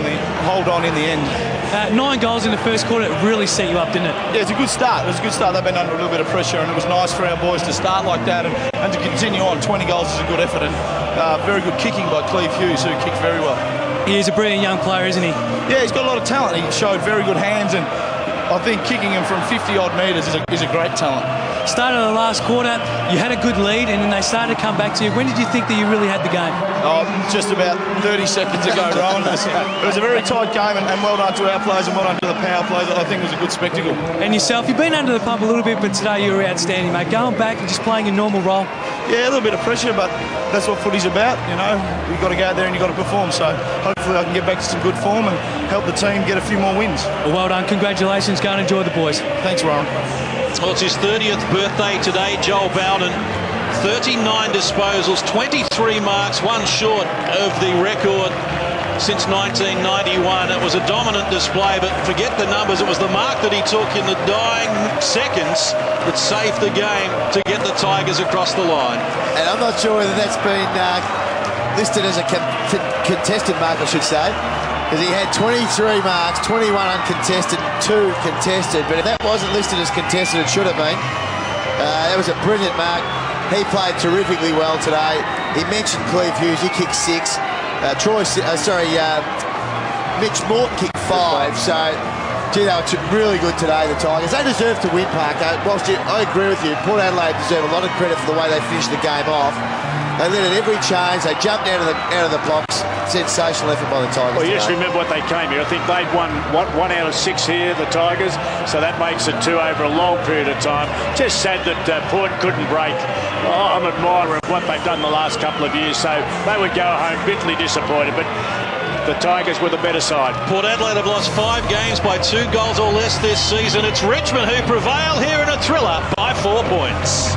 in the end. 9 goals in the first quarter, it really set you up, didn't it? Yeah, it's a good start. It was a good start. They've been under a little bit of pressure, and it was nice for our boys to start like that and to continue on. 20 goals is a good effort, and very good kicking by Cleve Hughes, who kicked very well. He is a brilliant young player, isn't he? Yeah, he's got a lot of talent. He showed very good hands, and I think kicking him from 50-odd metres is a great talent. Started the last quarter, you had a good lead, and then they started to come back to you. When did you think that you really had the game? Oh, just about 30 seconds ago, Rowan. It was a very tight game, and well done to our players and well done to the power players. I think it was a good spectacle. And yourself, you've been under the pump a little bit, but today you were outstanding, mate. Going back and just playing your normal role. Yeah, a little bit of pressure, but that's what footy's about, you know. You've got to go out there and you've got to perform, so hopefully I can get back to some good form and help the team get a few more wins. Well done, congratulations, go and enjoy the boys. Thanks, Rowan. Well, it's his 30th birthday today, Joel Bowden. 39 disposals, 23 marks, one short of the record since 1991. It was a dominant display, but forget the numbers. It was the mark that he took in the dying seconds that saved the game to get the Tigers across the line. And I'm not sure whether that's been listed as a contested mark, I should say. Because he had 23 marks, 21 uncontested, 2 contested. But if that wasn't listed as contested, it should have been. That was a brilliant mark. He played terrifically well today. He mentioned Cleve Hughes, he kicked 6. Mitch Morton kicked 5. So, gee, they were really good today, the Tigers. They deserve to win, Parker. Whilst I agree with you, Port Adelaide deserve a lot of credit for the way they finished the game off. They led at every change. They jumped out of the blocks. Sensational effort by the Tigers. Well, you just remember what they came here. I think they'd won 1 out of 6 here, the Tigers. So that makes it 2 over a long period of time. Just sad that Port couldn't break. I'm an admirer of what they've done the last couple of years. So they would go home bitterly disappointed. But the Tigers were the better side. Port Adelaide have lost 5 games by 2 goals or less this season. It's Richmond who prevail here in a thriller by 4 points.